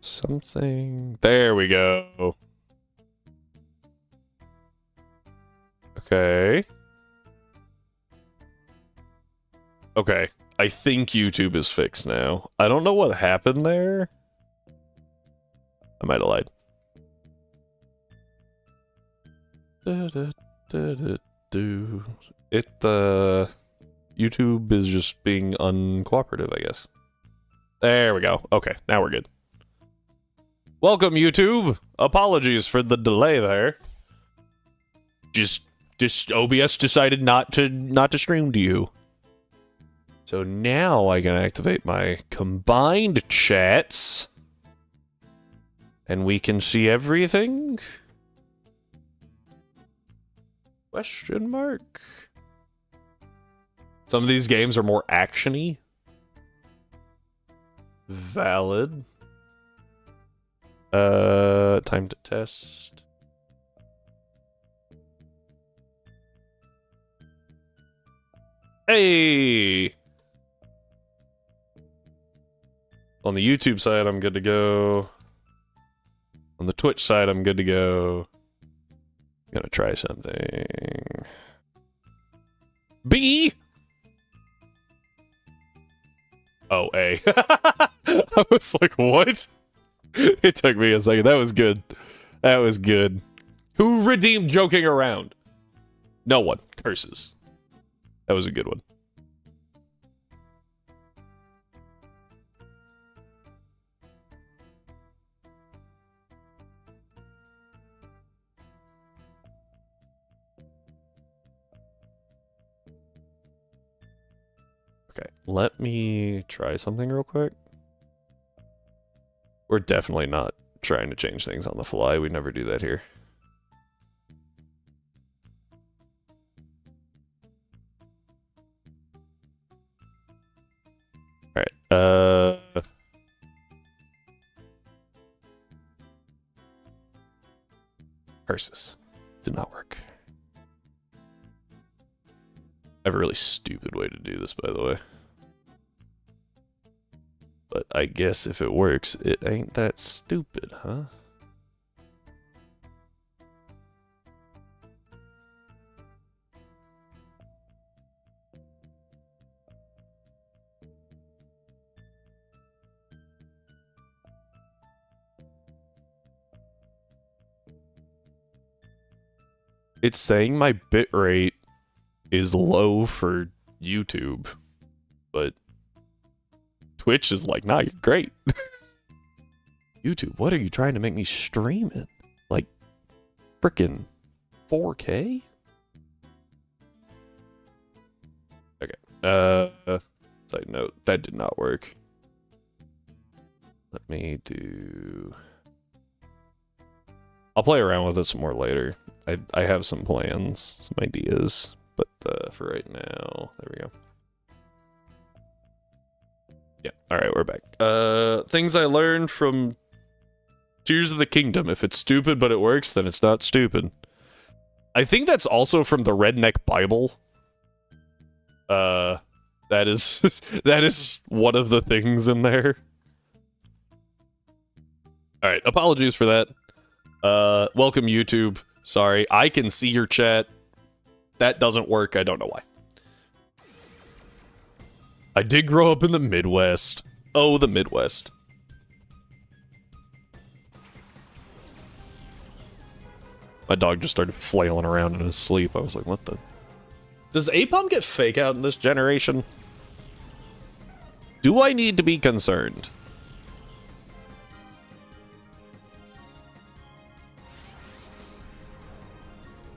something. There we go. Okay. Okay. I think YouTube is fixed now. I don't know what happened there. I might have lied. YouTube is just being uncooperative, I guess. There we go. Okay, now we're good. Welcome, YouTube. Apologies for the delay there. Just OBS decided not to stream to you. So now I can activate my combined chats. And we can see everything? Question mark? Some of these games are more action-y. Valid. Time to test. Hey! On the YouTube side, I'm good to go. On the Twitch side, I'm good to go. I'm gonna try something. B! Oh, A. I was like, what? It took me a second. That was good. That was good. Who redeemed joking around? No one. Curses. That was a good one. Okay, let me try something real quick. We're definitely not trying to change things on the fly. We never do that here. Alright, Curses. Did not work. I have a really stupid way to do this, by the way. But I guess if it works, it ain't that stupid, huh? It's saying my bitrate is low for YouTube, but Twitch is like, nah, you're great. YouTube, what are you trying to make me stream in? Like, frickin' 4K? Okay, side note, that did not work. Let me do... I'll play around with it some more later. I have some plans, some ideas, but for right now, there we go. Yeah, alright, we're back. Things I learned from Tears of the Kingdom. If it's stupid but it works, then it's not stupid. I think that's also from the Redneck Bible. That is that is one of the things in there. Alright, apologies for that. Welcome, YouTube. Sorry, I can see your chat. That doesn't work, I don't know why. I did grow up in the Midwest. Oh, the Midwest. My dog just started flailing around in his sleep. I was like, what the... Does APOM get fake out in this generation? Do I need to be concerned?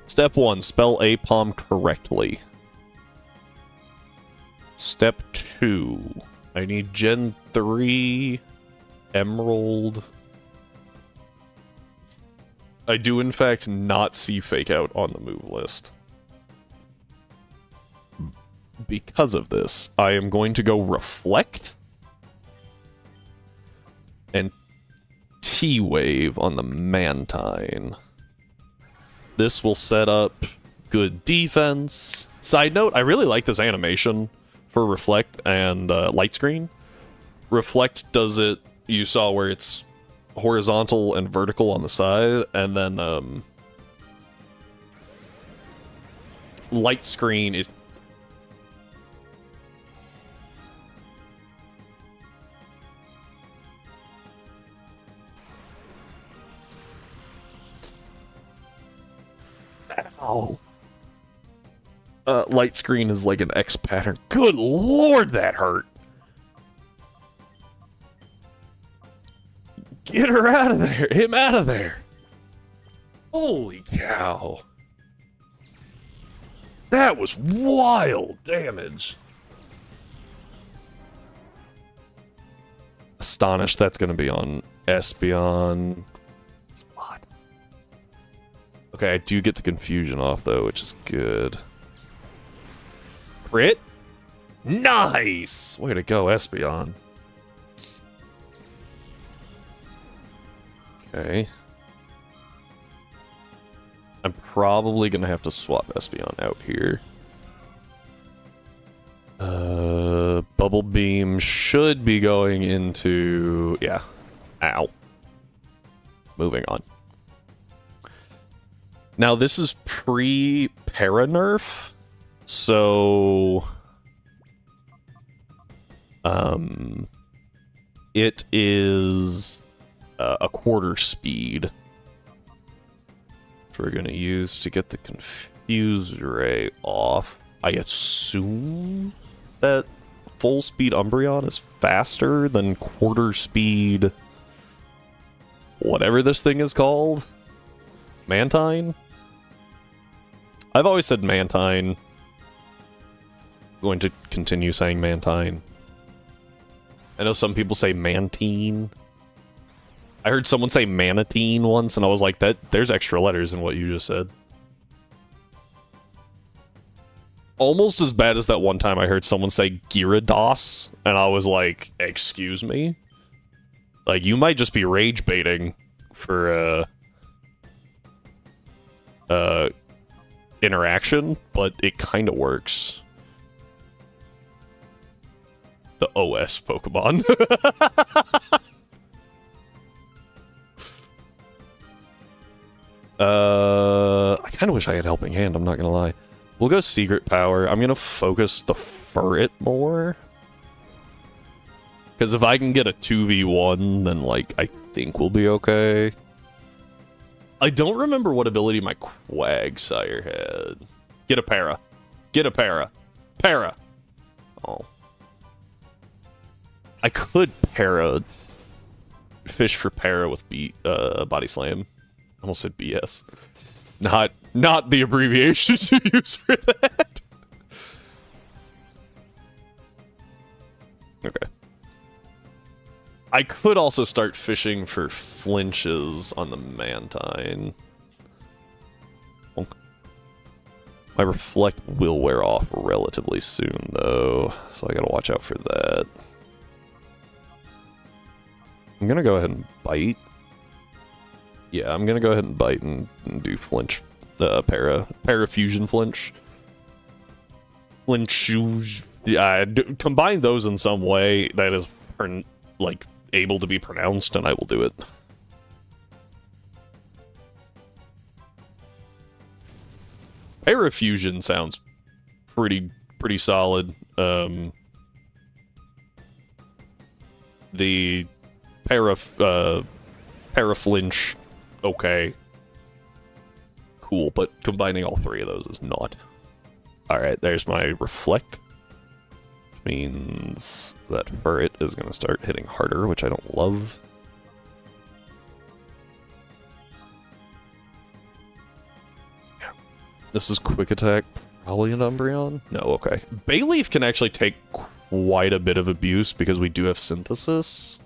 Step 1, spell APOM correctly. Step 2, I need Gen 3, Emerald. I do in fact not see Fake Out on the move list. Because of this, I am going to go Reflect and T-Wave on the Mantine. This will set up good defense. Side note, I really like this animation for Reflect and Light Screen. Reflect does it, you saw where it's horizontal and vertical on the side, and then light screen is... Ow. Light screen is like an X pattern. Good lord, that hurt. Get her out of there. Him out of there. Holy cow. That was wild damage. Astonished that's going to be on Espeon. What? Okay, I do get the confusion off, though, which is good. Crit? Nice! Way to go, Espeon. Okay. I'm probably gonna have to swap Espeon out here. Bubble Beam should be going into... yeah. Ow. Moving on. Now, this is pre-para-nerf, so... it is... a quarter speed, which we're going to use to get the Confuse Ray off. I assume that full speed Umbreon is faster than quarter speed whatever this thing is called. Mantine? I've always said Mantine. I'm going to continue saying Mantine. I know some people say Mantine. I heard someone say Manatine once, and I was like, there's extra letters in what you just said. Almost as bad as that one time I heard someone say Gyarados, and I was like, excuse me? Like, you might just be rage baiting for, interaction, but it kinda works. The OS Pokemon. I kind of wish I had Helping Hand, I'm not gonna lie. We'll go Secret Power. I'm gonna focus the Furret more. Because if I can get a 2v1, then, like, I think we'll be okay. I don't remember what ability my Quagsire had. Get a Para. Get a Para. Para! Oh. I could Para... fish for Para with Body Slam. I almost said BS. Not the abbreviations you use for that. Okay. I could also start fishing for flinches on the Mantine. My Reflect will wear off relatively soon, though, so I gotta watch out for that. I'm gonna go ahead and bite. Yeah, I'm gonna go ahead and bite and do flinch, Parafusion flinch. Flinch, yeah, combine those in some way that is, like, able to be pronounced, and I will do it. Parafusion sounds pretty solid. The Paraflinch, okay. Cool, but combining all three of those is not. Alright, there's my Reflect. Which means that Furret is going to start hitting harder, which I don't love. Yeah. This is Quick Attack, probably an Umbreon? No, okay. Bayleaf can actually take quite a bit of abuse because we do have Synthesis.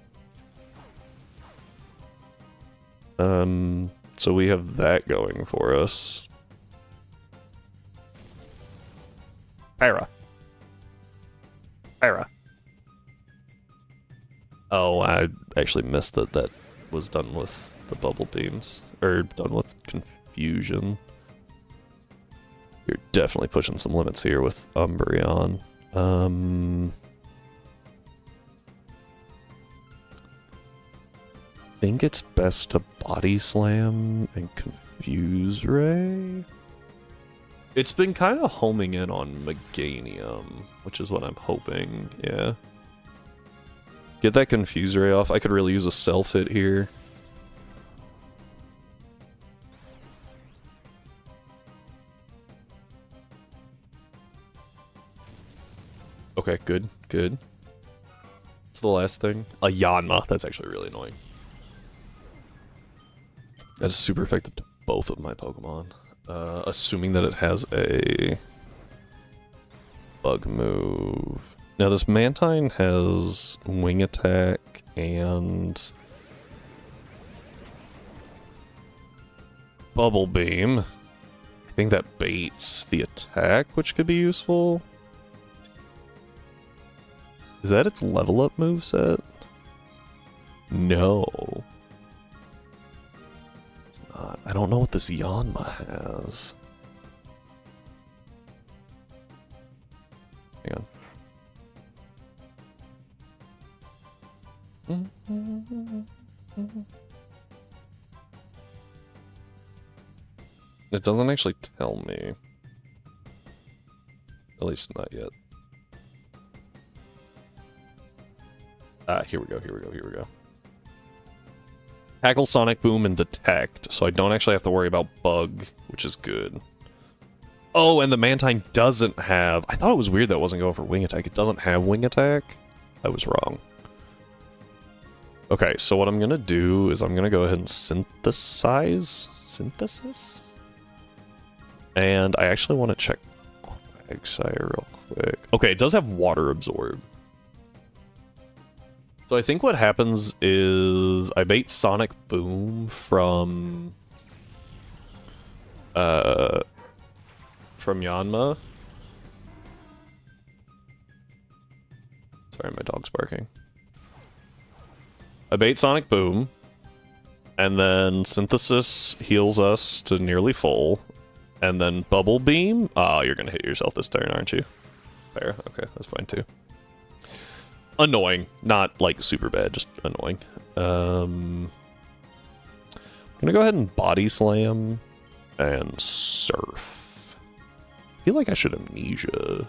So we have that going for us. Para. Para. Oh, I actually missed that that was done with the Bubble Beams. Or done with Confusion. You're definitely pushing some limits here with Umbreon. think it's best to body slam and confuse ray. It's been kind of homing in on Meganium, which is what I'm hoping, yeah. Get that confuse ray off. I could really use a self hit here. Okay, good, good. What's the last thing? A Yanma. That's actually really annoying. That is super effective to both of my Pokemon. Assuming that it has a bug move. Now this Mantine has wing attack and bubble beam. I think that baits the attack, which could be useful. Is that its level up moveset? No. It's not. I don't know what this Yanma has. Hang on. It doesn't actually tell me. At least not yet. Ah, here we go, here we go, here we go. Tackle, Sonic Boom, and Detect, so I don't actually have to worry about Bug, which is good. Oh, and the Mantine doesn't have... I thought it was weird that it wasn't going for Wing Attack. It doesn't have Wing Attack? I was wrong. Okay, so what I'm gonna do is I'm gonna go ahead and synthesize? Synthesis? And I actually want to check Quagsire real quick. Okay, it does have Water Absorb. So I think what happens is I bait Sonic Boom from Yanma. Sorry, my dog's barking. I bait Sonic Boom, and then Synthesis heals us to nearly full, and then Bubble Beam. Oh, you're gonna hit yourself this turn, aren't you? Fair. Okay, that's fine too. Annoying, not like super bad, just annoying. I'm gonna go ahead and Body Slam and Surf. I feel like I should Amnesia.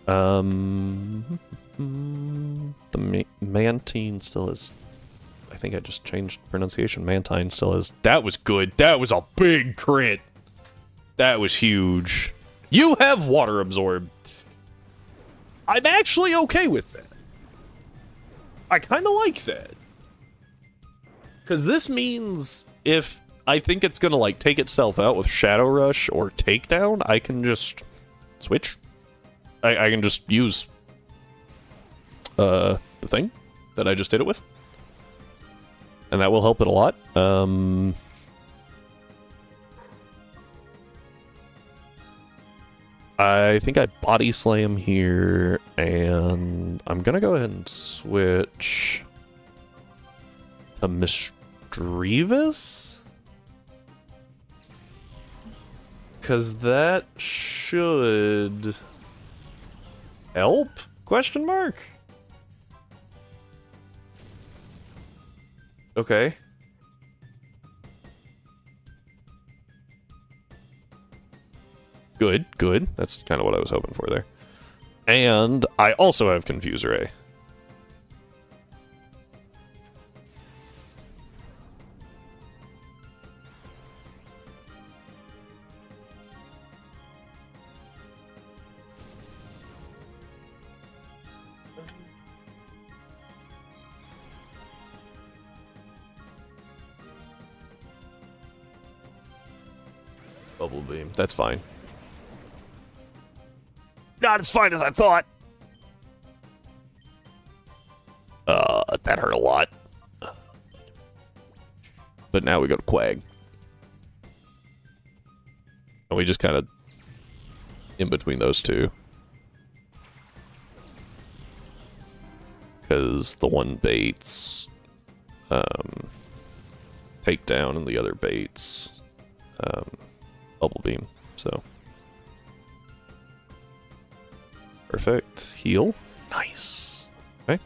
The Mantine still is... I think I just changed pronunciation. Mantine still is... That was good. That was a big crit. That was huge. You have Water Absorb. I'm actually okay with that. I kind of like that. Because this means if I think it's going to like take itself out with Shadow Rush or Takedown, I can just switch. I can just use the thing that I just did it with. And that will help it a lot. I think I Body Slam here, and I'm gonna go ahead and switch to Misdreavus? Because that should help? Question mark? Okay. Good, good. That's kind of what I was hoping for there. And I also have Confuse Ray. Bubble Beam. That's fine. Not as fine as I thought. That hurt a lot. But now we go to Quag. And we just kind of in between those two. Because the one baits Takedown and the other baits Bubble Beam, so. Perfect. Heal. Nice. Okay.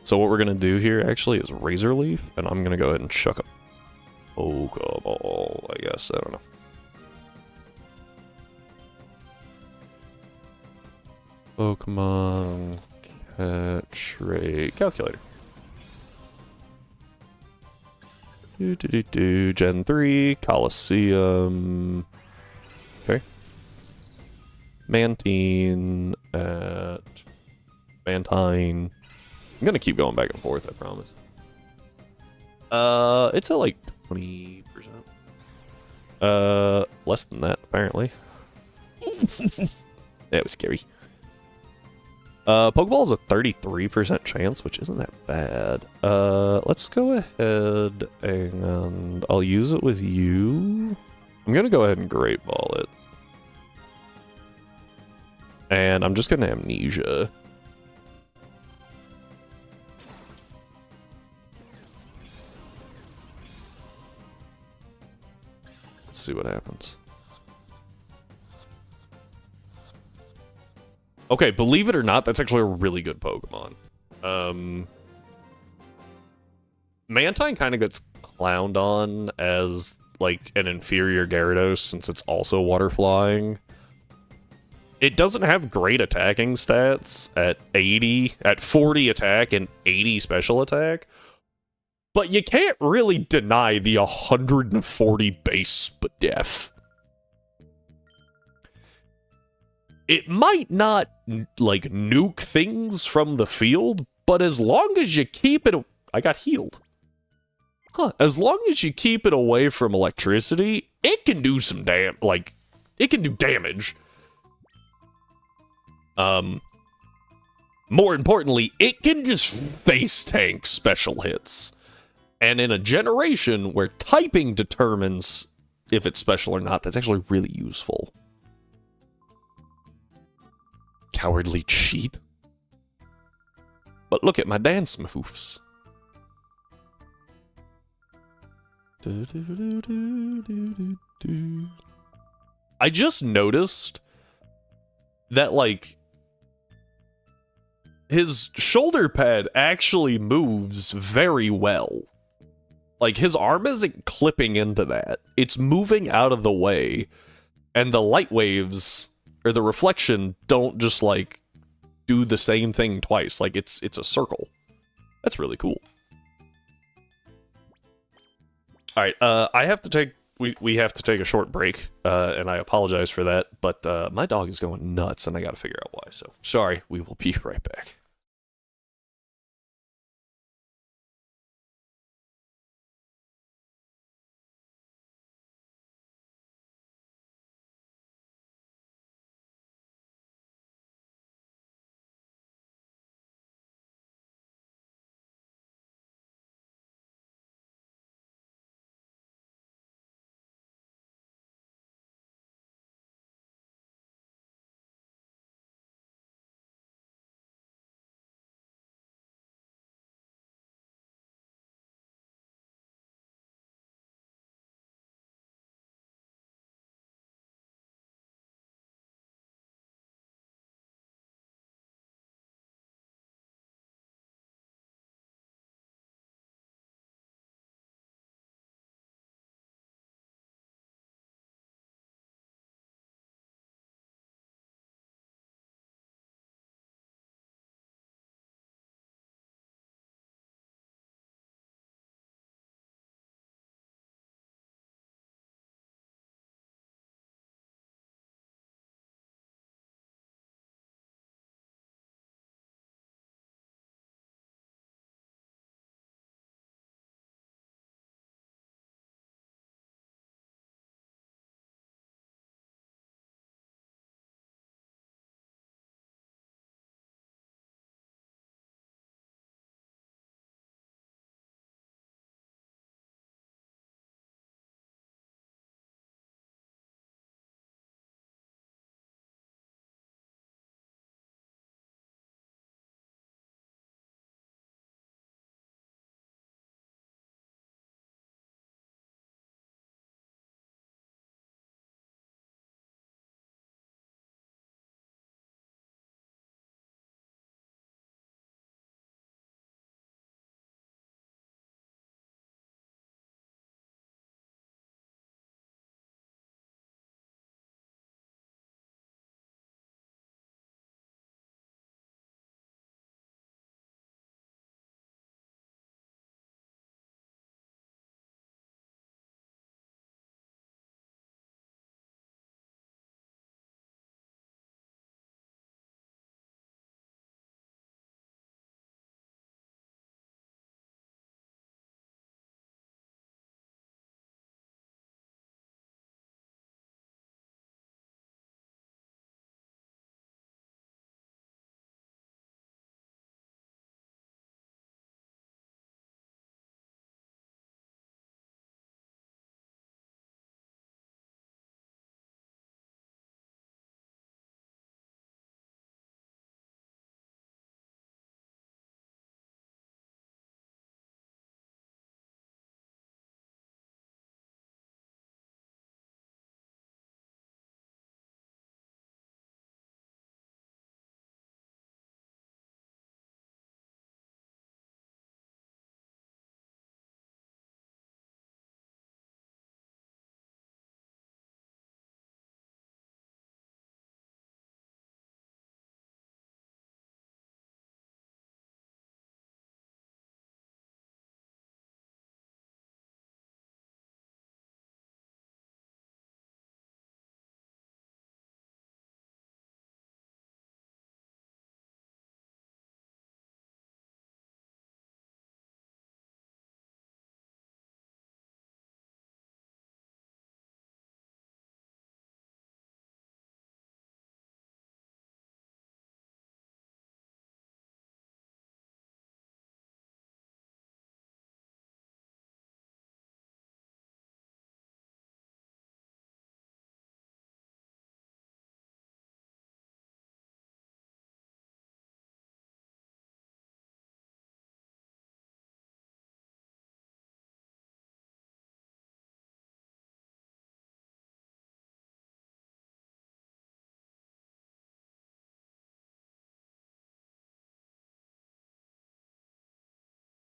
So what we're gonna do here actually is Razor Leaf, and I'm gonna go ahead and chuck a Pokeball, I guess. I don't know. Pokemon catch rate calculator. Gen 3, Coliseum. Okay. Mantine at Mantine. I'm gonna keep going back and forth, I promise. It's at like 20%. Less than that, apparently. That was scary. Pokeball's a 33% chance, which isn't that bad. Let's go ahead and I'll use it with you. I'm gonna go ahead and Great Ball it. And I'm just gonna Amnesia. Let's see what happens. Okay, believe it or not, that's actually a really good Pokemon. Mantine kind of gets clowned on as, like, an inferior Gyarados since it's also water flying. It doesn't have great attacking stats at 40 attack and 80 special attack, but you can't really deny the 140 base def. It might not, like, nuke things from the field, but as long as you keep it... I got healed. Huh. As long as you keep it away from electricity, it can do some it can do damage. More importantly, it can just face tank special hits. And in a generation where typing determines if it's special or not, that's actually really useful. Cowardly cheat. But look at my dance moves. I just noticed that, like, his shoulder pad actually moves very well. Like, his arm isn't clipping into that. It's moving out of the way, and the light waves, or the reflection, don't just, like, do the same thing twice. Like, it's a circle. That's really cool. Alright, I have to take... We have to take a short break, and I apologize for that, but my dog is going nuts, and I gotta figure out why, so sorry, we will be right back.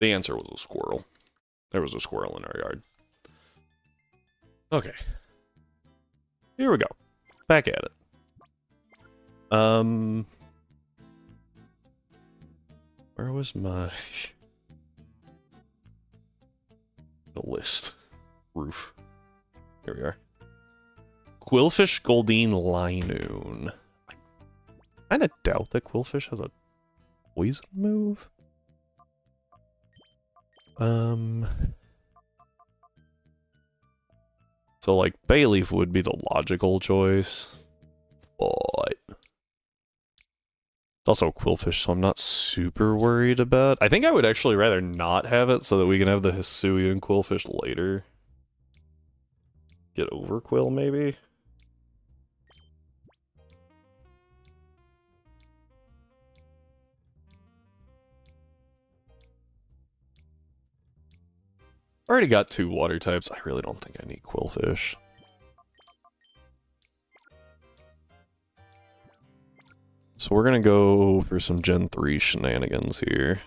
The answer was a squirrel. There was a squirrel in our yard. Okay. Here we go. Back at it. Where was my... the list? Roof. Here we are. Quillfish Goldine Linoon. I kind of doubt that Quillfish has a poison move. So, like, Bayleaf would be the logical choice. But... it's also a Quillfish, so I'm not super worried about... I think I would actually rather not have it so that we can have the Hisuian Quillfish later. Get over Quill, maybe? Already got 2 water types. I really don't think I need Quillfish. So we're gonna go for some Gen 3 shenanigans here.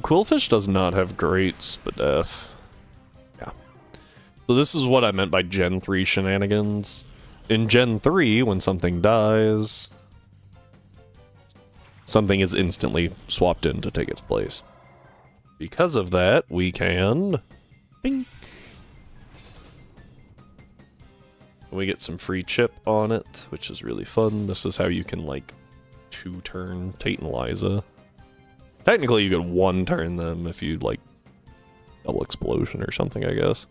Quillfish does not have great Spadef. Yeah. So this is what I meant by Gen 3 shenanigans. In Gen 3, when something dies, something is instantly swapped in to take its place. Because of that, we can... bing! We get some free chip on it, which is really fun. This is how you can, like, 2-turn Tate and Liza. Technically, you could 1-turn them if you'd, like, double explosion or something, I guess.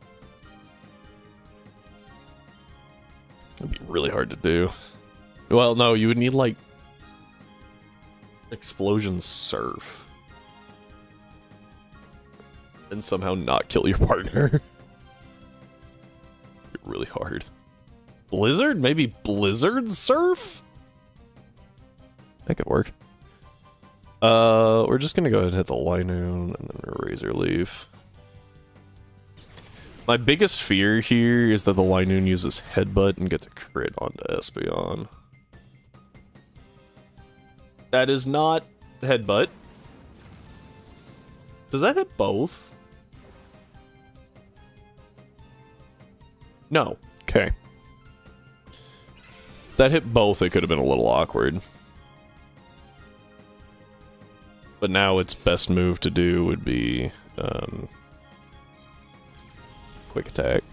It'd be really hard to do. Well, no, you would need, like, explosion surf. And somehow not kill your partner. Really hard. Blizzard? Maybe Blizzard surf? That could work. We're just gonna go ahead and hit the Linoon and then a Razor Leaf. My biggest fear here is that the Linoon uses Headbutt and gets a crit onto Espeon. That is not Headbutt. Does that hit both? No. Okay. If that hit both, it could have been a little awkward. But now its best move to do would be quick attack.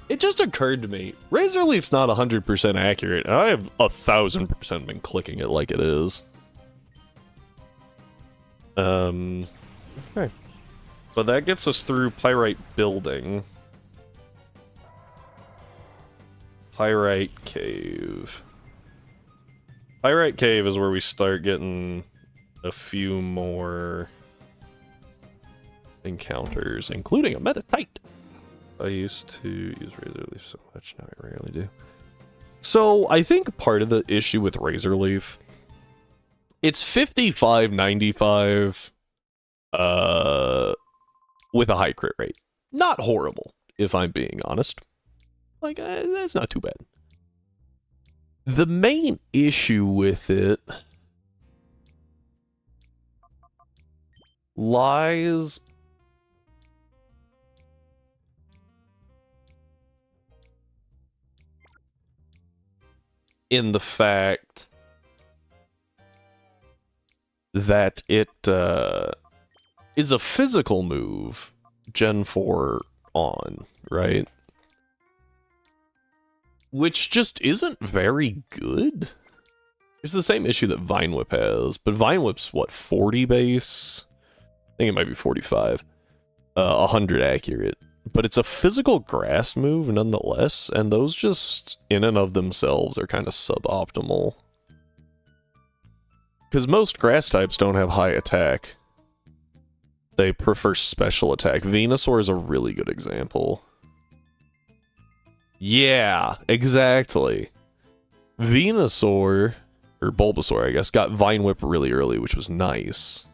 It just occurred to me, Razor Leaf's not 100% accurate, and I have 1000% been clicking it like it is. Okay. But that gets us through Pyrite Building. Pyrite Cave. Pyrite Cave is where we start getting a few more encounters, including a Metatite. I used to use Razor Leaf so much, now I rarely do. So, I think part of the issue with Razor Leaf, it's 55-95 with a high crit rate. Not horrible, if I'm being honest. Like, that's not too bad. The main issue with it lies in the fact that it is a physical move, Gen 4 on, right? Which just isn't very good. It's the same issue that Vine Whip has, but Vine Whip's, what, 40 base? I think it might be 45. 100 accurate. but it's a physical grass move nonetheless, and those just in and of themselves are kind of suboptimal. Because most grass types don't have high attack. They prefer special attack. Venusaur is a really good example. Yeah, exactly. Venusaur, or Bulbasaur, I guess, got Vine Whip really early, which was nice.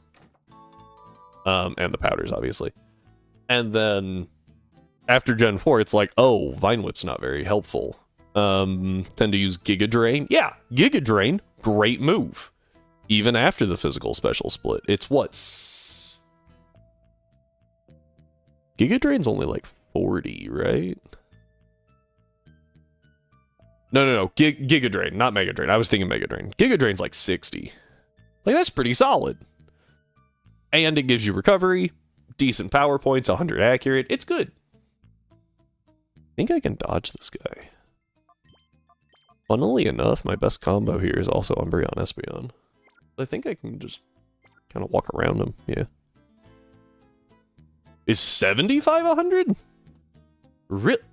And the powders, obviously. And then, after Gen 4, it's like, oh, Vine Whip's not very helpful. Tend to use Giga Drain. Yeah, Giga Drain, great move. Even after the physical special split. It's what? Giga Drain's only like 40, right? No. Giga Drain, not Mega Drain. I was thinking Mega Drain. Giga Drain's like 60. Like, that's pretty solid. And it gives you recovery, decent power points, 100 accurate. It's good. I think I can dodge this guy. Funnily enough, my best combo here is also Umbreon Espeon. I think I can just kind of walk around him, yeah. Is 75 100? Rip.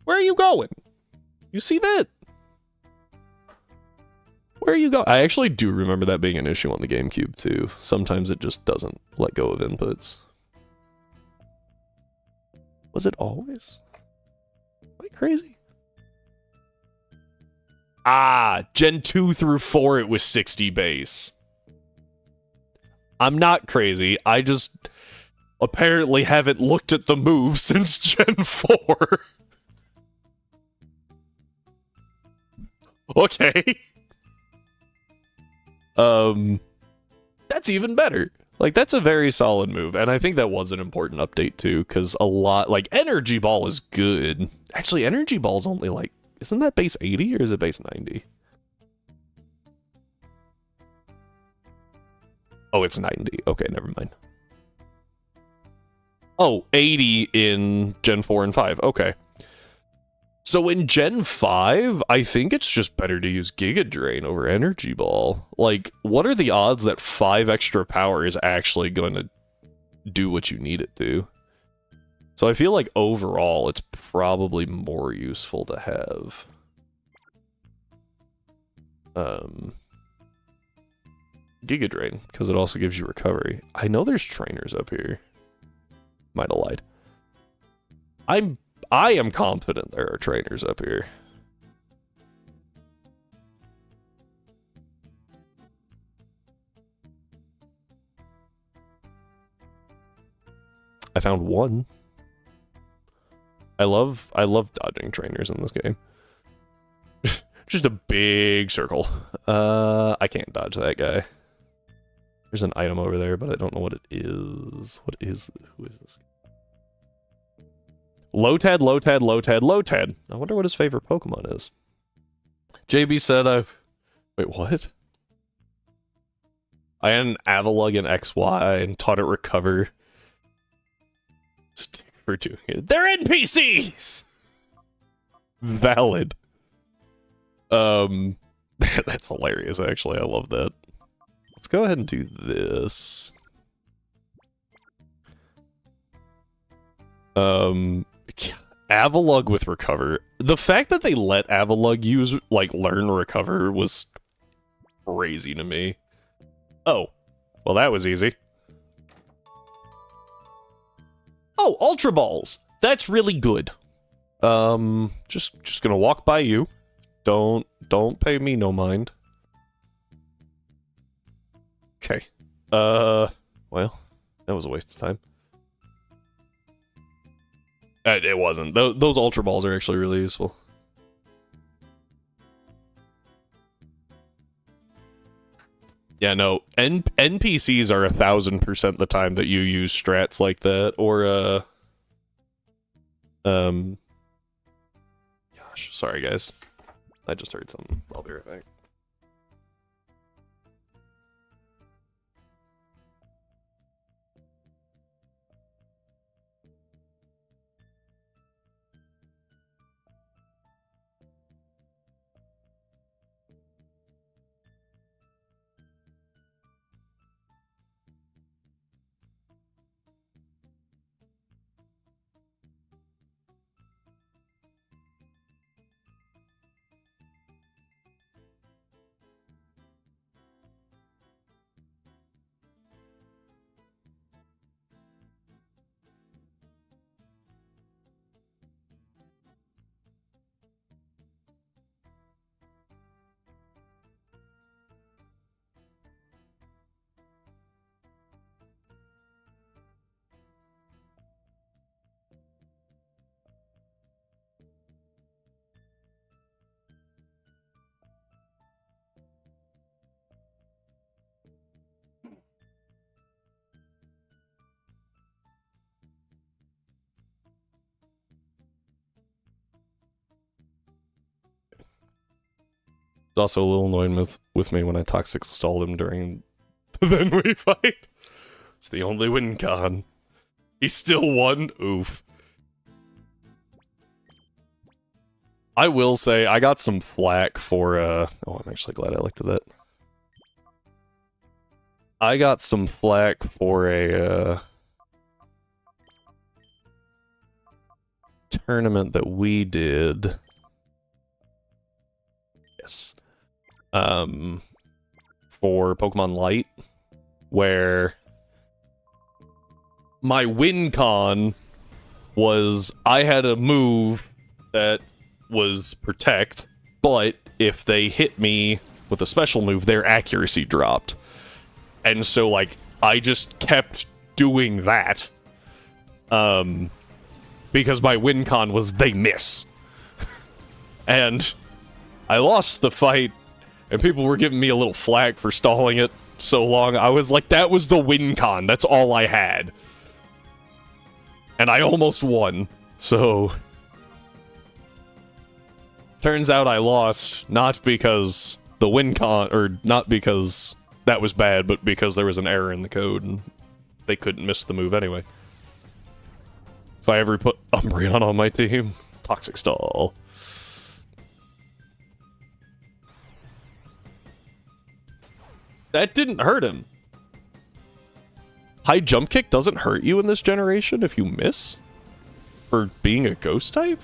Where are you going? You see that? Where are you going? I actually do remember that being an issue on the GameCube, too. Sometimes it just doesn't let go of inputs. Was it always? Am I crazy? Ah, Gen 2 through 4, it was 60 base. I'm not crazy. I just apparently haven't looked at the moves since Gen 4. Okay. That's even better. Like, that's a very solid move, and I think that was an important update, too, because a lot, like, Energy Ball is good. Actually, Energy Ball's only, like, isn't that base 80, or is it base 90? Oh, it's 90. Okay, never mind. Oh, 80 in Gen 4 and 5. Okay. So in Gen 5, I think it's just better to use Giga Drain over Energy Ball. Like, what are the odds that 5 extra power is actually going to do what you need it to? So I feel like overall, it's probably more useful to have. Giga Drain, because it also gives you recovery. I know there's trainers up here. Might have lied. I am confident there are trainers up here. I found one. I love dodging trainers in this game. Just a big circle. I can't dodge that guy. There's an item over there, but I don't know what it is. Who is this? Lotad, Lotad, Lotad, Lotad. I wonder what his favorite Pokemon is. JB said wait, what? I had an Avalugg in XY and taught it recover. Stick for doing it. They're NPCs! Valid. That's hilarious, actually. I love that. Let's go ahead and do this. Avalugg with recover. The fact that they let Avalugg use, like, learn recover was crazy to me. Oh. Well, that was easy. Oh, Ultra Balls! That's really good. Just gonna walk by you. Don't pay me no mind. Okay. Well, that was a waste of time. It wasn't. Those Ultra Balls are actually really useful. Yeah, no. NPCs are 1000% the time that you use strats like that, or gosh, sorry guys. I just heard something. I'll be right back. It's also a little annoying with me when I toxic stalled him during the then we fight. It's the only win con. He still won? Oof. I will say, I got some flack for, oh, I'm actually glad I looked at that. I got some flack for a, tournament that we did. Yes. For Pokemon Light, where my win con was I had a move that was Protect, but if they hit me with a special move, their accuracy dropped. And so, like, I just kept doing that. Because my win con was they miss. And I lost the fight, and people were giving me a little flack for stalling it so long. I was like, that was the win con. That's all I had. And I almost won. So turns out I lost, not because the win con, or not because that was bad, but because there was an error in the code, and they couldn't miss the move anyway. If I ever put Umbreon on my team, toxic stall. That didn't hurt him. High jump kick doesn't hurt you in this generation if you miss? For being a ghost type?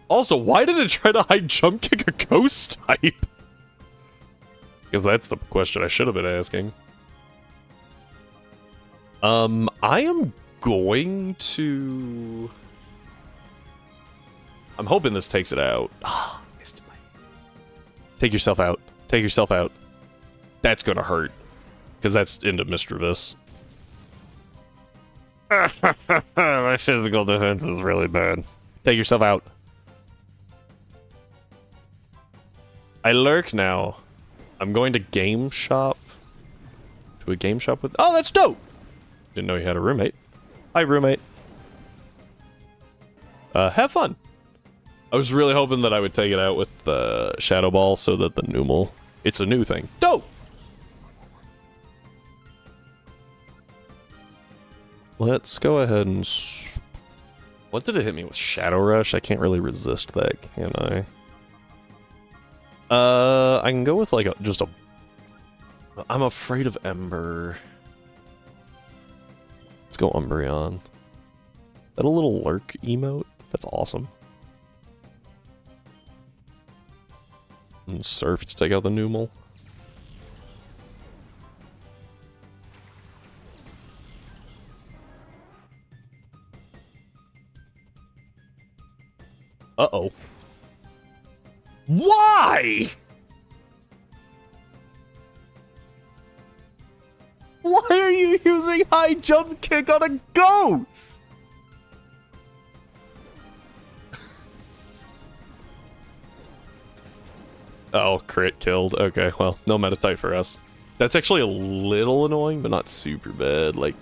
Also, why did it try to high jump kick a ghost type? Because that's the question I should have been asking. I am going to... I'm hoping this takes it out. Ah, missed my... Take yourself out. Take yourself out. That's gonna hurt. Because that's into Mischievous. My physical defense is really bad. Take yourself out. I lurk now. I'm going to game shop. To a game shop with... Oh, that's dope! Didn't know you had a roommate. Hi, roommate. Have fun. I was really hoping that I would take it out with Shadow Ball so that the Numel... It's a new thing. Dope! Let's go ahead and... What did it hit me with? Shadow Rush? I can't really resist that, can I? I can go with like just a... I'm afraid of Ember. Let's go Umbreon. That a little lurk emote? That's awesome. And Surf to take out the Numel. Uh-oh. Why? Why are you using high jump kick on a ghost? Oh, crit killed. Okay, well, no meta type for us. That's actually a little annoying, but not super bad. Like,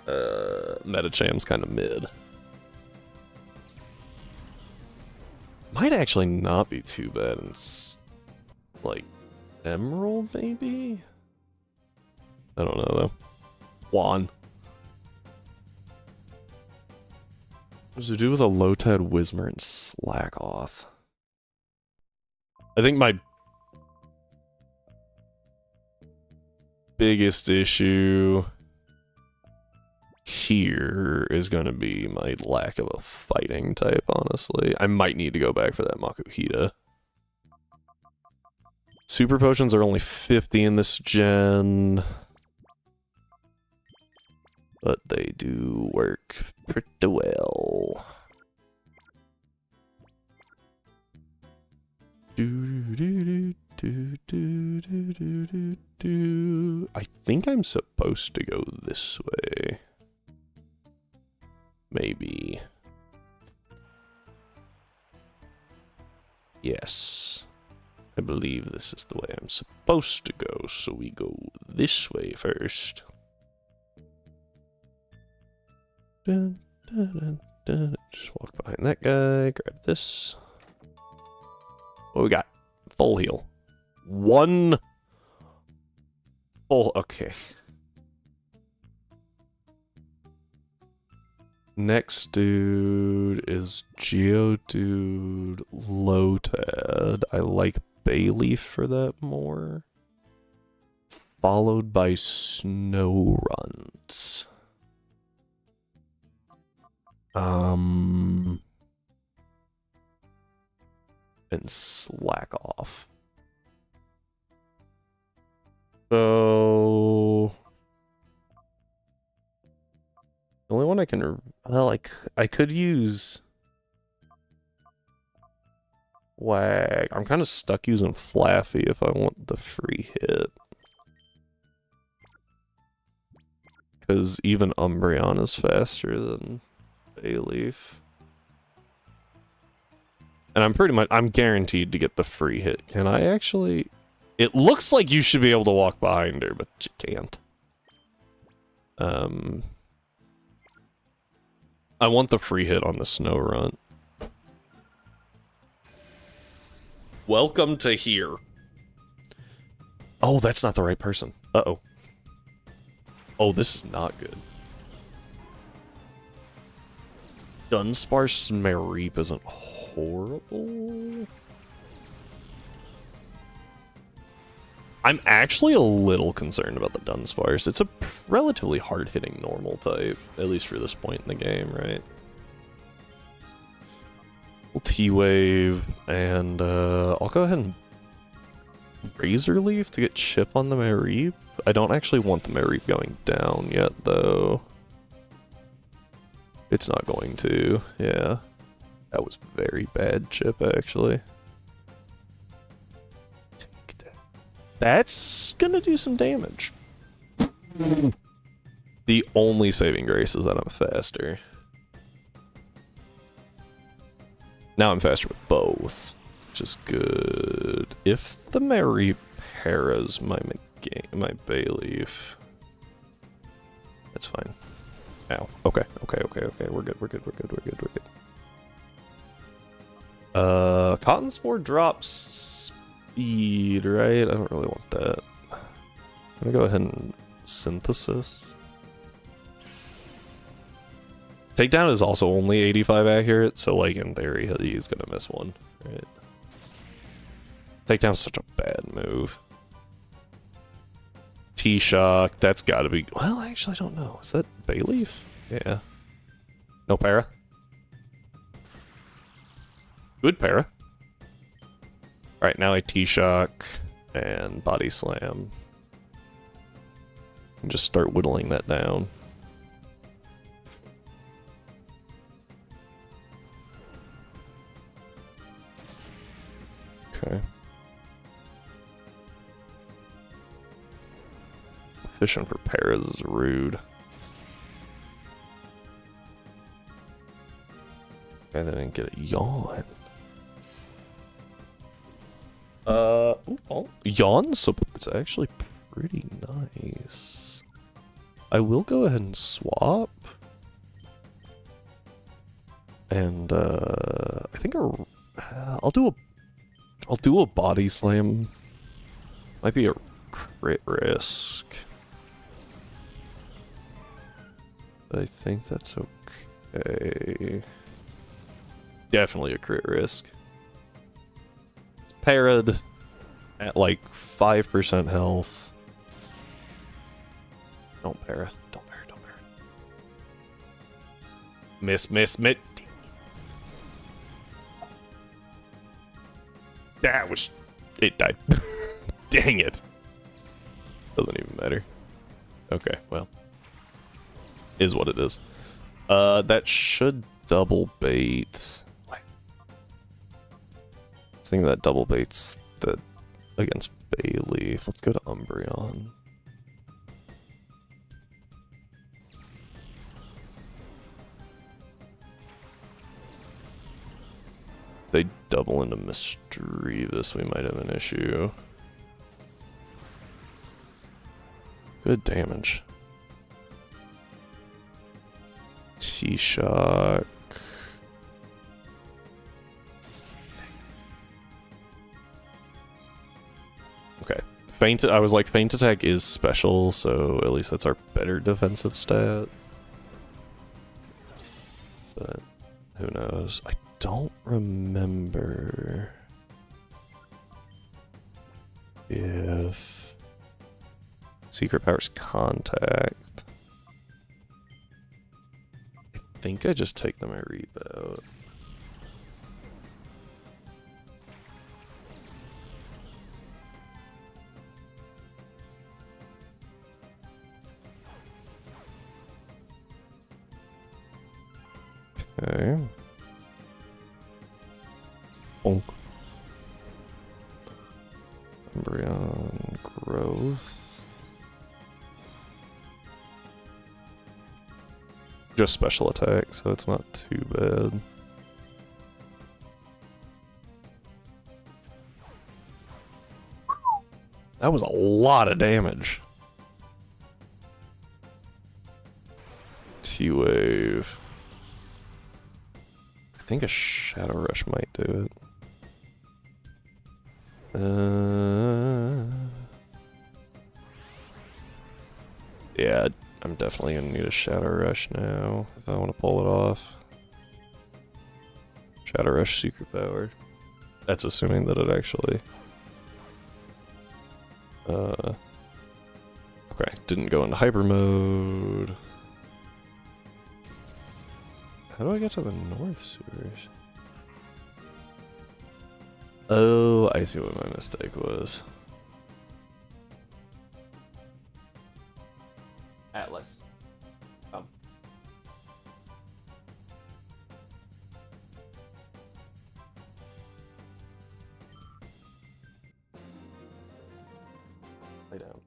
Metacham's kind of mid. Might actually not be too bad. It's like Emerald, maybe? I don't know, though. Juan. What does it do with a Lotad Whismer and Slack Off? I think my biggest issue here is going to be my lack of a fighting type, honestly. I might need to go back for that Makuhita. Super potions are only 50 in this gen, but they do work pretty well. I think I'm supposed to go this way. Maybe. Yes. I believe this is the way I'm supposed to go, so we go this way first. Dun, dun, dun, dun. Just walk behind that guy, grab this. What we got? Full heal. One full. Okay. Next dude is Geodude Lotad. I like Bayleaf for that more. Followed by Snorunt. And Slack Off. So the only one I can, well, I could use Wag. I'm kind of stuck using Flaffy if I want the free hit. Because even Umbreon is faster than Bayleaf. And I'm guaranteed to get the free hit. Can I actually? It looks like you should be able to walk behind her, but you can't. I want the free hit on the Snorunt. Welcome to here. Oh, that's not the right person. Uh-oh. Oh, this is not good. Dunsparce Mareep isn't horrible. I'm actually a little concerned about the Dunsparce. It's a relatively hard-hitting normal type, at least for this point in the game, right? T-Wave, and I'll go ahead and Razor Leaf to get chip on the Mareep. I don't actually want the Mareep going down yet, though. It's not going to, yeah. That was very bad chip, actually. That's gonna do some damage. The only saving grace is that I'm faster. Now I'm faster with both, which is good. If the Mareep paras my Bayleaf, that's fine. Ow. Okay. We're good. Cotton Spore drops speed, right? I don't really want that. I'm gonna go ahead and Synthesis. Takedown is also only 85 accurate, so like in theory he's gonna miss one, right? Takedown's such a bad move. T-Shock, that's gotta be, well actually I don't know. Is that Bayleaf? Yeah. No para? Good para. Alright, now I T-Shock and Body Slam. And just start whittling that down. Okay. Fishing for paras is rude. I didn't get a yawn. Yawn support's actually pretty nice. I will go ahead and swap. And I think I'll do a body slam. Might be a crit risk. But I think that's okay. Definitely a crit risk. Parad at like 5% health. Don't para. Miss. That was... It died. Dang it. Doesn't even matter. Okay, well. Is what it is. That should double bait. What? I think that double baits the against Bayleaf. Let's go to Umbreon. They double into Misdreavus, we might have an issue. Good damage. T-Shock. Feint, I was like, feint attack is special, so at least that's our better defensive stat. But who knows? I don't remember if secret powers contact. I think I just take them at reboot. Okay. Bonk. Embryon growth. Just special attack, so it's not too bad. That was a lot of damage. T-Wave. I think a Shadow Rush might do it. Yeah, I'm definitely gonna need a Shadow Rush now if I want to pull it off. Shadow Rush secret power. That's assuming that it actually... Okay, didn't go into hyper mode. How do I get to the north sewers? Oh, I see what my mistake was. Atlas. Come. Lay down.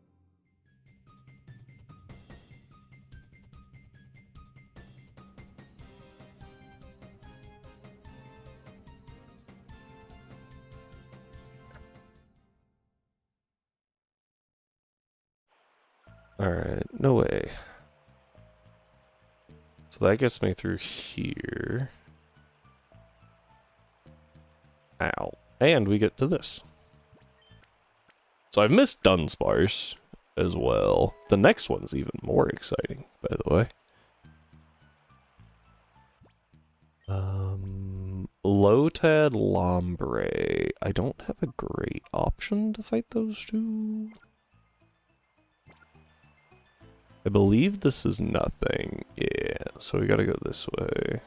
Alright, no way. So that gets me through here. Ow. And we get to this. So I've missed Dunsparce as well. The next one's even more exciting, by the way. Lotad Lombre. I don't have a great option to fight those two. I believe this is nothing. Yeah, so we gotta go this way.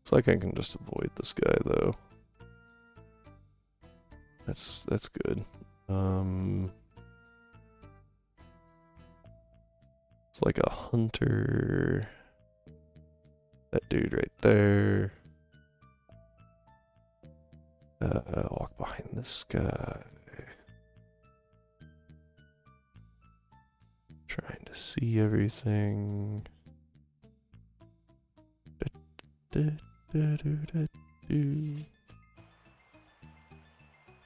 It's like I can just avoid this guy though. That's good. It's like a hunter. That dude right there. Walk behind this guy. Trying to see everything.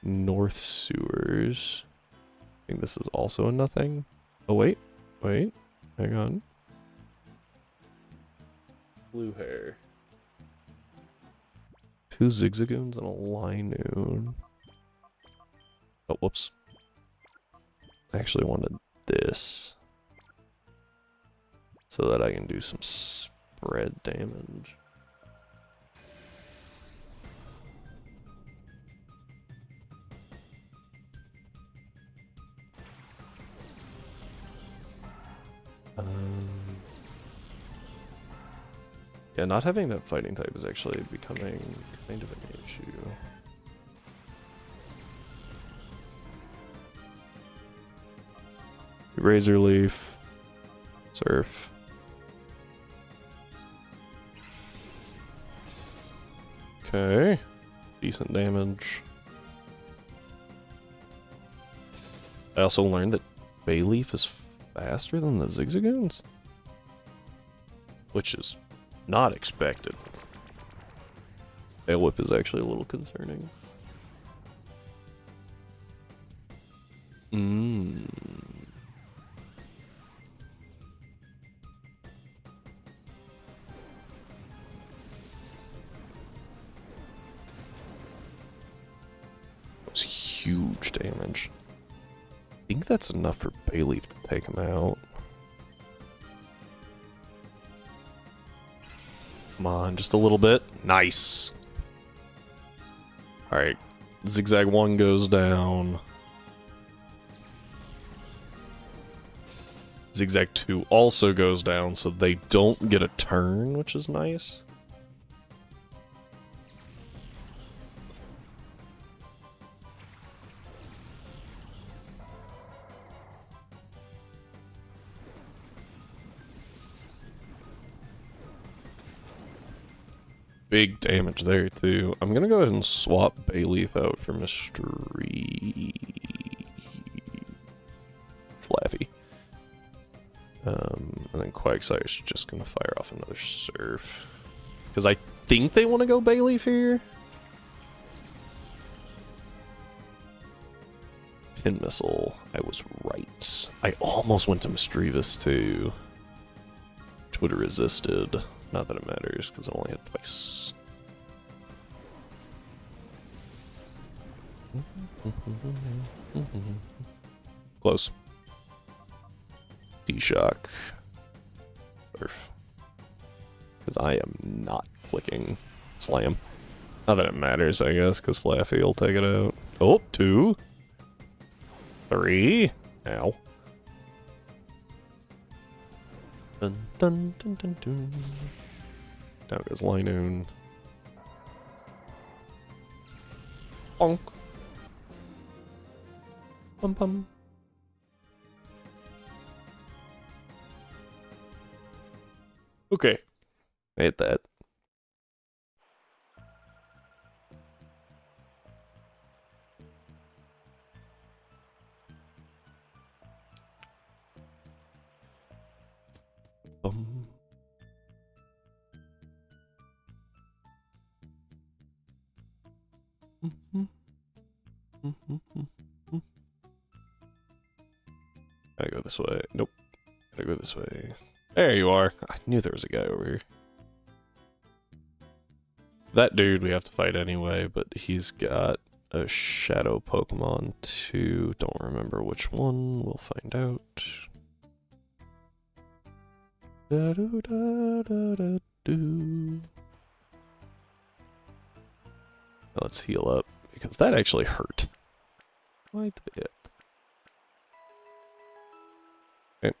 North sewers. I think this is also a nothing. Oh wait, hang on. Blue hair. 2 Zigzagoons and a Linoon. Oh, whoops. I actually wanted this. So that I can do some spread damage. Yeah, not having that fighting type is actually becoming kind of an issue. Razor Leaf. Surf. Okay. Decent damage. I also learned that Bayleaf is faster than the Zigzagoons, which is not expected. Tail Whip is actually a little concerning. It's huge damage. I think that's enough for Bayleaf to take him out. Come on, just a little bit. Nice. Alright. Zigzag 1 goes down. Zigzag 2 also goes down, so they don't get a turn, which is nice. Big damage there, too. I'm gonna go ahead and swap Bayleaf out for Mystery... Flaffy. And then Quagsire's just gonna fire off another Surf. Because I think they want to go Bayleaf here. Pin Missile. I was right. I almost went to Mischievous too. Which would have resisted. Not that it matters, because I only had twice. Close. D-Shock. Surf. Because I am not clicking Slam. Not that it matters, I guess, because Flaffy will take it out. Oh, 2. 3. Ow. Dun dun dun dun dun. Down goes Linoon. Bonk. Bum bum. Okay. I hit that. Bum. Gotta go this way. Nope. Gotta go this way. There you are. I knew there was a guy over here. That dude we have to fight anyway, but he's got a shadow Pokemon too. Don't remember which one. We'll find out. Da -do -da -da -da -do. Let's heal up, because that actually hurt quite a bit. Okay.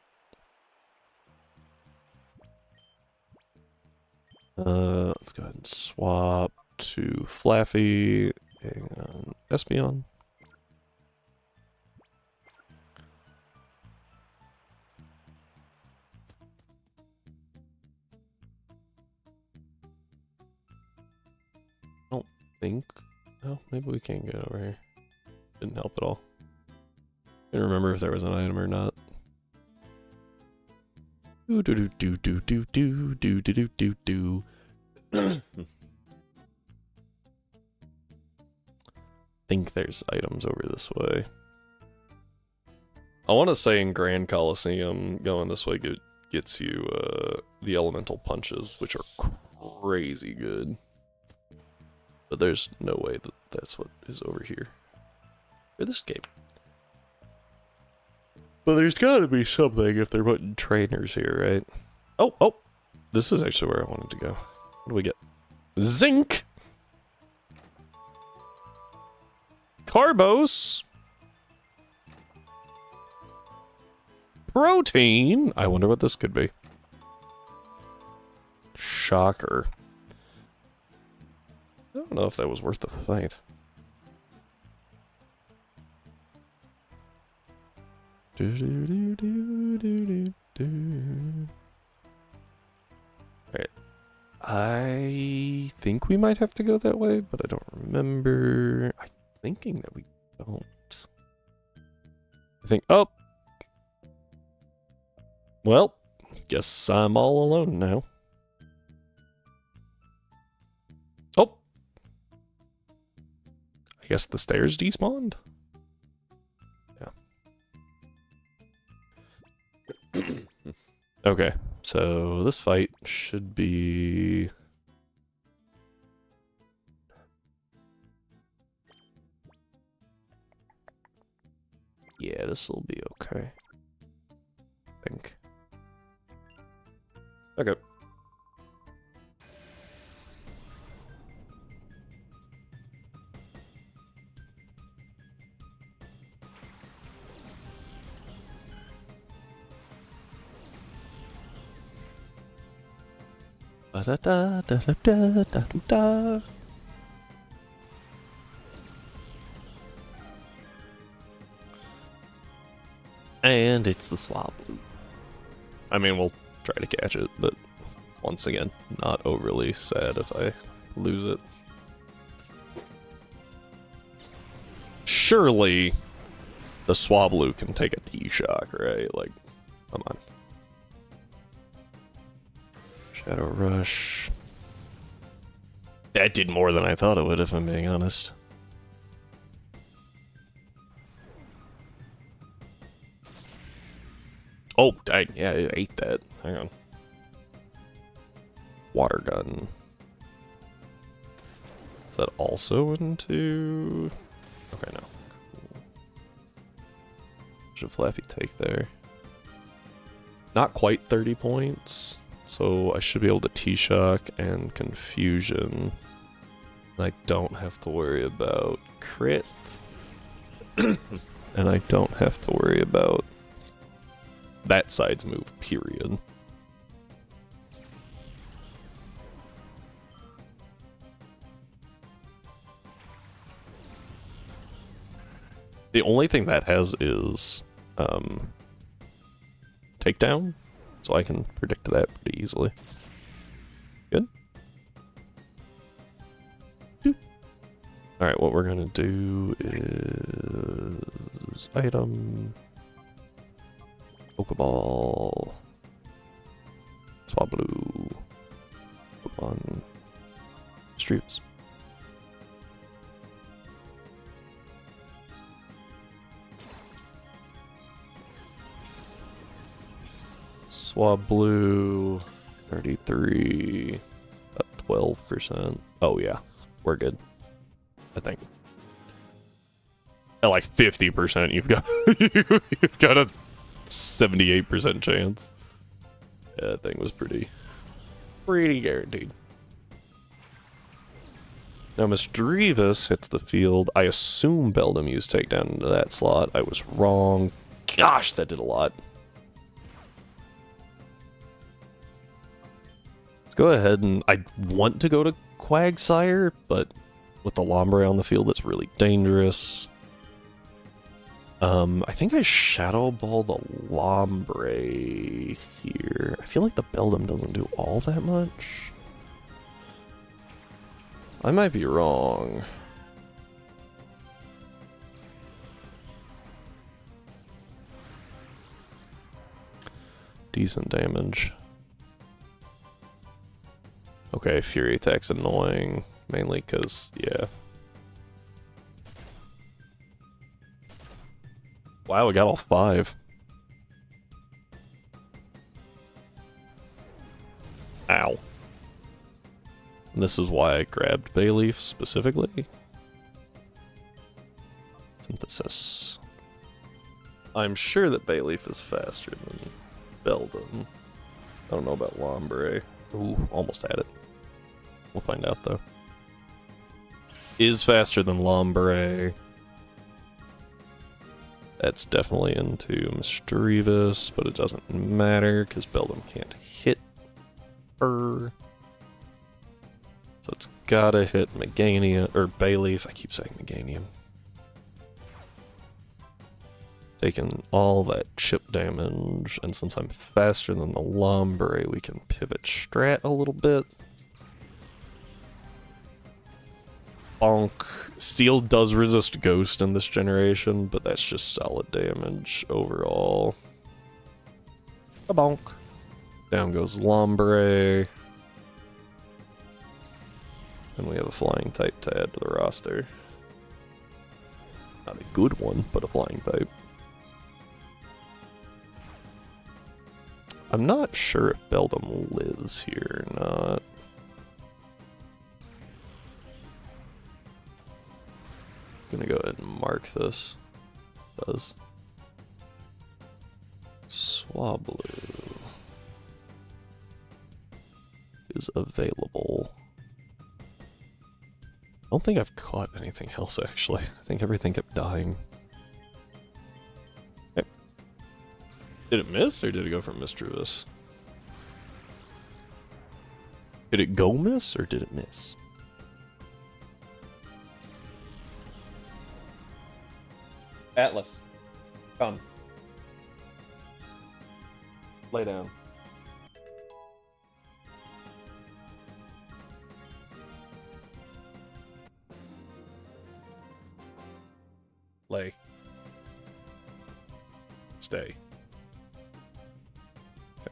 Let's go ahead and swap to Flaffy and Espeon. Think. Oh, maybe we can't get over here. Didn't help at all. Didn't remember if there was an item or not. Do do do do do do do do do do do. Think there's items over this way. I want to say in Grand Coliseum, going this way gets you the elemental punches, which are crazy good. But there's no way that that's what is over here. Or this game. But there's gotta be something if they're putting trainers here, right? Oh, oh! This is actually where I wanted to go. What do we get? Zinc! Carbos! Protein! I wonder what this could be. Shocker. I don't know if that was worth the fight. Do, do, do, do, do, do. Alright. I think we might have to go that way, but I don't remember. I'm thinking that we don't. I think. Oh! Well, guess I'm all alone now. Oh! I guess the stairs despawned? Yeah. Okay, so this fight should be... Yeah, this will be okay. I think. Okay. Da da da da da da da. And it's the Swablu. I mean, we'll try to catch it, but once again, not overly sad if I lose it. Surely the Swablu can take a T-Shock, right? Like, come on. Shadow Rush. That did more than I thought it would, if I'm being honest. Oh, yeah, I ate that. Hang on. Water gun. Is that also into... Okay, no. Cool. Should Flaffy take there. Not quite 30 points, so I should be able to T-Shock and Confusion. I don't have to worry about crit. And I don't have to worry about that side's move, period. The only thing that has is takedown, so I can predict that pretty easily. Good. Alright, what we're gonna do is item, Pokeball, Swablu, Pokemon, Streets. Swablu, 33, about 12%. Oh yeah, we're good. I think. At like 50%, you've got you've got a 78% chance. Yeah, that thing was pretty guaranteed. Now Misdreavus hits the field. I assume Beldum used takedown into that slot. I was wrong. Gosh, that did a lot. Let's go ahead and... I want to go to Quagsire, but with the Lombre on the field, it's really dangerous. I think I Shadow Ball the Lombre here. I feel like the Beldum doesn't do all that much. I might be wrong. Decent damage. Okay, Fury Attack's annoying, mainly because, yeah. Wow, we got all 5. Ow. And this is why I grabbed Bayleaf specifically. Synthesis. I'm sure that Bayleaf is faster than Beldum. I don't know about Lombre. Ooh, almost had it. We'll find out though. Is faster than Lombre. That's definitely into Misdreavus, but it doesn't matter because Beldum can't hit her. So it's gotta hit Meganium, or Bayleaf. I keep saying Meganium. Taking all that chip damage, and since I'm faster than the Lombre, we can pivot strat a little bit. Bonk. Steel does resist Ghost in this generation, but that's just solid damage overall. A bonk. Down goes Lombre. And we have a flying type to add to the roster. Not a good one, but a flying type. I'm not sure if Beldum lives here or not. I'm gonna go ahead and mark this. It does. Swablu is available. I don't think I've caught anything else, actually. I think everything kept dying. Okay. Did it miss, or did it go for mischievous? Did it go miss, or did it miss? Atlas, come. Lay down. Lay. Stay. Okay.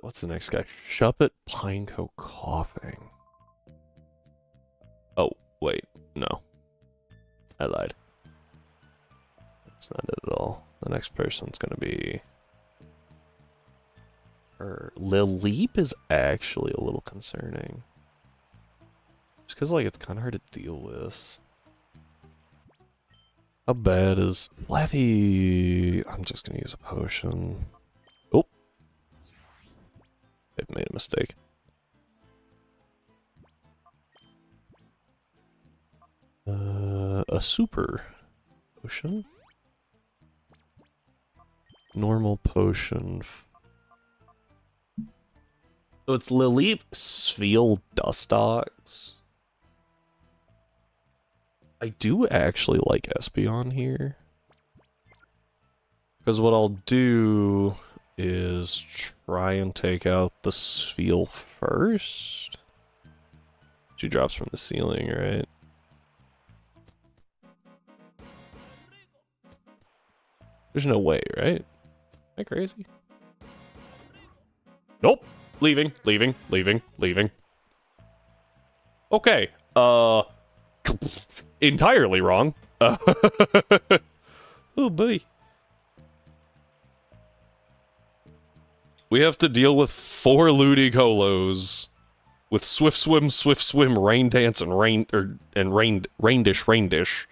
What's the next guy? Shuppet Pineco Coughing. Oh, wait. No. I lied. That's not it at all. The next person's gonna be... Lilleep is actually a little concerning. Just because, like, it's kind of hard to deal with. How bad is Flappy? I'm just gonna use a potion. Oh! I've made a mistake. A super potion? Normal potion. So it's Lilleep, Sfeel, Dustox. I do actually like Espeon here. Because what I'll do is try and take out the Sfeel first. She drops from the ceiling, right? There's no way, right? Am I crazy? Nope. Leaving, leaving, leaving, leaving. Okay. Entirely wrong. Oh boy. We have to deal with 4 Ludicolo with Swift Swim, Rain Dance, and Rain Dish.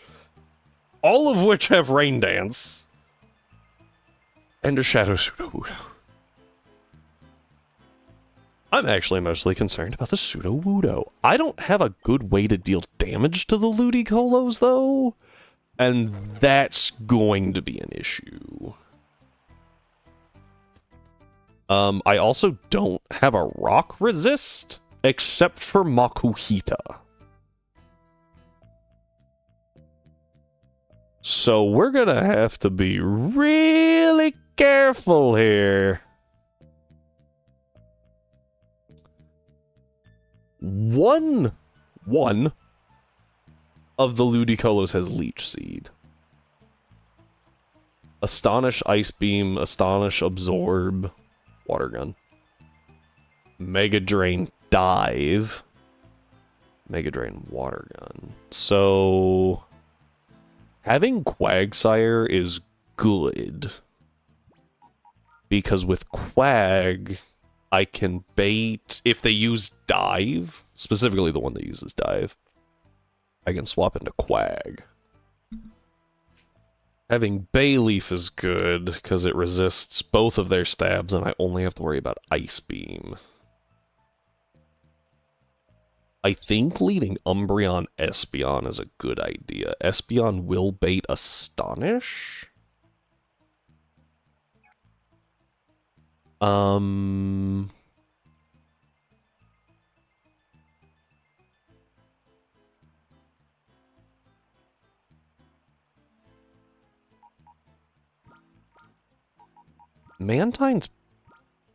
All of which have Rain Dance. And a Shadow Sudowoodo. I'm actually mostly concerned about the Sudowoodo. I don't have a good way to deal damage to the Ludicolo, though. And that's going to be an issue. I also don't have a rock resist, except for Makuhita. So we're gonna have to be really careful here. One of the Ludicolos has Leech Seed. Astonish, Ice Beam, Astonish, Absorb, Water Gun. Mega Drain, Dive. Mega Drain, Water Gun. So... having Quagsire is good. Because with Quag, I can bait... if they use Dive, specifically the one that uses Dive, I can swap into Quag. Having Bayleaf is good, because it resists both of their stabs, and I only have to worry about Ice Beam. I think leading Umbreon Espeon is a good idea. Espeon will bait Astonish? Mantine's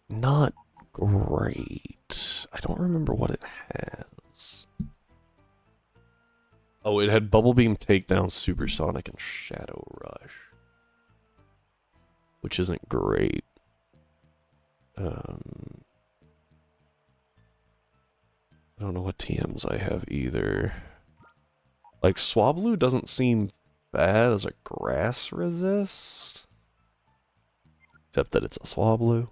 not great. I don't remember what it has. Oh, it had Bubble Beam, Takedown, Supersonic, and Shadow Rush. Which isn't great. I don't know what TMs I have either. Like, Swablu doesn't seem bad as a grass resist. Except that it's a Swablu.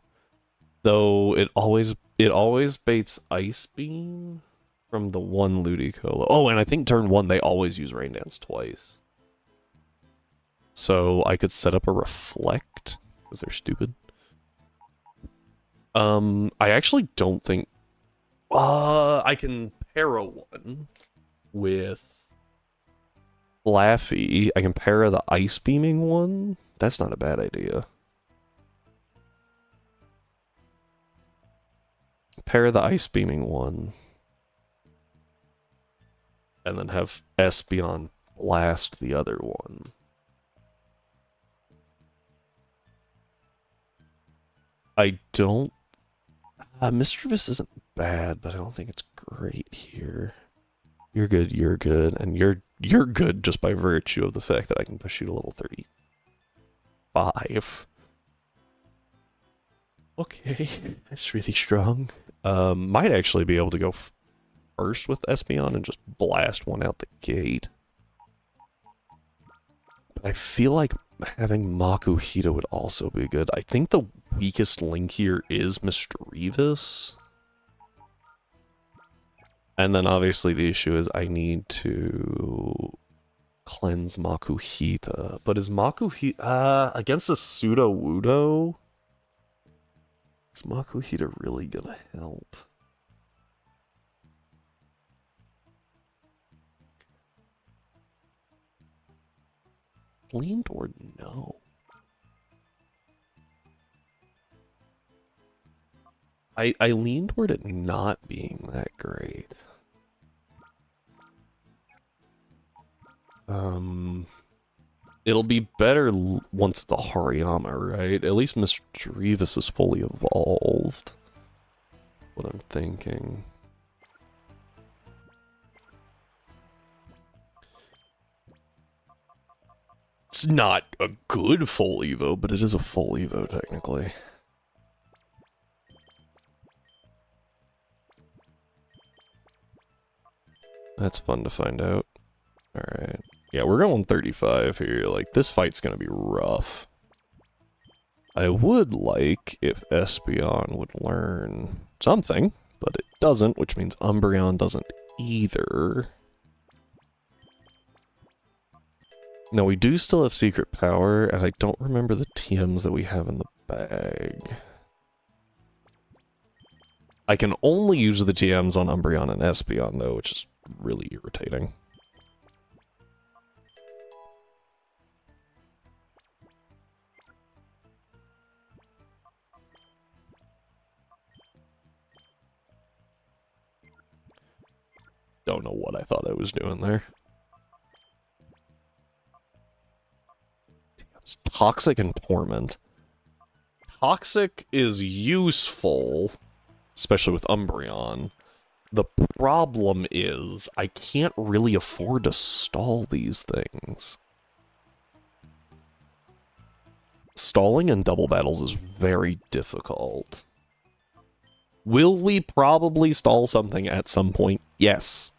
Though it always baits Ice Beam from the one Ludicolo. Oh, and I think turn 1 they always use Rain Dance twice. So I could set up a reflect, because they're stupid. I actually don't think... I can para one with Laffy. I can para the ice beaming one. That's not a bad idea. Para the ice beaming one. And then have Espeon blast the other one. I don't... Mischievous isn't bad, but I don't think it's great here. You're good, and you're good just by virtue of the fact that I can push you to level 35. Okay, that's really strong. Might actually be able to go first with Espeon and just blast one out the gate. But I feel like having Makuhita would also be good. I think the weakest link here is Mischievous. And then obviously the issue is I need to cleanse Makuhita. But is Makuhita against a Sudowoodo? Is Makuhita really gonna help? Lean toward no. I lean toward it not being that great. It'll be better once it's a Hariyama, right? At least Mischievous is fully evolved. What I'm thinking. It's not a good full Evo, but it is a full Evo, technically. That's fun to find out. Alright. Yeah, we're going 35 here. Like, this fight's gonna be rough. I would like if Espeon would learn something, but it doesn't, which means Umbreon doesn't either. No, we do still have Secret Power, and I don't remember the TMs that we have in the bag. I can only use the TMs on Umbreon and Espeon, though, which is really irritating. Don't know what I thought I was doing there. It's Toxic and Torment. Toxic is useful, especially with Umbreon. The problem is, I can't really afford to stall these things. Stalling in double battles is very difficult. Will we probably stall something at some point? Yes.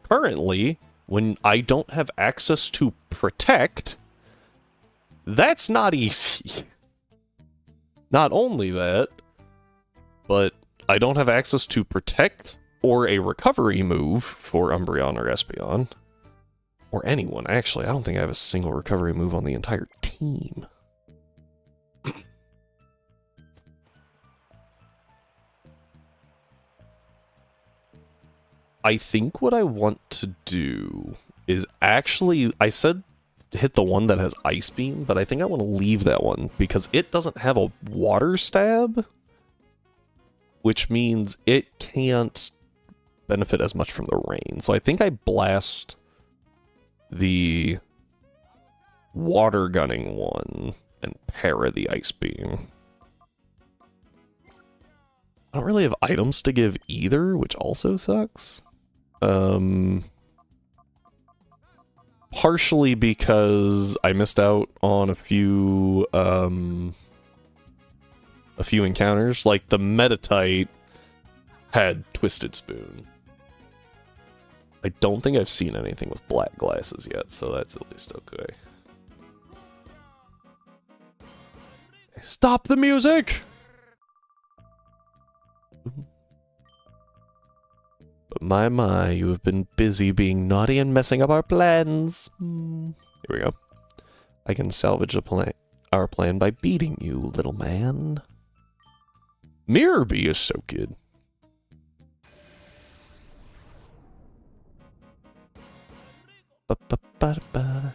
Currently, when I don't have access to Protect, that's not easy. Not only that, but I don't have access to Protect or a recovery move for Umbreon or Espeon. Or anyone, actually. I don't think I have a single recovery move on the entire team. I think what I want to do is actually, I said hit the one that has Ice Beam, but I think I want to leave that one because it doesn't have a Water Stab, which means it can't benefit as much from the rain. So I think I blast the Water Gunning one and para the Ice Beam. I don't really have items to give either, which also sucks. Partially because I missed out on a few encounters, like the Metatite had Twisted Spoon. I don't think I've seen anything with black glasses yet, so that's at least okay. Stop the music! But my, you have been busy being naughty and messing up our plans. Here we go. I can salvage our plan by beating you, little man. Mirror Bee is so good. Ba-ba-ba-ba.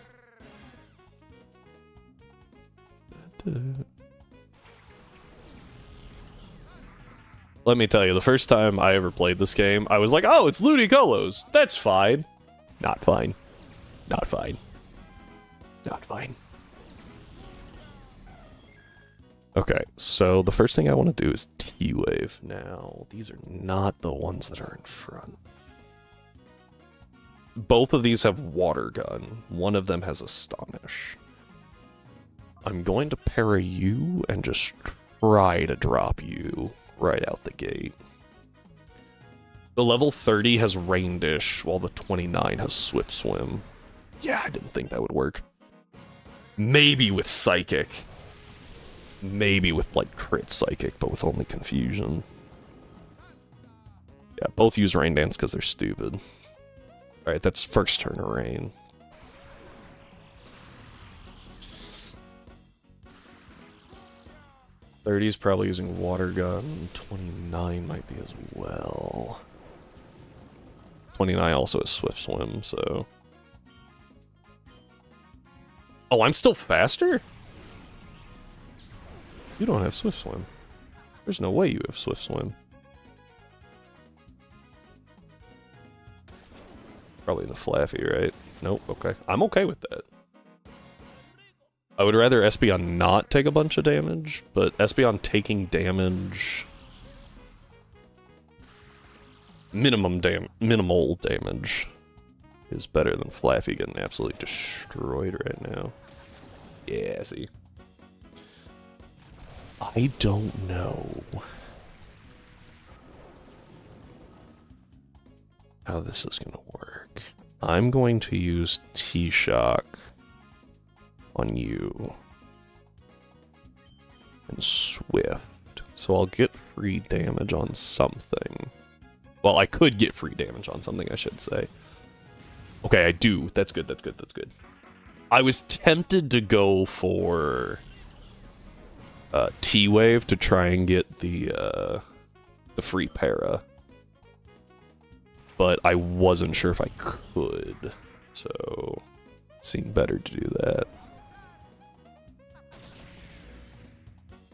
Let me tell you, the first time I ever played this game, I was like, oh, it's Ludicolo's. That's fine. Not fine. Not fine. Not fine. Okay, so the first thing I want to do is T-Wave now. These are not the ones that are in front. Both of these have Water Gun. One of them has Astonish. I'm going to parry you and just try to drop you right out the gate. The level 30 has Rain Dish, while the 29 has Swift Swim. Yeah, I didn't think that would work. Maybe with Psychic. Maybe with, like, crit Psychic, but with only Confusion. Yeah, both use Rain Dance because they're stupid. Alright, that's first turn of Rain. '30's probably using Water Gun. 29 might be as well. 29 also has Swift Swim, so... Oh, I'm still faster? You don't have Swift Swim. There's no way you have Swift Swim. Probably the Flaffy, right? Nope, okay. I'm okay with that. I would rather Espeon not take a bunch of damage, but Espeon taking damage... minimal damage is better than Flaffy getting absolutely destroyed right now. Yeah, see. I don't know how this is gonna work. I'm going to use T-Shock on you and Swift, so I'll get free damage on something. Well, I could get free damage on something, I should say. Okay, I do. That's good, that's good, that's good. I was tempted to go for T-Wave to try and get the free para, but I wasn't sure if I could, so it seemed better to do that.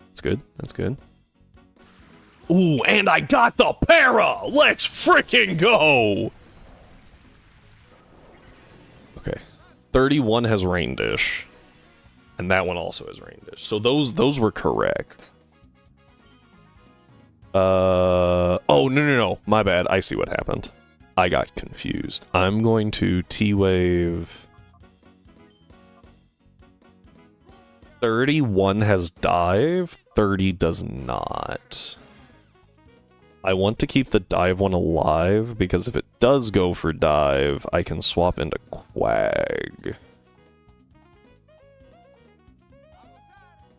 That's good, that's good. Ooh, and I got the para! Let's freaking go! Okay. 31 has Rain Dish. And that one also has Rain Dish. So those were correct. Oh, no. My bad. I see what happened. I got confused. I'm going to T-Wave. 31 has Dive. 30 does not. I want to keep the Dive one alive, because if it does go for Dive, I can swap into Quag.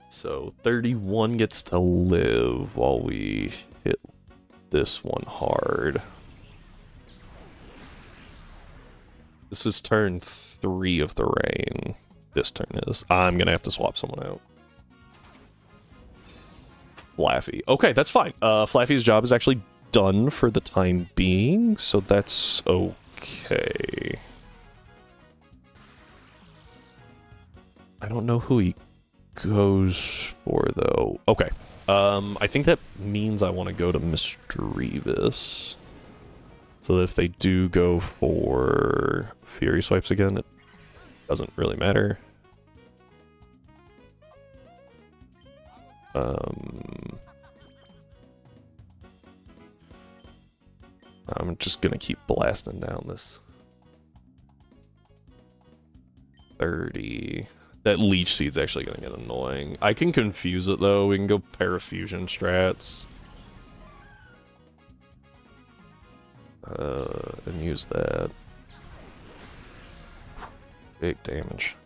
So 31 gets to live while we hit this one hard. This is turn 3 of the rain. This turn is. I'm gonna have to swap someone out. Flaffy. Okay, that's fine. Flaffy's job is actually done for the time being, so that's okay. I don't know who he goes for, though. Okay. I think that means I want to go to Misdreavus. So that if they do go for Fury Swipes again, it doesn't really matter. I'm just gonna keep blasting down this 30. That Leech Seed's actually gonna get annoying. I can confuse it though. We can go Parafusion strats. And use that. Big damage.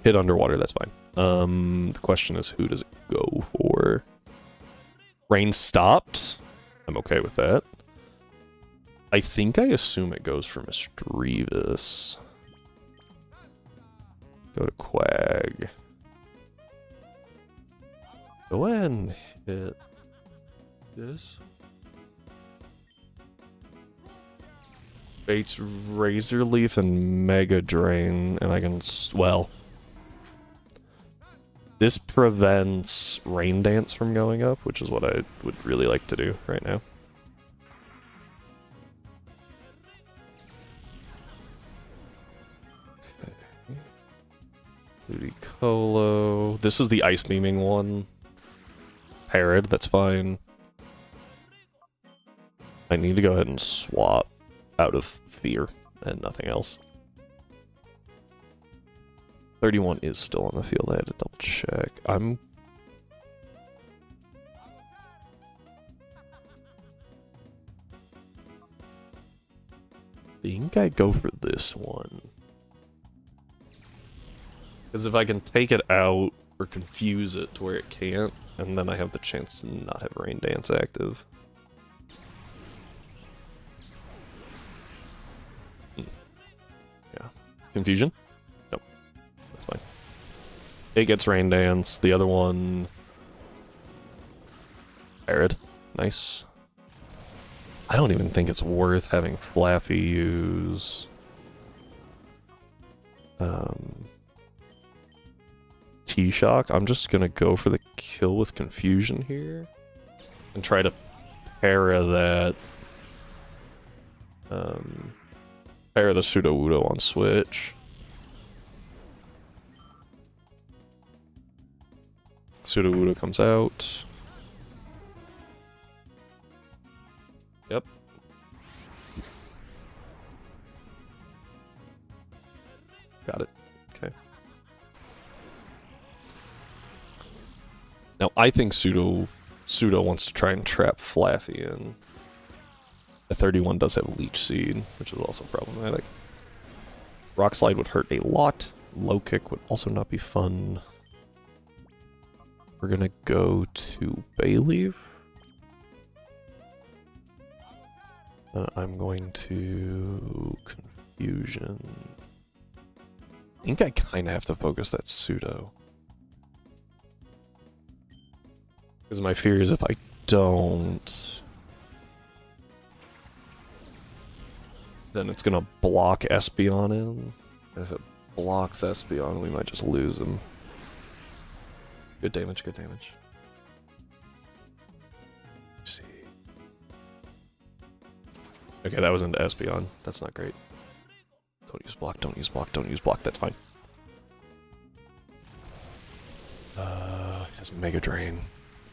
Hit underwater, that's fine. The question is, who does it go for? Rain stopped. I'm okay with that. I think I assume it goes for Misdreavus. Go to Quag. Go ahead and hit this. Bates, Razor Leaf, and Mega Drain, and I can, well, this prevents Rain Dance from going up, which is what I would really like to do right now. Okay. Ludicolo. This is the Ice Beaming one. Parrot, that's fine. I need to go ahead and swap out of fear and nothing else. 31 is still on the field. I had to double check. I think I go for this one. Because if I can take it out or confuse it to where it can't, and then I have the chance to not have Rain Dance active. Yeah. Confusion? Nope. That's fine. It gets Rain Dance. The other one... Arid. Nice. I don't even think it's worth having Flappy use... T-Shock. I'm just gonna go for the kill with Confusion here. And try to para that... para the Sudowoodo on switch. Sudowoodo comes out. Yep. Got it. Okay. Now I think Pseudo wants to try and trap Flaffy in. The 31 does have Leech Seed, which is also problematic. Rock Slide would hurt a lot. Low Kick would also not be fun. We're gonna go to Bayleaf. I'm going to Confusion. I think I kind of have to focus that Pseudo. Because my fear is if I don't, then it's gonna block Espeon in. And if it blocks Espeon, we might just lose him. Good damage, good damage. Let's see. Okay, that was into Espeon. That's not great. Don't use block, don't use block, don't use block. That's fine. Has Mega Drain.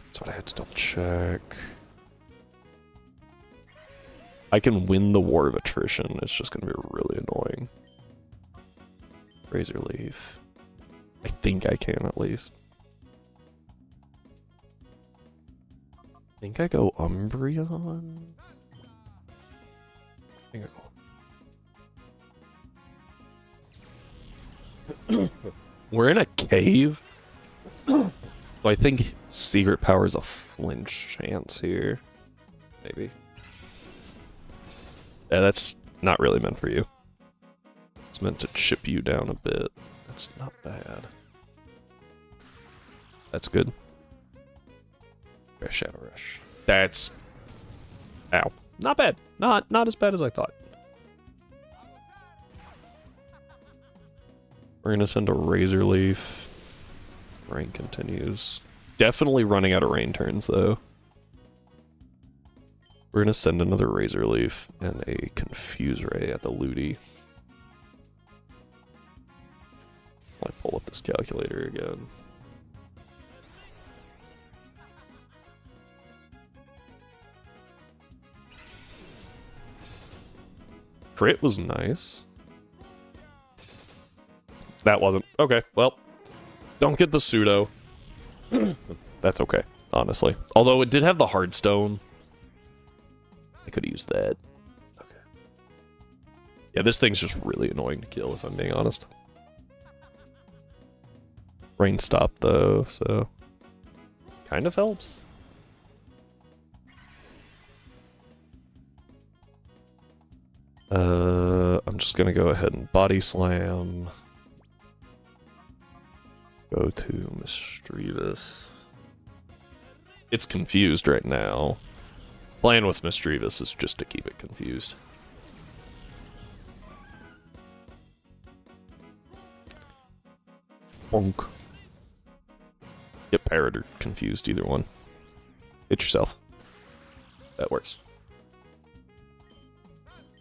That's what I had to double check. I can win the War of Attrition. It's just gonna be really annoying. Razor Leaf. I think I can at least. I think I go Umbreon. I think I go. We're in a cave. So I think Secret Power is a flinch chance here. Maybe. Yeah, that's not really meant for you. It's meant to chip you down a bit. That's not bad. That's good. Shadow Rush. That's... Ow. Not bad. Not as bad as I thought. We're gonna send a Razor Leaf. Rain continues. Definitely running out of rain turns, though. We're gonna send another Razor Leaf and a Confuse Ray at the Ludi. I pull up this calculator again. Crit was nice. That wasn't. Okay, well. Don't get the Pseudo. That's okay, honestly. Although it did have the Hardstone. I could have used that. Okay. Yeah, this thing's just really annoying to kill, if I'm being honest. Rain stopped, though, so... kind of helps. I'm just gonna go ahead and Body Slam. go to Mischievous. It's confused right now. Playing with Mischievous is just to keep it confused. Bonk. Get parried or confused, either one. Hit yourself. That works.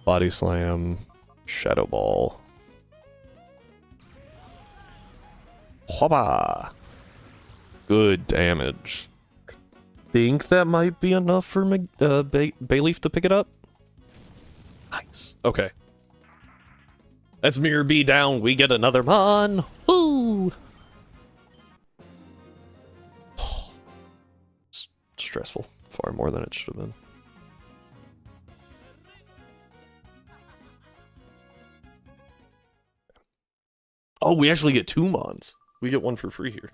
Body Slam. Shadow Ball. Hoppa! Good damage. Think that might be enough for Bayleaf to pick it up? Nice. Okay. That's Mirror B down. We get another Mon. Woo! Stressful. Far more than it should have been. Oh, we actually get 2 Mons. We get one for free here.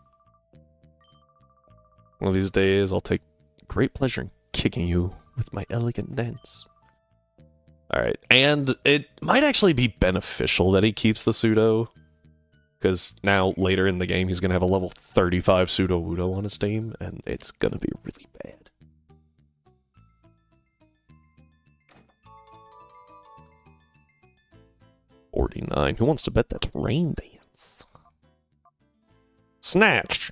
One of these days, I'll take great pleasure in kicking you with my elegant dance. Alright, and it might actually be beneficial that he keeps the pseudo. Because now, later in the game, he's going to have a level 35 pseudo Wudo on his team, and it's going to be really bad. $49. Who wants to bet that's Rain Dance? Snatch!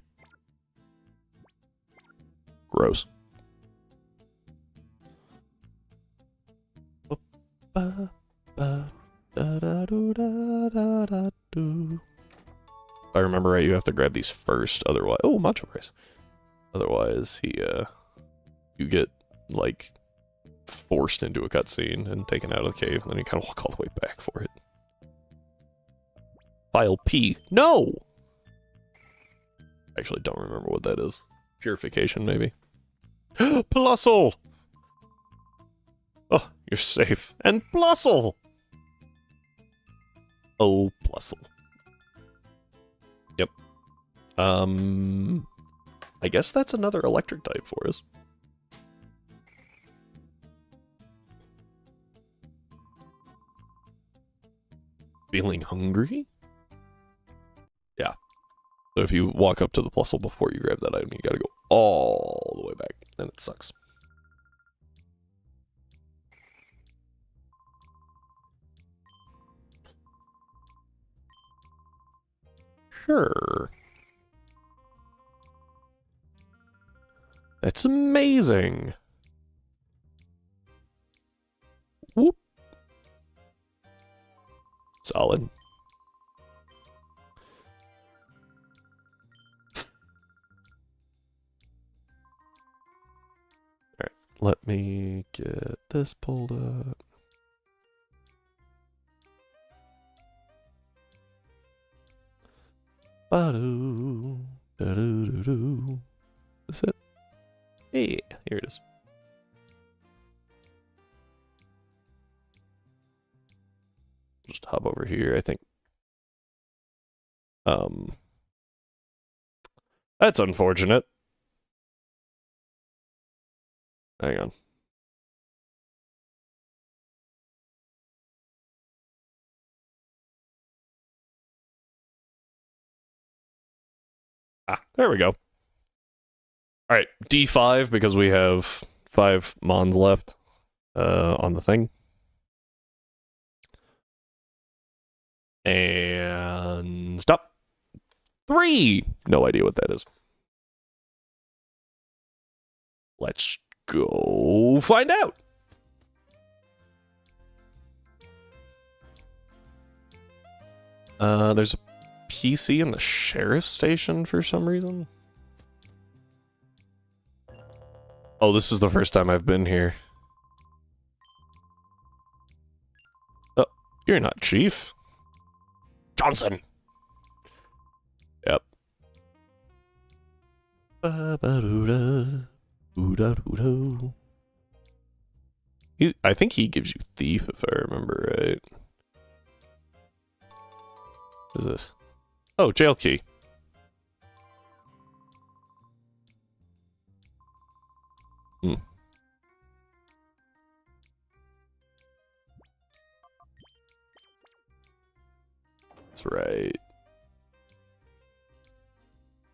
Gross. If I remember right, you have to grab these first, otherwise... Oh, Macho Price. Otherwise, you get, like, forced into a cutscene and taken out of the cave, and then you kind of walk all the way back for it. File P. No! Actually, don't remember what that is. Purification, maybe. Plusle! Oh, you're safe. And Plusle! Oh, Plusle. Yep. I guess that's another electric type for us. Feeling hungry? Yeah. So if you walk up to the Plusle before you grab that item, you gotta go all the way back, and it sucks. Sure. That's amazing. Whoop. Solid. Alright, let me get this pulled up. Ba-doo, da-doo-doo-doo. Is it? Hey, here it is. Just hop over here, I think. That's unfortunate. Hang on. Ah, there we go. Alright, D5, because we have 5 Mons left on the thing. And stop. 3! No idea what that is. Let's go find out. There's a PC in the sheriff's station for some reason. Oh, this is the first time I've been here. Oh, you're not Chief. Johnson. Yep. I think he gives you Thief, if I remember right. What is this? Oh, jail key. Hmm. That's right.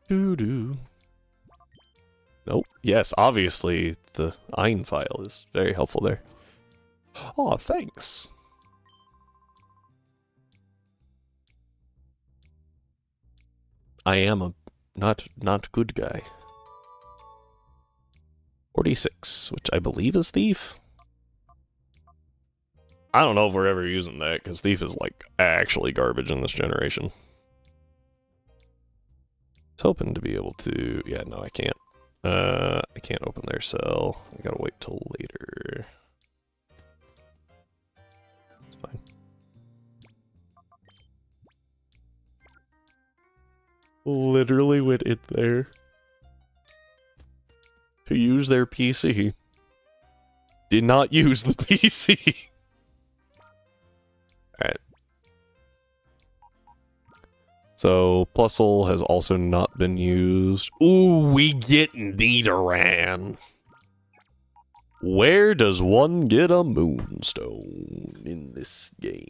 Doo-doo. Nope. Yes, obviously the Ein file is very helpful there. Oh, thanks. I am a not good guy. 46, which I believe is Thief. I don't know if we're ever using that, because Thief is, like, actually garbage in this generation. I was hoping to be able to... Yeah, no, I can't. I can't open their cell. I gotta wait till later. It's fine. Literally went in there to use their PC. Did not use the PC. Alright. So, Plusle has also not been used. Ooh, we get Nidoran. Where does one get a Moonstone in this game?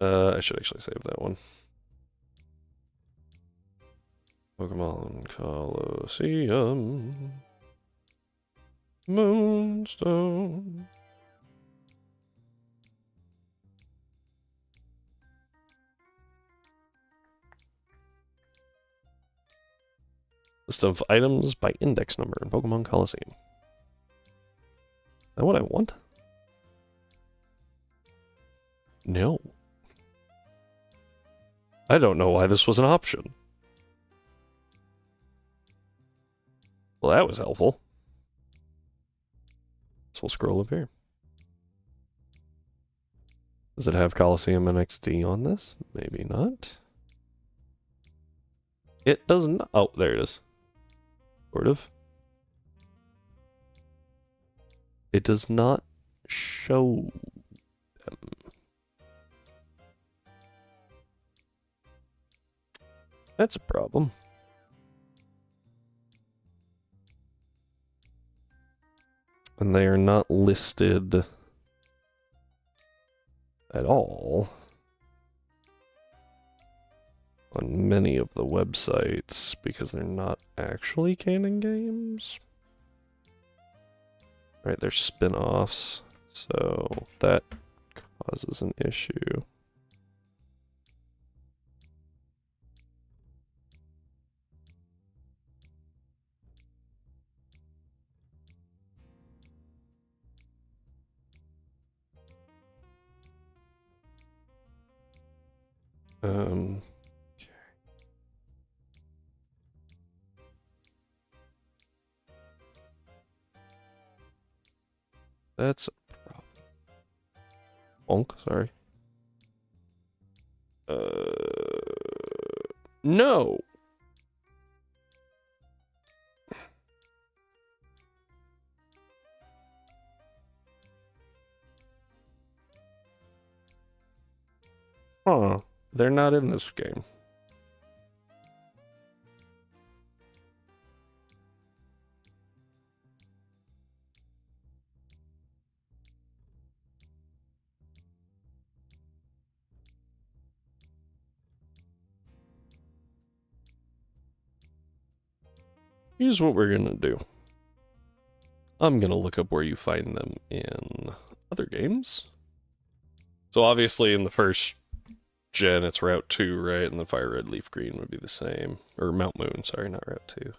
I should actually save that one. Pokemon Colosseum. Moonstone. List of items by index number in Pokemon Colosseum. Is that what I want? No. I don't know why this was an option. Well, that was helpful. So we'll scroll up here. Does it have Colosseum NXT on this? Maybe not. It does not. Oh, there it is. Sort of. It does not show them. That's a problem. And they are not listed at all on many of the websites because they're not actually canon games. Right, they're spin-offs, so that causes an issue. Okay. That's a problem. Bonk, sorry. No! Huh. They're not in this game. Here's what we're gonna do. I'm gonna look up where you find them in other games. So obviously in the first gen, it's Route 2, right? And the Fire Red Leaf Green would be the same. Or Mount Moon, sorry, not Route 2.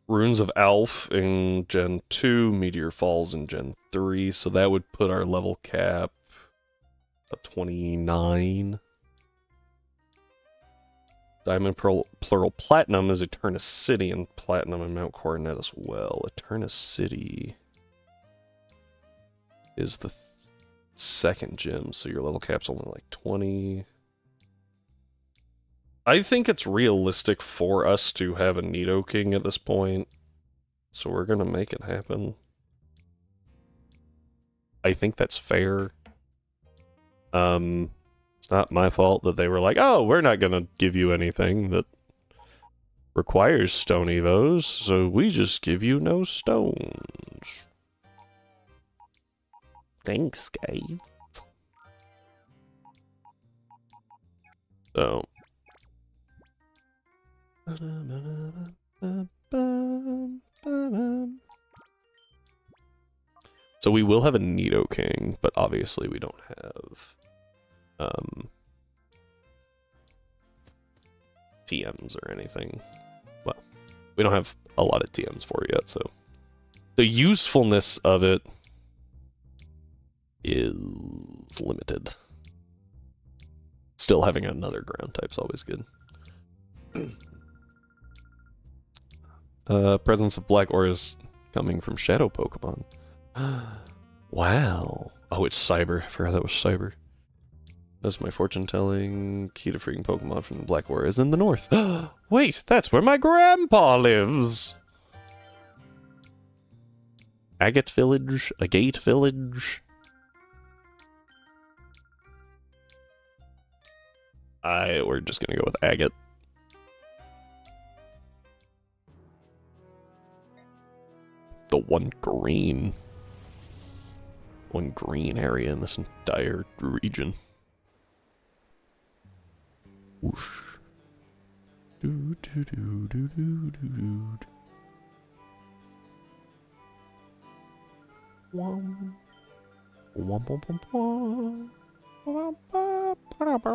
Runes of Alph in Gen 2, Meteor Falls in Gen 3, so that would put our level cap at 29. Diamond Pearl Plural Platinum is Eterna City and Platinum and Mount Coronet as well. Eterna City is the second gym, so your level cap's only like 20. I think it's realistic for us to have a Nidoking at this point, so we're gonna make it happen. I think that's fair. It's not my fault that they were like, oh, we're not gonna give you anything that requires stone evos, so we just give you no stones. Thanks, guys. So. So we will have a Nidoking, but obviously we don't have TMs or anything. Well, we don't have a lot of TMs for it yet, so the usefulness of it is limited. Still having another ground type's always good. Presence of black auras coming from shadow Pokemon. Wow. Oh, it's Cyber. I forgot that was Cyber. That's my fortune telling. Key to freeing Pokemon from the black aura is in the north. Wait, that's where my grandpa lives. Agate Village? Agate Village? We're just gonna go with Agate. The one green area in this entire region. Whoosh. Do do do do do do do. Wom. Wom wom wom wom. Wom ba ba ba.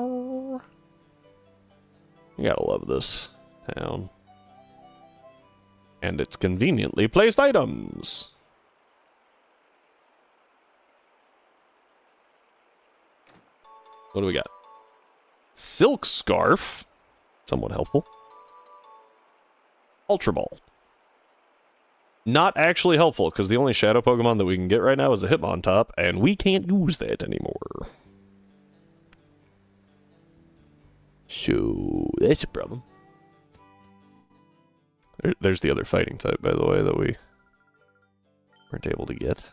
You gotta love this town. And its conveniently placed items. What do we got? Silk Scarf. Somewhat helpful. Ultra Ball. Not actually helpful, because the only shadow Pokemon that we can get right now is a Hitmontop, and we can't use that anymore. So, that's a problem. There's the other fighting type, by the way, that we weren't able to get.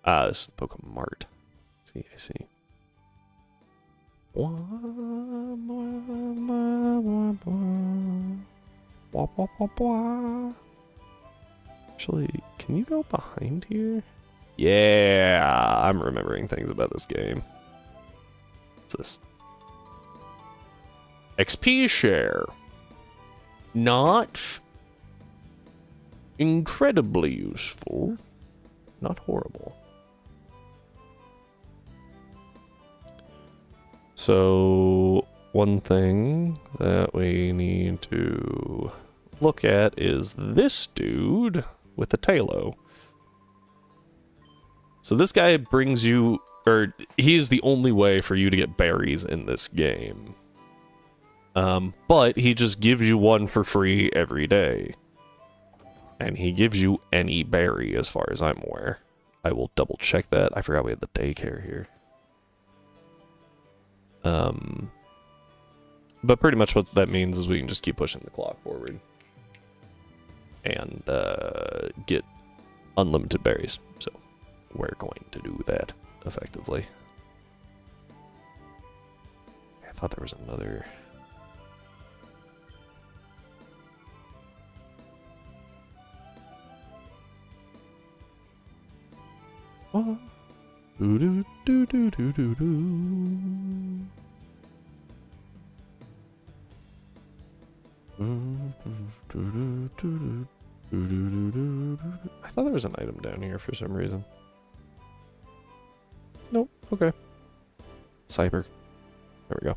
Ah, this is Pokemon Mart. See, I see. Actually, can you go behind here? Yeah, I'm remembering things about this game. What's this? XP share. Not incredibly useful. Not horrible. So, one thing that we need to look at is this dude with the Tailo. So this guy brings you, or he is the only way for you to get berries in this game. But he just gives you one for free every day. And he gives you any berry as far as I'm aware. I will double check that. I forgot we had the daycare here. But pretty much what that means is we can just keep pushing the clock forward. And get unlimited berries. So we're going to do that effectively. I thought there was another. Oh. Do do do do do do do. I thought there was an item down here for some reason. Nope. Okay. Cyber. There we go.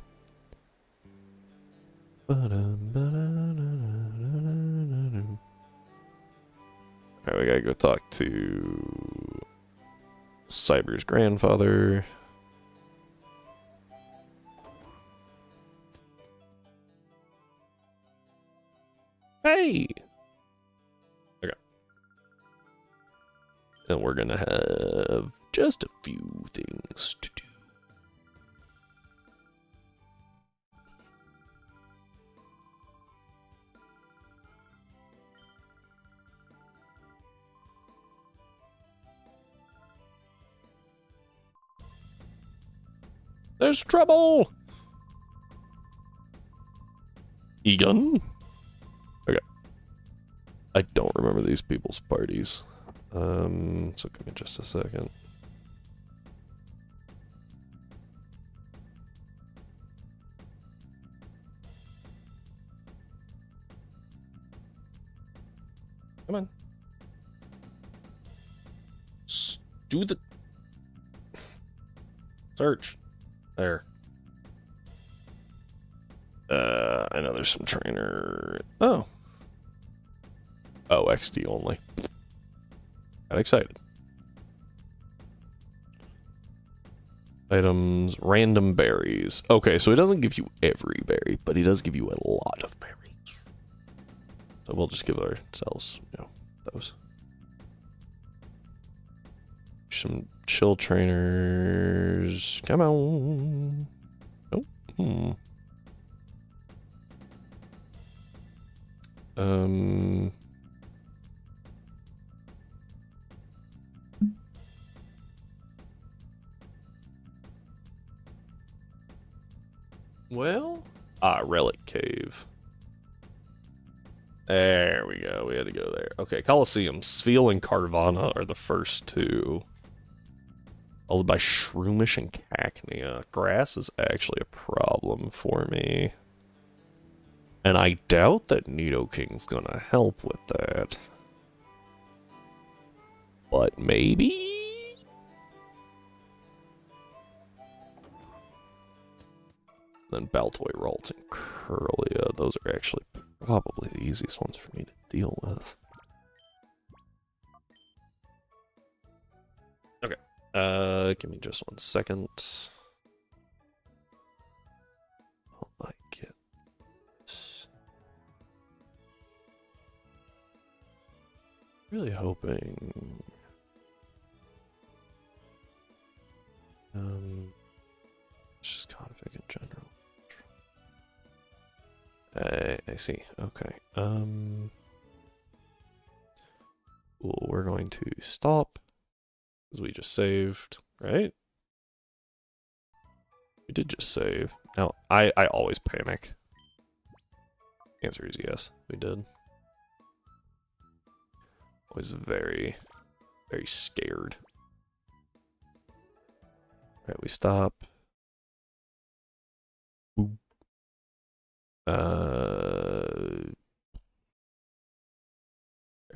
Alright, we gotta go talk to Cyber's grandfather. Hey! Okay. And we're gonna have just a few things to do. There's trouble! Egon? Okay. I don't remember these people's parties. So give me just a second. Come on. Do the... Search. There. I know there's some trainer... Oh. Oh, XD only. Got excited. Items, random berries. Okay, so he doesn't give you every berry, but he does give you a lot of berries. So we'll just give ourselves, you know, those. Some chill trainers. Come on. Oh. Well, Relic Cave. There we go. We had to go there. Okay, Colosseum. Sveal and Carvana are the first two. Followed by Shroomish and Cacnea. Grass is actually a problem for me. And I doubt that Nidoking's gonna help with that. But maybe? Then Baltoy, Ralts, and Curlia. Those are actually probably the easiest ones for me to deal with. Okay. Give me just 1 second. Oh my goodness. Really hoping... It's just config in general. I see. Okay. Well, we're going to stop because we just saved, right? We did just save. Now, I always panic. Answer is yes, we did. Always very, very scared. Alright, we stop. Boop. There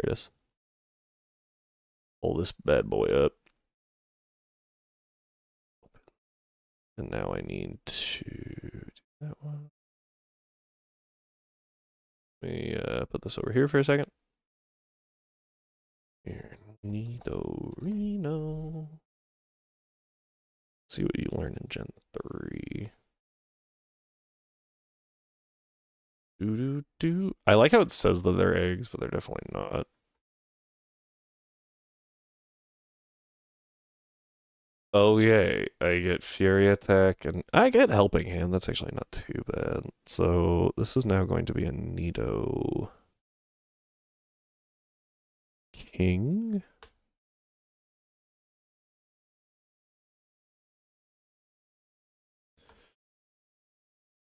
it is. Pull this bad boy up. And now I need to do that one. Let me put this over here for a second. Here, Nidorino. See what you learn in Gen 3. I like how it says that they're eggs, but they're definitely not. Oh yay, I get Fury Attack, and I get Helping Hand. That's actually not too bad. So this is now going to be a Nido King.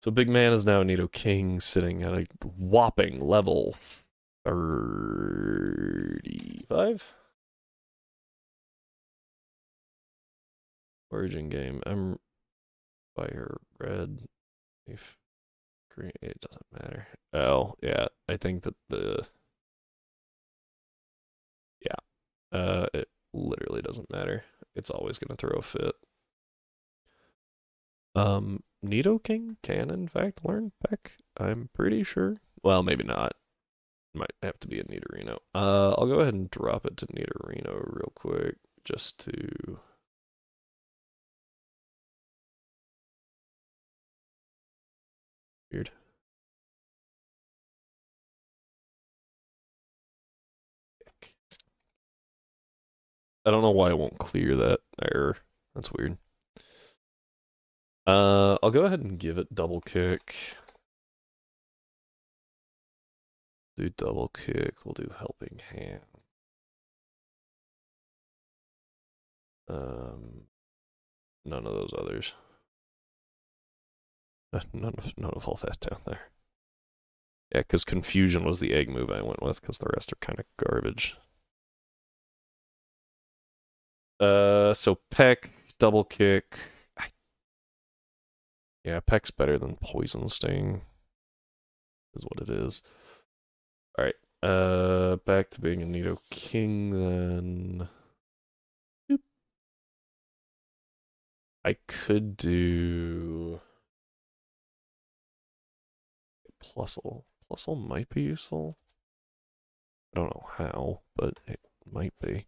So Big Man is now Nido King, sitting at a whopping level 35? Origin game. I'm fire red. If green, it doesn't matter. Oh, yeah. I think that it literally doesn't matter. It's always gonna throw a fit. Nidoking can in fact learn Peck. I'm pretty sure. Well, maybe not. Might have to be a Nidorino. I'll go ahead and drop it to Nidorino real quick, just to... Weird. I don't know why it won't clear that error. That's weird. I'll go ahead and give it double kick. Do double kick. We'll do helping hand. None of those others. None of all that down there. Yeah, because Confusion was the egg move I went with, because the rest are kind of garbage. So Peck, double kick. Yeah, Peck's better than Poison Sting. Is what it is. Alright. Back to being a Nido King then. Boop. I could do Plusle. Plusle might be useful. I don't know how, but it might be.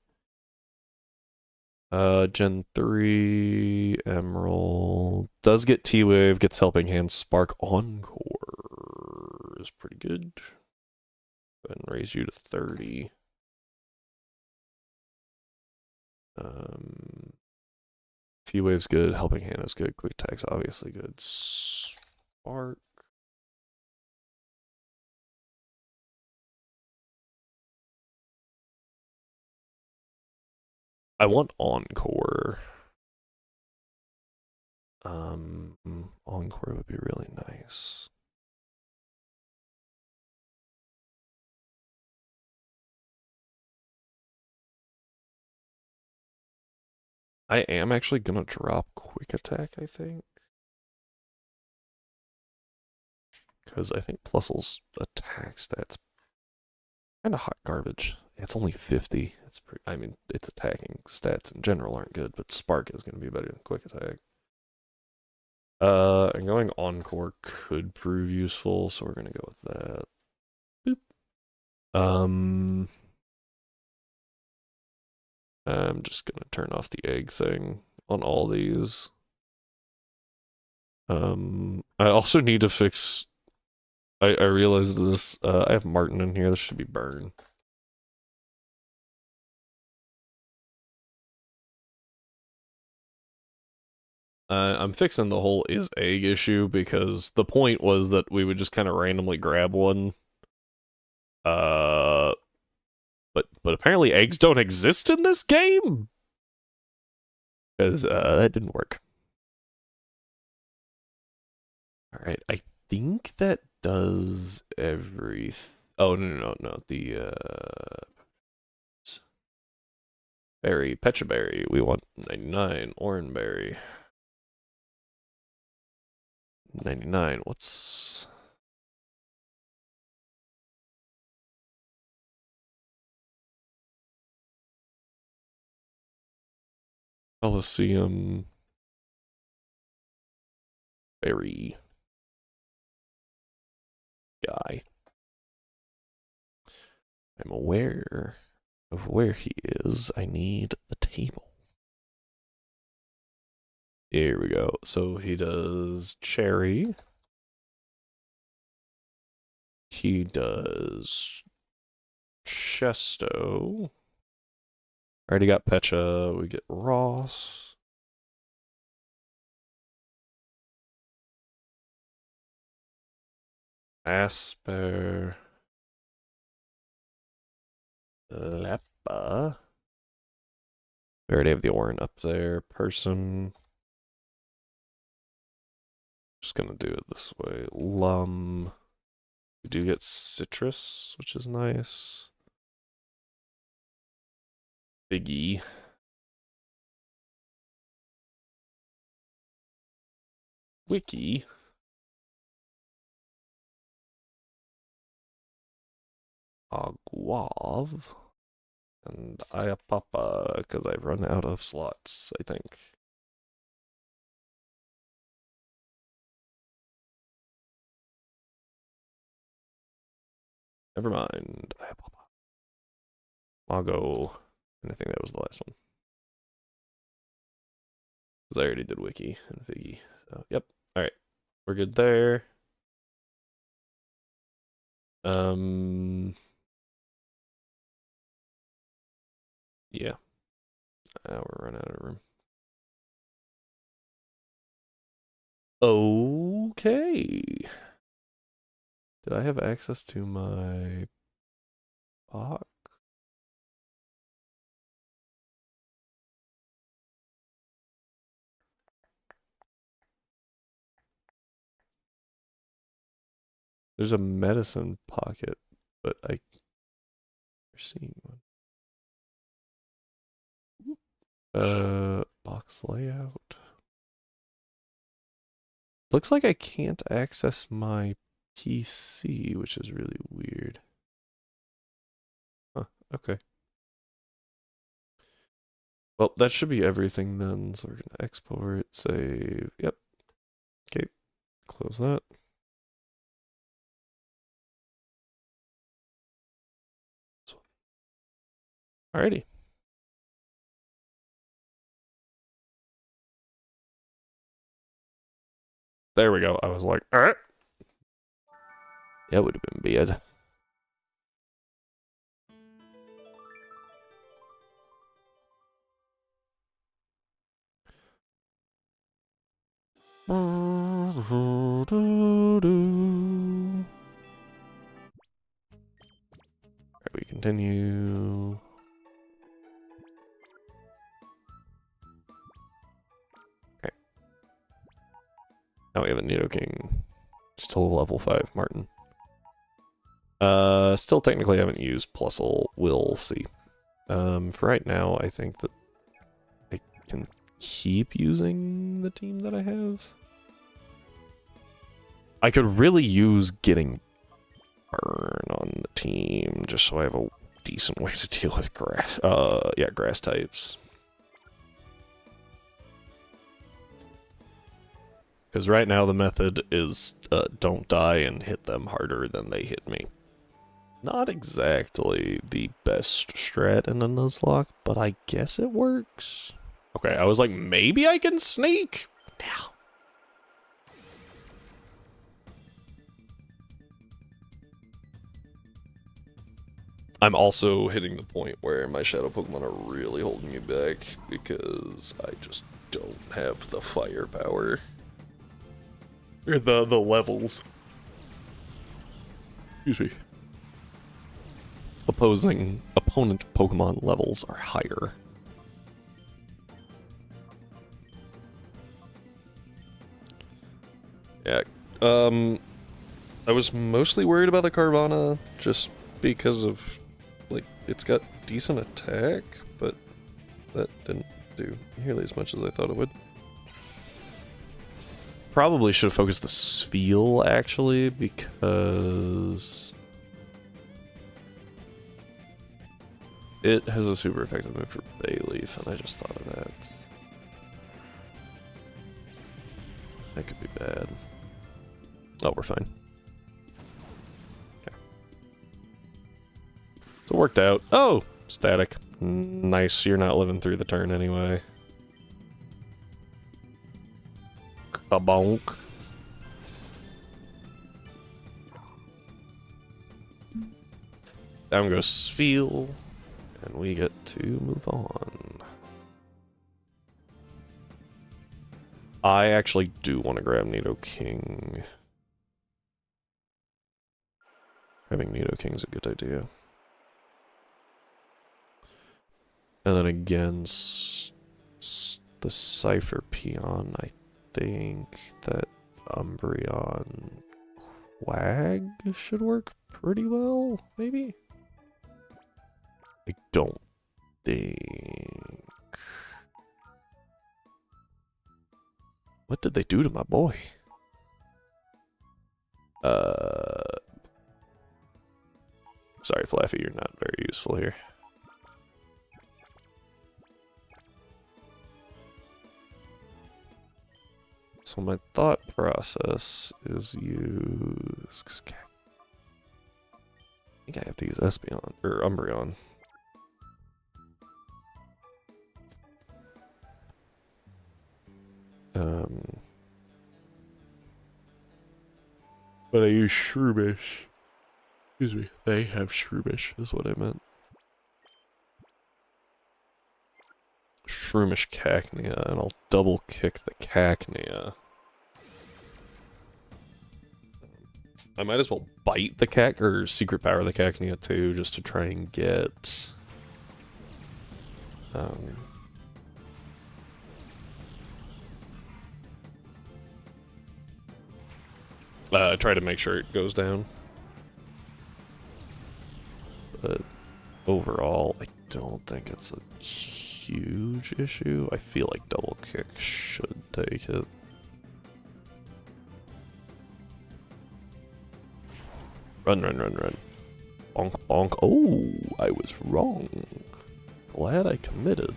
Gen 3, Emerald. Does get T-Wave, gets Helping Hand, Spark, Encore is pretty good. Go ahead and raise you to 30. T-Wave's good, Helping Hand is good, Quick Attack's obviously good. Spark. I want Encore. Encore would be really nice. I am actually gonna drop Quick Attack, I think. Because I think Plusle's attack stats kind of hot garbage. It's only 50. It's pretty, I mean, its attacking stats in general aren't good, but Spark is going to be better than Quick Attack. And going Encore could prove useful, so we're going to go with that. Boop. I'm just going to turn off the egg thing on all these. I also need to fix. I realized this. I have Martin in here. This should be Burn. I'm fixing the whole is egg issue because the point was that we would just kind of randomly grab one. But apparently eggs don't exist in this game because that didn't work. All right, I think that does everything. Oh no. The berry, Pecha Berry. We want 99. Oranberry. 99. What's Coliseum Berry guy? I'm aware of where he is. I need the table. Here we go. So he does cherry. He does Chesto. Already got Pecha. We get Ross. Asper. Leppa. We already have the Orin up there. Person. Just gonna do it this way. Lum. We do get Citrus, which is nice. Biggie. Wiki. Aguav. And Iapapa, because I've run out of slots, I think. Never mind. Iapapa. Mago. And I think that was the last one. Because I already did Wiki and Figgy. So, yep. Alright. We're good there. Yeah. Now we're running out of room. Okay. Did I have access to my box? There's a medicine pocket, but I seeing one. Box layout. Looks like I can't access my PC, which is really weird. Huh, okay. Well, that should be everything then. So we're gonna export, save. Yep. Okay. Close that. Alrighty. There we go. I was like, alright. That would have been bad. Alright, we continue. Okay. Now we have a Nidoking. Still level 5, Martin. Still technically haven't used Plusle. We'll see. For right now, I think that I can keep using the team that I have. I could really use getting Burn on the team, just so I have a decent way to deal with grass. Yeah, grass types. Because right now the method is don't die and hit them harder than they hit me. Not exactly the best strat in a Nuzlocke, but I guess it works. Okay, I was like, maybe I can sneak now. I'm also hitting the point where my shadow Pokemon are really holding me back because I just don't have the firepower. Or the levels. Excuse me. Opponent Pokemon levels are higher. Yeah. I was mostly worried about the Carvana just because of, like, it's got decent attack, but that didn't do nearly as much as I thought it would. Probably should have focused the Spheal, actually, because it has a super effective move for Bayleaf, and I just thought of that. That could be bad. Oh, we're fine. Okay. So it worked out. Oh! Static. Nice, you're not living through the turn anyway. Kabonk. Down goes Spheal, and we get to move on. I actually do want to grab Nidoking. Having Nidoking's a good idea. And then against the Cypher Peon, I think that Umbreon Quag should work pretty well, maybe? I don't think... What did they do to my boy? Sorry, Flaffy, you're not very useful here. So my thought process is use... I think I have to use Espeon, or Umbreon. But I use Shroomish. Excuse me, they have Shroomish, is what I meant. Shroomish Cacnea, and I'll double kick the Cacnea. I might as well bite the or secret power the Cacnea too, just to try and get... Try to make sure it goes down. But overall, I don't think it's a huge issue. I feel like double kick should take it. Run, run, run, run. Bonk, bonk. Oh, I was wrong. Glad I committed.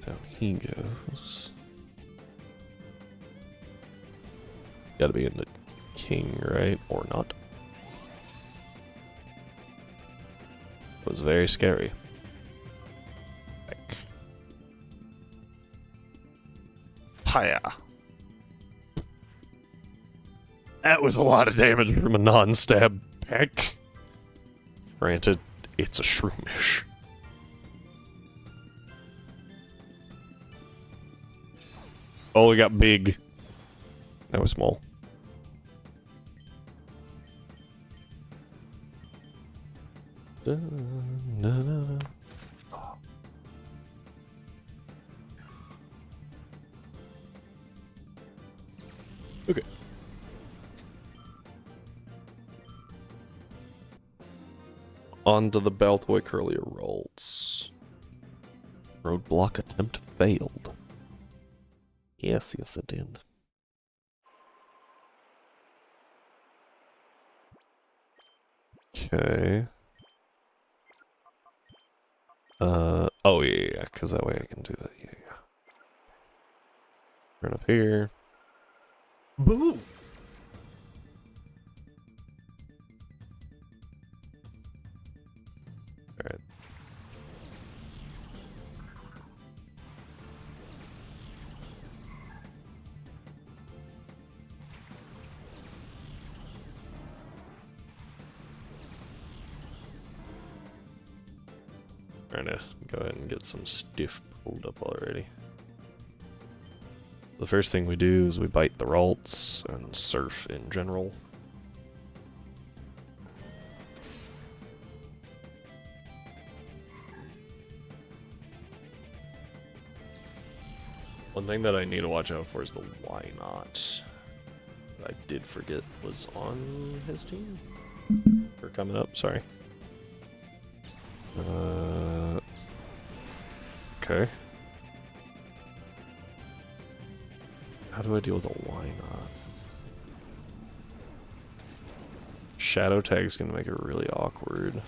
Down he goes. Gotta be in the king, right? Or not. It was very scary. Like. Hiya. That was a lot of damage from a non-stab peck. Granted, it's a shroomish. Oh, we got big. That was small. Da, na, na, na. Oh. Okay. Onto the Beltway Curlier rolls. Roadblock attempt failed. Yes, yes it did. Okay. Oh yeah, because that way I can do that, yeah. Run up here. Boom! Alright. Trying to go ahead and get some stiff pulled up already. The first thing we do is we bite the Ralts and surf in general. One thing that I need to watch out for is the why not. I did forget was on his team. Or coming up, sorry. Okay. How do I deal with a why not? Shadow tag's gonna make it really awkward.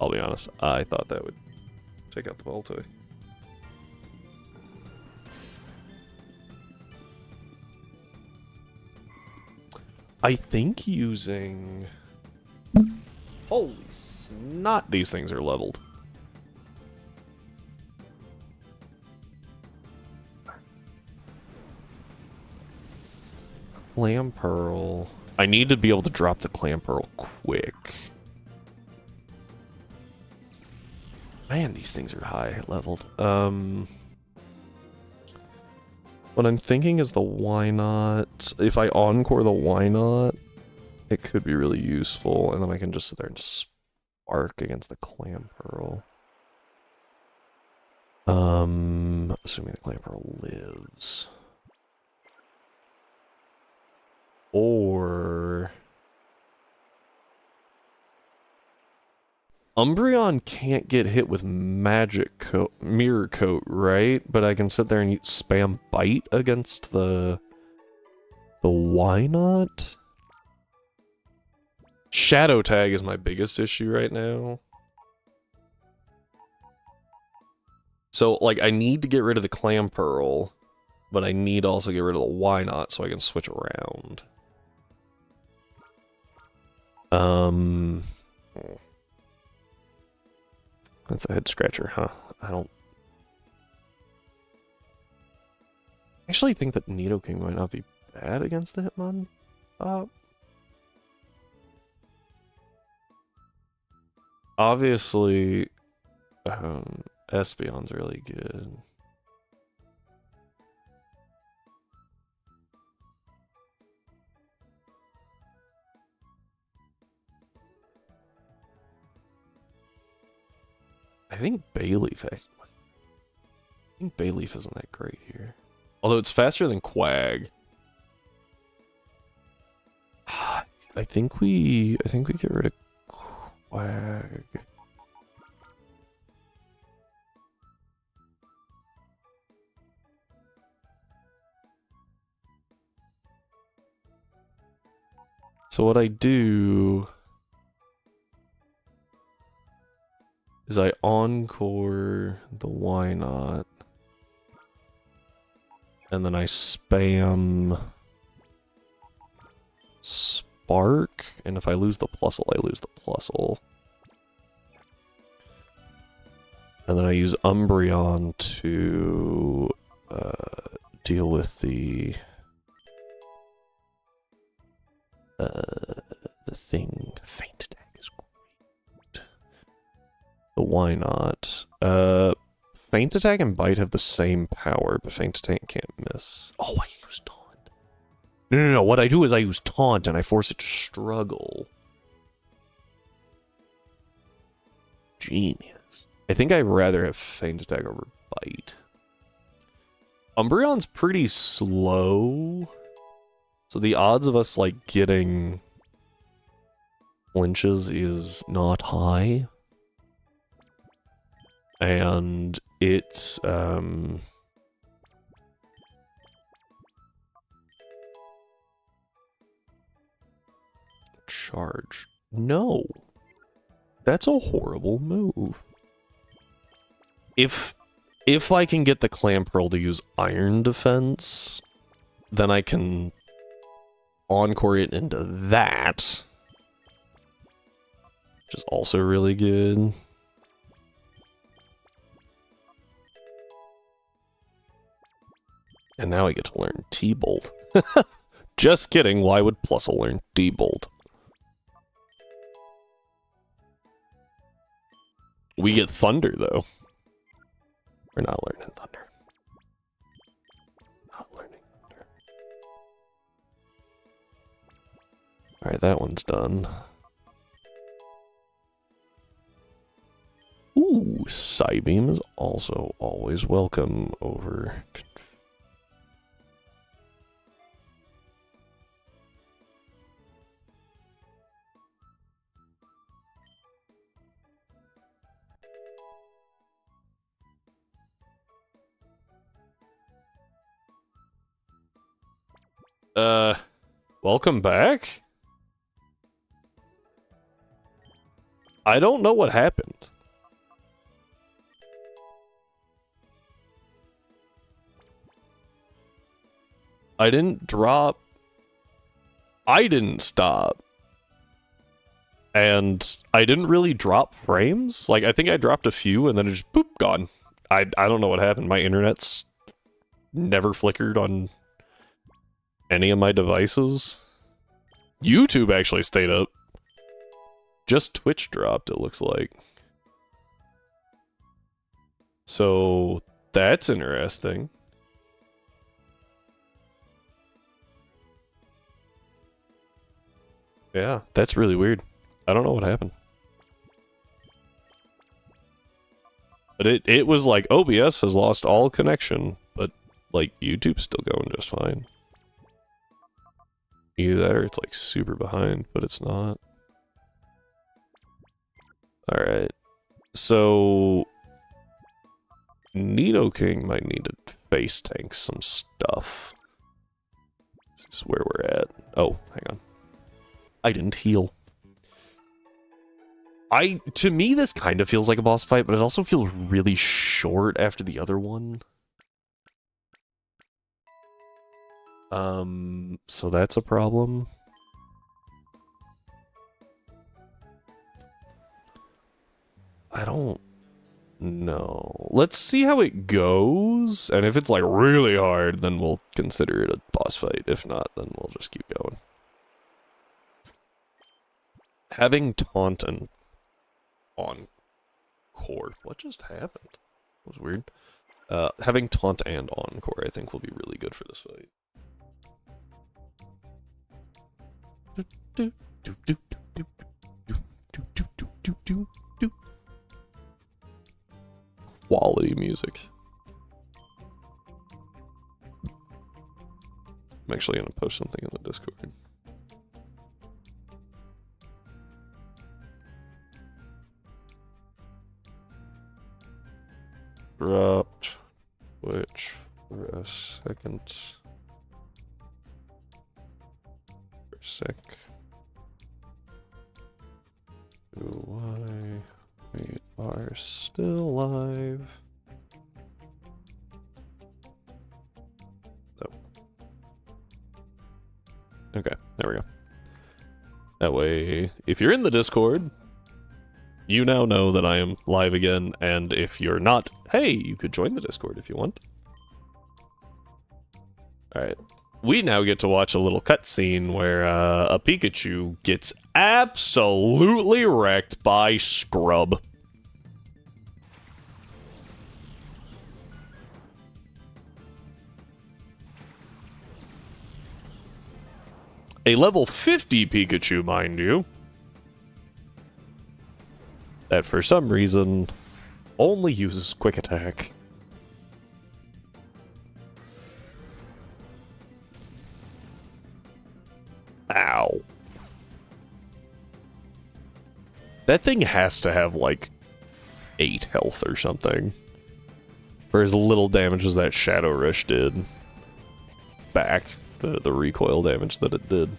I'll be honest, I thought that would take out the multi. I think using... Holy snot, these things are leveled. Clam Pearl. I need to be able to drop the Clam Pearl quick. Man, these things are high leveled. What I'm thinking is the why not. If I encore the why not, it could be really useful, and then I can just sit there and spark against the Clam Pearl. Assuming the Clam Pearl lives. Or... Umbreon can't get hit with Magic Coat, Mirror Coat, right? But I can sit there and spam Bite against the why not? Shadow Tag is my biggest issue right now. So, like, I need to get rid of the Clam Pearl, but I need to also get rid of the why not so I can switch around. That's a head scratcher, huh? I don't... I actually think that Nidoking might not be bad against the Hitmon. Obviously, Espeon's really good. I think Bayleaf actually. I think Bayleaf isn't that great here. Although it's faster than Quag. I think we get rid of Quag. So what I do is I encore the why not, and then I spam Spark, and if I lose the plusle, I lose the plusle. And then I use Umbreon to deal with the thing. Feint attack is great. But why not? Feint attack and bite have the same power, but feint attack can't miss. Oh, I use taunt. No. What I do is I use taunt and I force it to struggle. Genius. I think I'd rather have feint attack over bite. Umbreon's pretty slow. So the odds of us, like, getting flinches is not high. And it's, charge. No. That's a horrible move. If I can get the Clamperl to use Iron Defense, then I can encore it into that, which is also really good. And now I get to learn T-Bolt. Just kidding, why would Plusle learn T-Bolt? We get Thunder, though. We're not learning Thunder. Not learning Thunder. Alright, that one's done. Ooh, Psybeam is also always welcome over... Welcome back? I don't know what happened. I didn't drop. I didn't stop. And I didn't really drop frames. Like, I think I dropped a few and then it just, boop, gone. I don't know what happened. My internet's never flickered on any of my devices. YouTube actually stayed up. Just Twitch dropped, it looks like. So, that's interesting. Yeah, that's really weird. I don't know what happened. But it was like, OBS has lost all connection, but, like, YouTube's still going just fine. Either that or it's, like, super behind, but it's not. Alright. So... Nidoking might need to face tank some stuff. This is where we're at. Oh, hang on. I didn't heal. To me, this kind of feels like a boss fight, but it also feels really short after the other one. So that's a problem. I don't know. Let's see how it goes, and if it's like really hard, then we'll consider it a boss fight. If not, then we'll just keep going. Having taunt and encore. What just happened? That was weird. Having taunt and encore, I think, will be really good for this fight. quality music. I'm actually gonna post something in the Discord. Dropped Twitch for a second. For a sec. Why we are still live. Oh. Okay, there we go. That way, if you're in the Discord, you now know that I am live again, and if you're not, hey, you could join the Discord if you want. Alright. We now get to watch a little cutscene where a Pikachu gets absolutely wrecked by Scrub. A level 50 Pikachu, mind you. That for some reason only uses Quick Attack. Ow. That thing has to have like 8 health or something. For as little damage as that Shadow Rush did. Back. The recoil damage that it did.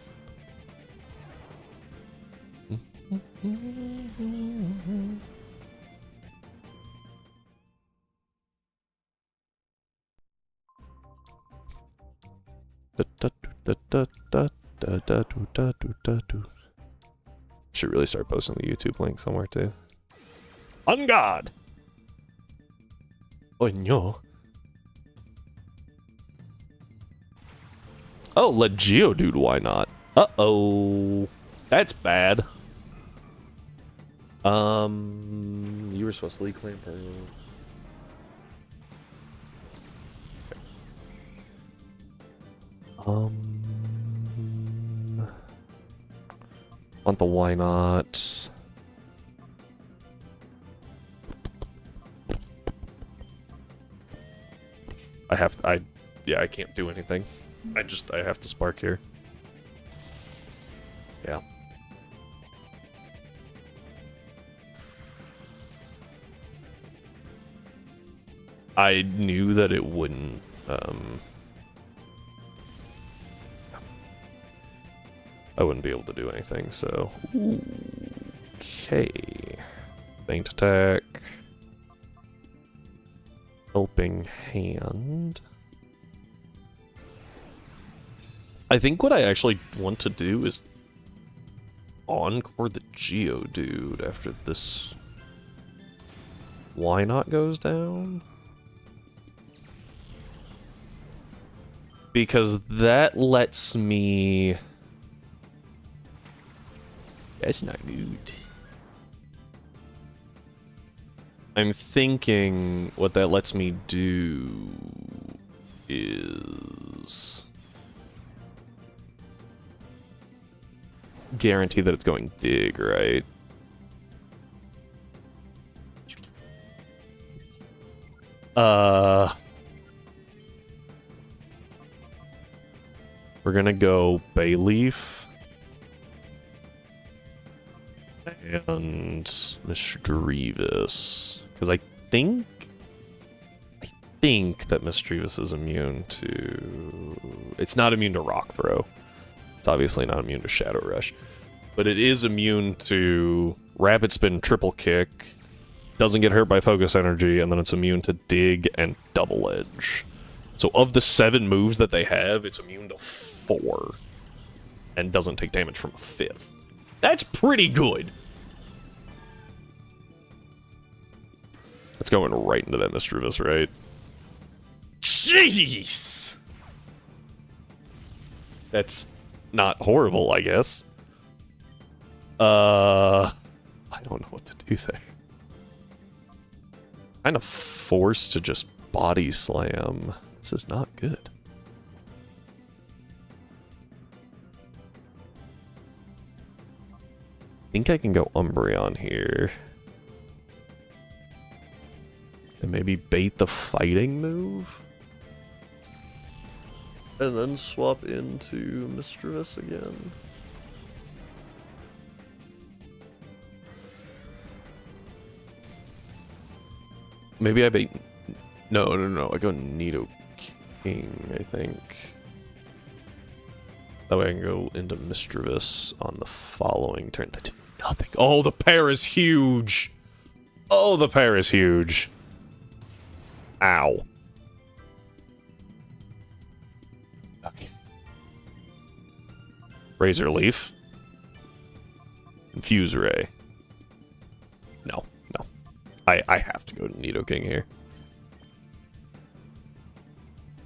Should really start posting the YouTube link somewhere too. On guard! Oh no. Oh, let Geodude, why not? Uh-oh. That's bad. You were supposed to lead claim for... Want the why not? Yeah, I can't do anything. I have to spark here. Yeah. I knew that it wouldn't, I wouldn't be able to do anything, so... Okay. Faint attack. Helping hand. I think what I actually want to do is encore the Geodude after this why not goes down. Because that lets me... That's not good. I'm thinking what that lets me do is guarantee that it's going dig, right? We're gonna go Bayleaf and Misdreavus, because I think that Misdreavus is immune to... It's not immune to Rock Throw. It's obviously not immune to Shadow Rush, but it is immune to Rapid Spin, Triple Kick, doesn't get hurt by Focus Energy, and then it's immune to Dig and Double Edge. So of the 7 moves that they have, it's immune to 4, and doesn't take damage from a 5th. That's pretty good. It's going right into that Misdreavus, right? Jeez! That's not horrible, I guess. I don't know what to do there. Kind of forced to just body slam. This is not good. I think I can go Umbreon here. And maybe bait the fighting move? And then swap into Mischievous again. Maybe I bait... No. I go Nido King, I think. That way I can go into Mischievous on the following turn. That did nothing. Oh, the pair is huge! Oh, the pair is huge. Ow. Okay. Razor Leaf. Infuse Ray. No. I have to go to Nido King here.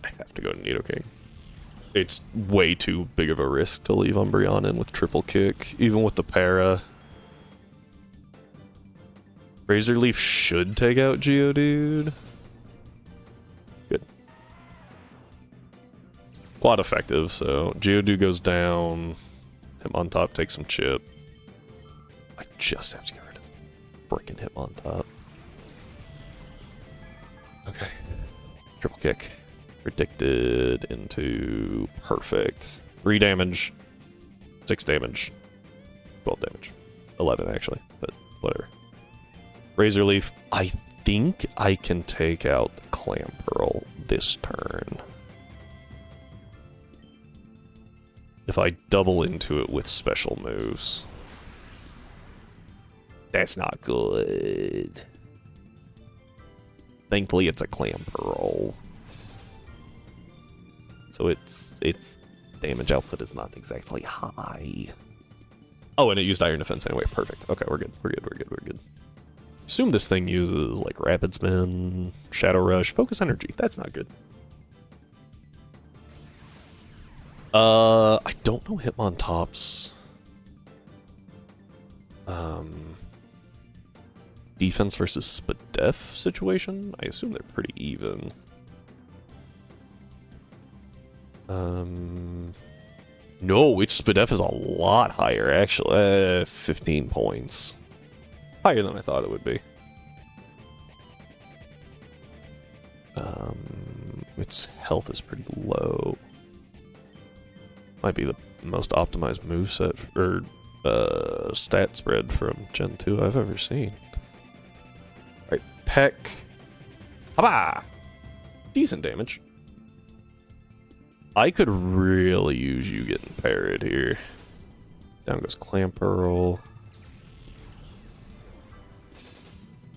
I have to go to Nido King. It's way too big of a risk to leave Umbreon in with triple kick, even with the para. Razor Leaf should take out Geodude. Good. Quad effective, so Geodude goes down. Hitmontop takes some chip. I just have to get rid of frickin' Hitmontop. Okay. Triple kick. Predicted into perfect. 3 damage. 6 damage. 12 damage. 11 actually, but whatever. Razor Leaf. I think I can take out the Clamperl this turn. If I double into it with special moves. That's not good. Thankfully it's a Clamperl. So its damage output is not exactly high. Oh, and it used Iron Defense anyway. Perfect. Okay, we're good. We're good. Assume this thing uses like Rapid Spin, Shadow Rush, Focus Energy. That's not good. I don't know Hitmontop's defense versus Spadef situation. I assume they're pretty even. No, its Spadef is a lot higher, actually. 15 points. Higher than I thought it would be. Its health is pretty low. Might be the most optimized moveset, or stat spread from Gen 2 I've ever seen. Alright, Peck. Haba! Decent damage. I could really use you getting parried here. Down goes Clamperl.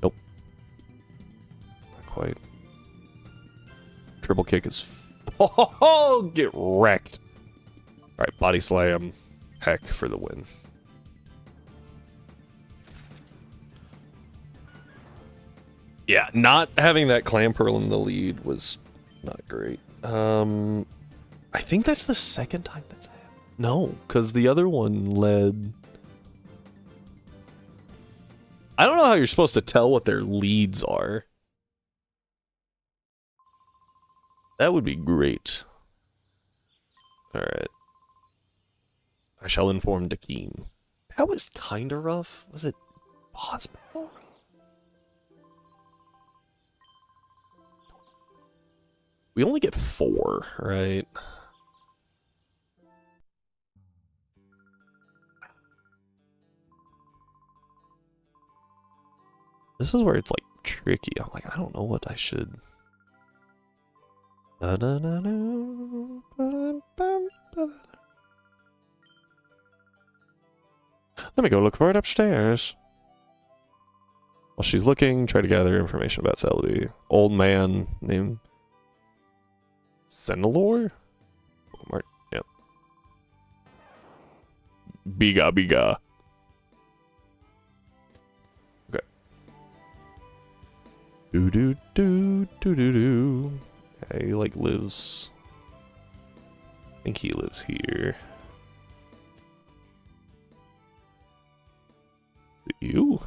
Nope. Not quite. Triple kick is... Oh, get wrecked. Alright, Body Slam. Heck for the win. Yeah, not having that Clamperl in the lead was not great. I think that's the second time that's happened. No, because the other one led... I don't know how you're supposed to tell what their leads are. That would be great. Alright. I shall inform Dakeem. That was kinda rough. Was it boss battle? We only get 4, right? This is where it's like tricky. I'm like, I don't know what I should. Let me go look for it upstairs. While she's looking, try to gather information about Celebi. Old man named Senelor? Yep. Biga. Okay. Do. Yeah, he like lives. I think he lives here. You?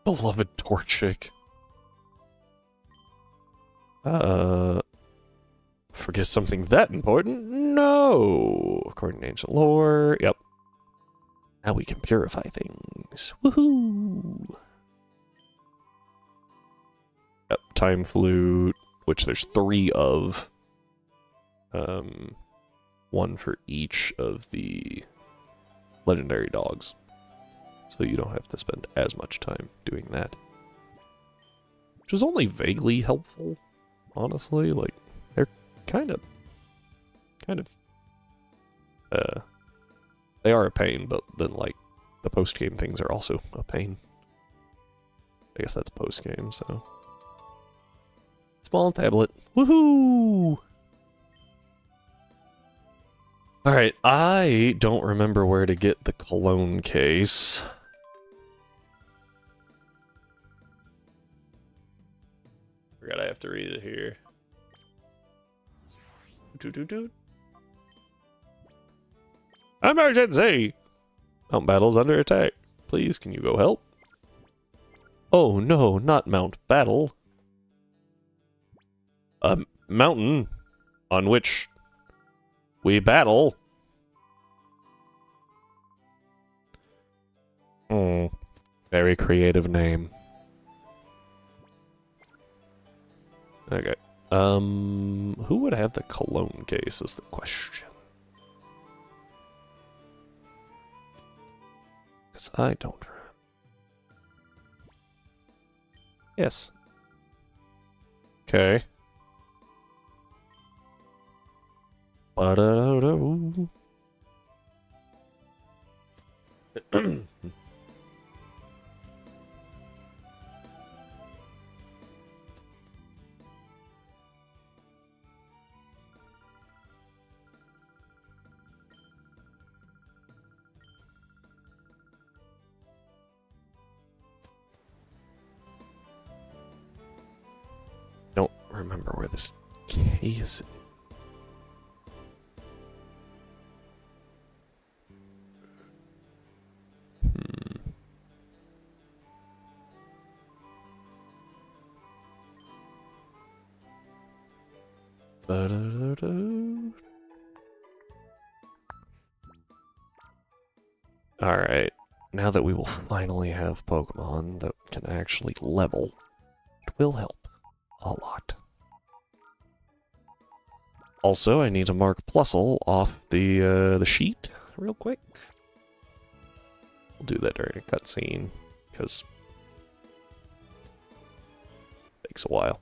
Beloved Torchic. Forget missed something that important? No! According to ancient lore, yep. Now we can purify things. Woohoo! Yep, time flute, which there's 3 of. 1 for each of the legendary dogs. So you don't have to spend as much time doing that. Which is only vaguely helpful, honestly. Like, they're kind of, they are a pain, but then, like, the post-game things are also a pain. I guess that's post-game, so. Small tablet. Woohoo! Alright, I don't remember where to get the cologne case. Forgot I have to read it here. Emergency! Mount Battle's under attack. Please, can you go help? Oh no, not Mount Battle. A mountain on which we battle. Very creative name. Okay. Who would have the cologne case is the question. Because I don't remember. Yes. Okay. Ba-da-da-da. Don't remember where this case is. Alright, now that we will finally have Pokemon that can actually level, it will help a lot. Also, I need to mark Plusle off the sheet real quick. We'll do that during a cutscene, because it takes a while.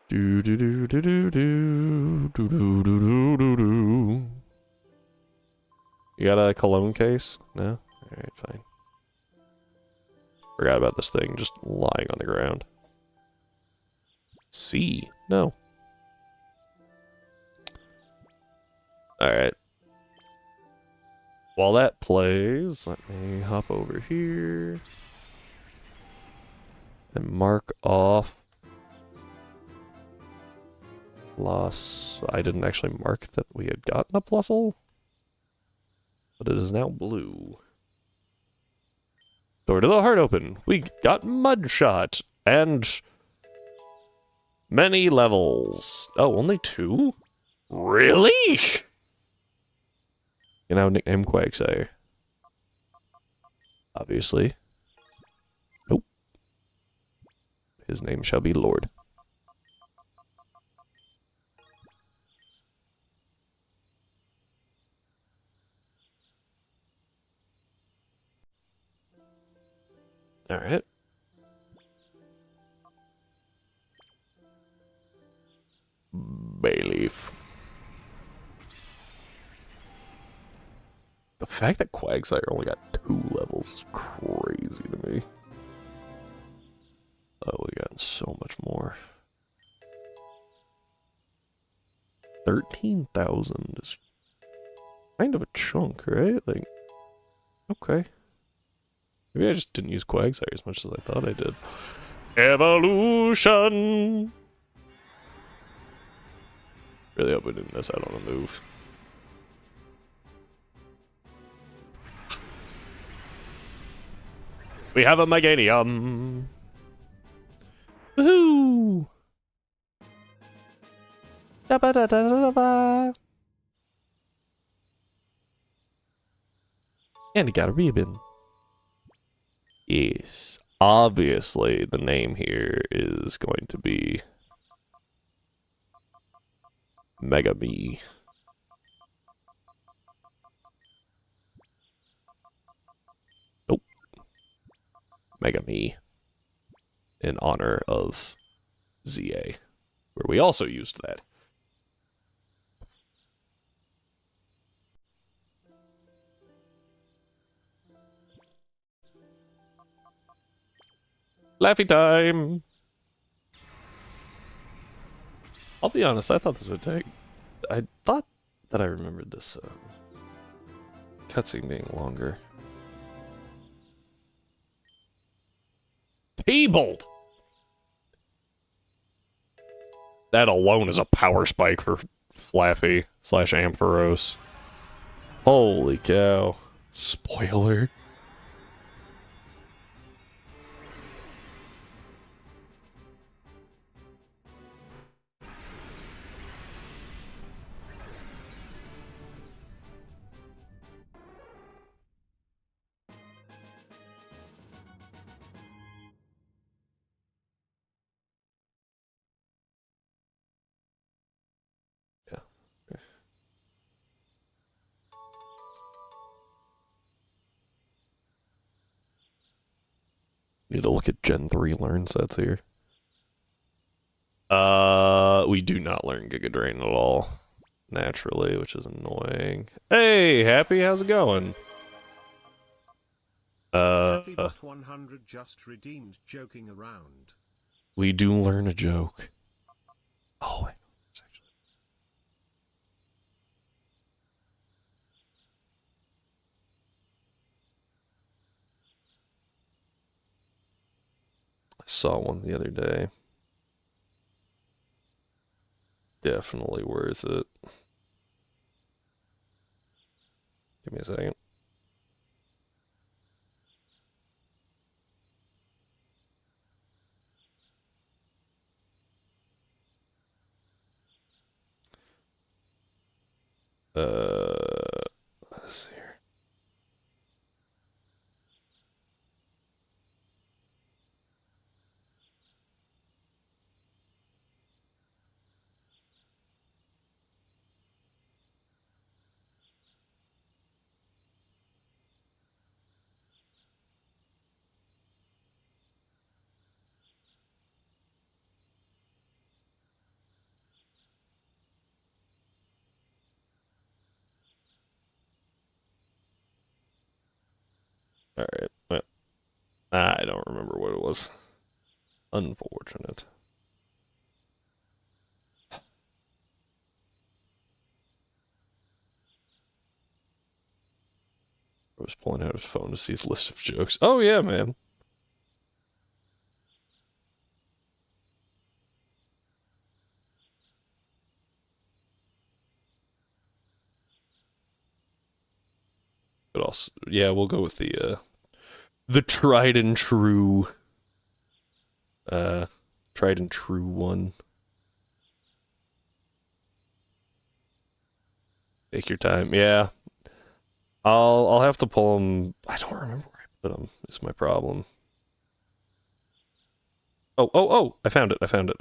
Do do do do do do do do do do do. You got a cologne case? No? Alright, fine. Forgot about this thing just lying on the ground. C? No. Alright. While that plays, let me hop over here and mark off Plus. I didn't actually mark that we had gotten a Plusle, but it is now blue. Door to the heart open. We got Mudshot and many levels. Oh, only 2? Really? You know, nickname Quagsire. Obviously. Nope. His name shall be Lord. Alright. Bayleaf. The fact that Quagsire only got 2 levels is crazy to me. Oh, we got so much more. 13,000 is kind of a chunk, right? Like, okay. Maybe I just didn't use Quagsire as much as I thought I did. Evolution! Really hope we didn't miss out on a move. We have a Meganium. Woohoo! Da ba da da da ba. And he got a ribbon. Yes. Obviously, the name here is going to be Mega Me. Nope. Mega Me. In honor of ZA, where we also used that. Laffy time! I'll be honest, I thought this would take... I thought that I remembered this cutscene being longer. T-Bolt! That alone is a power spike for Flaffy / Ampharos. Holy cow. Spoiler. Need to look at Gen 3 learn sets here. We do not learn Giga Drain at all. Naturally, which is annoying. Hey, Happy, how's it going? Happy bot 100 just redeemed joking around. We do learn a joke. Oh, wait. I saw one the other day. Definitely worth it. Give me a second. Let's see here. Alright, well, I don't remember what it was. Unfortunate. I was pulling out his phone to see his list of jokes. Oh yeah, man. But also, yeah, we'll go with the tried and true one. Take your time. Yeah. I'll have to pull them. I don't remember where I put them. Is my problem. Oh, I found it. I found it.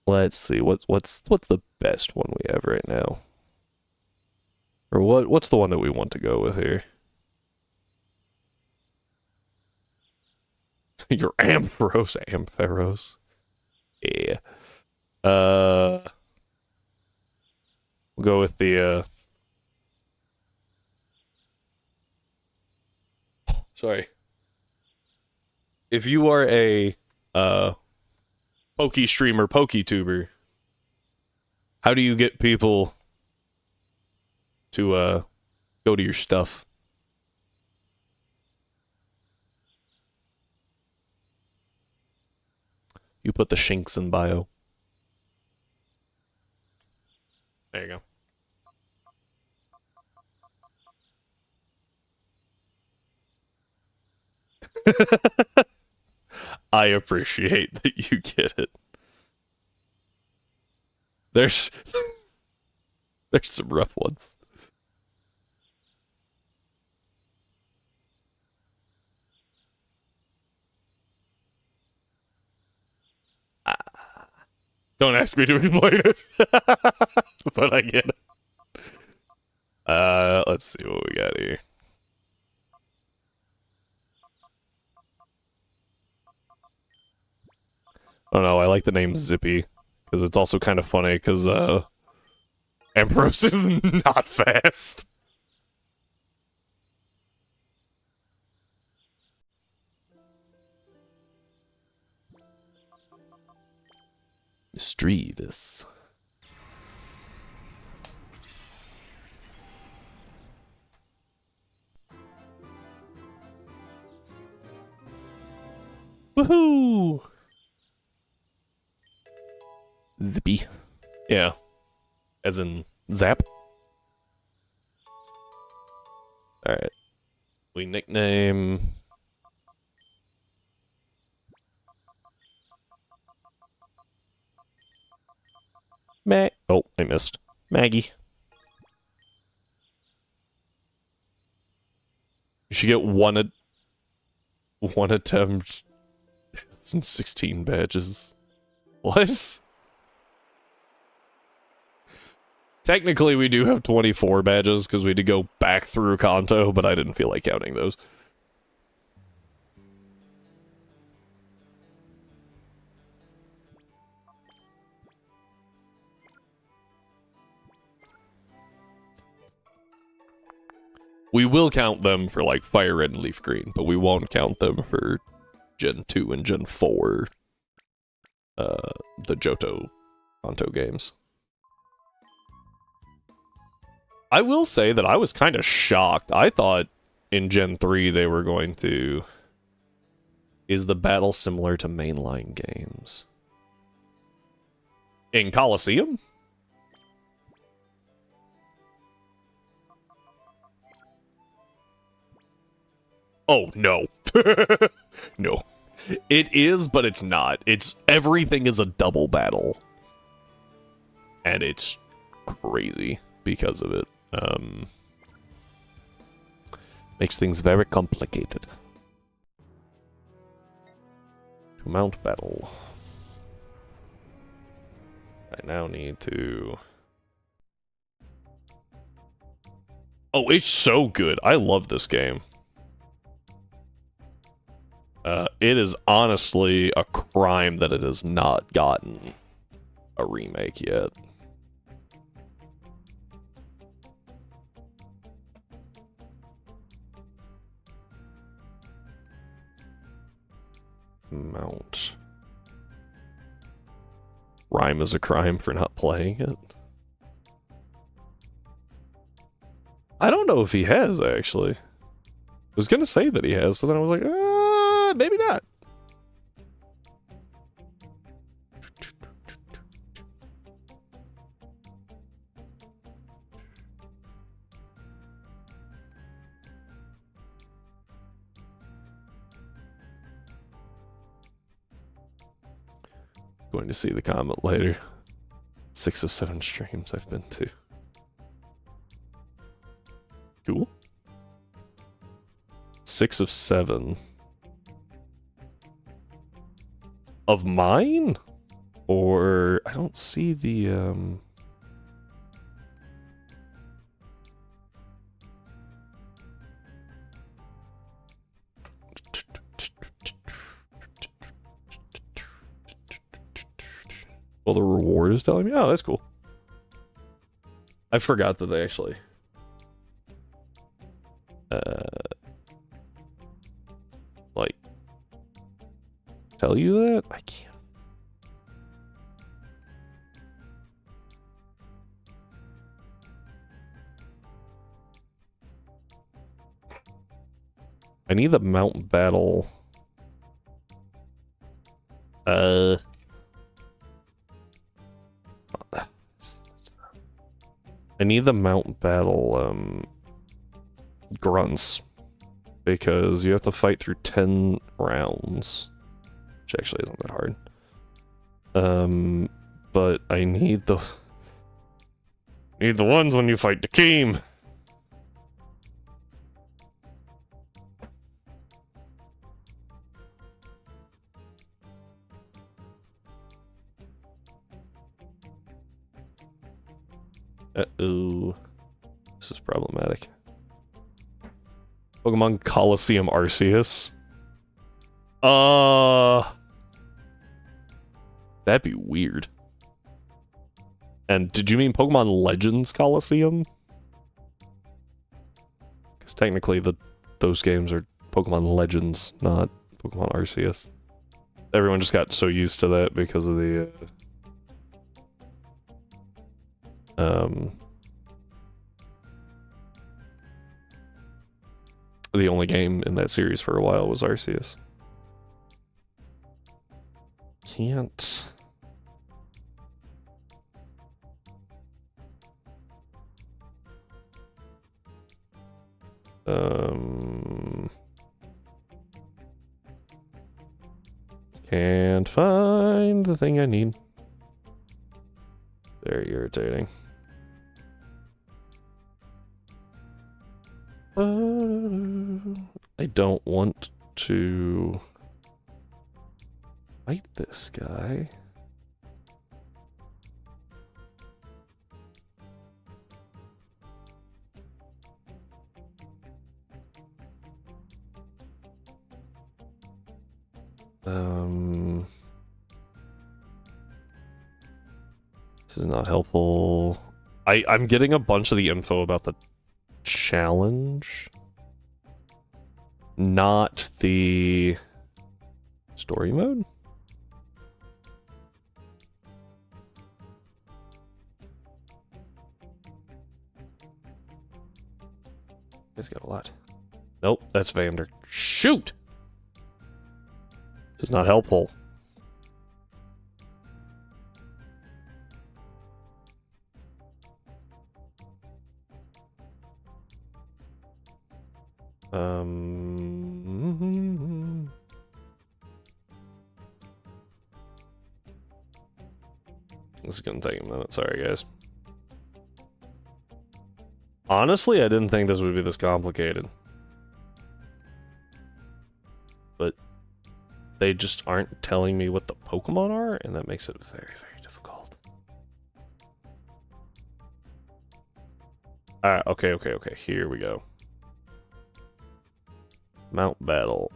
Let's see. What's the best one we have right now? Or what's the one that we want to go with here? Your Ampharos. Yeah. We'll go with the sorry. If you are a Poke streamer, Poke tuber, how do you get people to go to your stuff? You put the shinks in bio. There you go. I appreciate that you get it. There's some rough ones. Don't ask me to explain it. But I get it. Let's see what we got here. I don't know, I like the name Zippy. Because it's also kind of funny, because, Empress is not fast. Mischievous. Woohoo! Zippy. Yeah. As in Zap. Alright. We nickname... Oh, I missed. Maggie. You should get one attempt. Some 16 badges. What? Technically, we do have 24 badges because we had to go back through Kanto, but I didn't feel like counting those. We will count them for, like, Fire Red and Leaf Green, but we won't count them for Gen 2 and Gen 4, the Johto Kanto games. I will say that I was kind of shocked. I thought in Gen 3 they were going to... Is the battle similar to mainline games? In Colosseum? Oh, no. No. It is, but it's not. Everything is a double battle. And it's crazy because of it. Makes things very complicated. To mount battle. I now need to... Oh, it's so good. I love this game. It is honestly a crime that it has not gotten a remake yet. Mount. Rhyme is a crime for not playing it. I don't know if he has, actually. I was gonna say that he has, but then I was like, maybe not. Going to see the comment later. 6 of 7 streams I've been to. Cool. 6 of 7. Of mine? Or I don't see the well, the reward is telling me. Oh, that's cool. I forgot that they actually like tell you that? I can't. I need the mount battle. need the mount battle grunts because you have to fight through 10 rounds, which actually isn't that hard. But I need the ones when you fight Dakeem. Uh-oh. This is problematic. Pokemon Coliseum Arceus. That'd be weird. And did you mean Pokemon Legends Coliseum? Because technically those games are Pokemon Legends, not Pokemon Arceus. Everyone just got so used to that because of the the only game in that series for a while was Arceus. Can't. Can't find the thing I need. Very irritating. I don't want to fight this guy. This is not helpful. I'm getting a bunch of the info about the challenge, not the story mode. He's got a lot. Nope, that's Vander. Shoot! This is not helpful. This is gonna take a minute. Sorry, guys. Honestly, I didn't think this would be this complicated. But they just aren't telling me what the Pokemon are, and that makes it very, very difficult. Okay. Here we go. Mount Battle.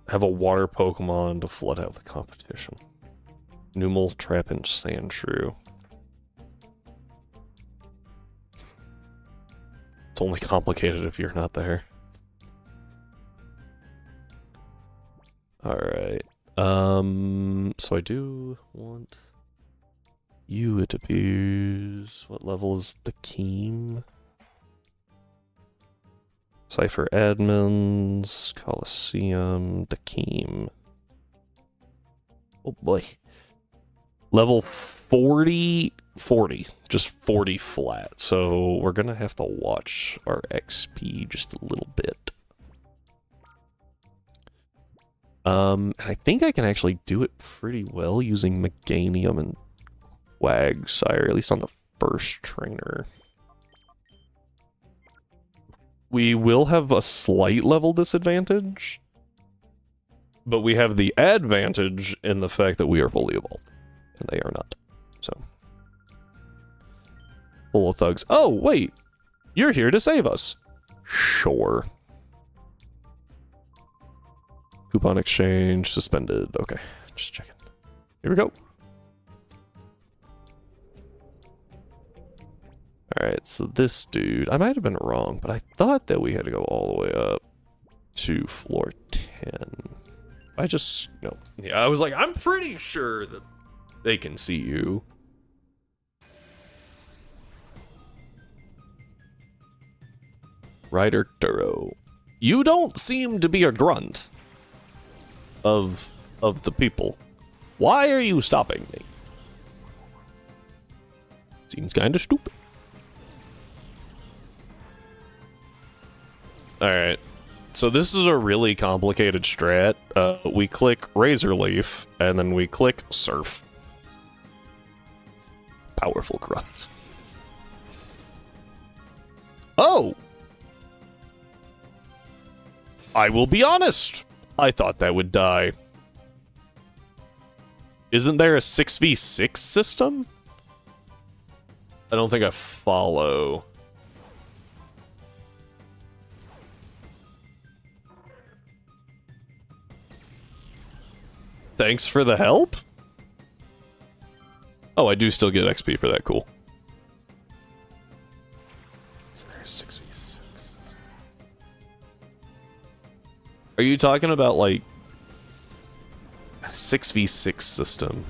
Have a water Pokemon to flood out the competition. Numel, Trapinch, Sandshrew. It's only complicated if you're not there. Alright. So I do want you, it appears. What level is the Dakeem? Cypher Admins, Coliseum, Dakeem. Oh boy. Level 40, just 40 flat. So we're gonna have to watch our XP just a little bit. And I think I can actually do it pretty well using Meganium and Quagsire, at least on the first trainer. We will have a slight level disadvantage, but we have the advantage in the fact that we are fully evolved, and they are not. So, full of thugs. Oh, wait! You're here to save us! Sure. Coupon exchange suspended. Okay, just checking. Here we go. Alright, so this dude, I might have been wrong, but I thought that we had to go all the way up to floor 10. No. Yeah, I was like, I'm pretty sure that they can see you. Ryder Duro. You don't seem to be a grunt of the people. Why are you stopping me? Seems kind of stupid. Alright. So this is a really complicated strat. We click Razor Leaf, and then we click Surf. Powerful Grunt. Oh! I will be honest. I thought that would die. Isn't there a 6v6 system? I don't think I follow. Thanks for the help? Oh, I do still get XP for that, cool. Is there a 6v6? Are you talking about, like, a 6v6 system?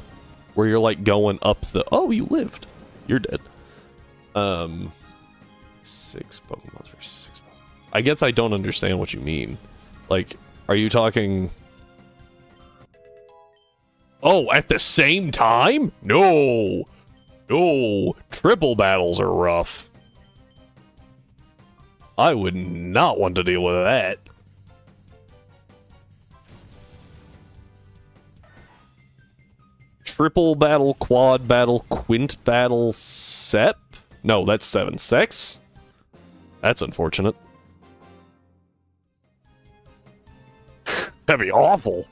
Where you're, like, going up the... Oh, you lived. You're dead. 6 Pokemon versus 6 Pokemon. I guess I don't understand what you mean. Like, are you talking... Oh, at the same time? No! No! Triple battles are rough. I would not want to deal with that. Triple battle, quad battle, quint battle, sep? No, that's 7. Sex? That's unfortunate. That'd be awful.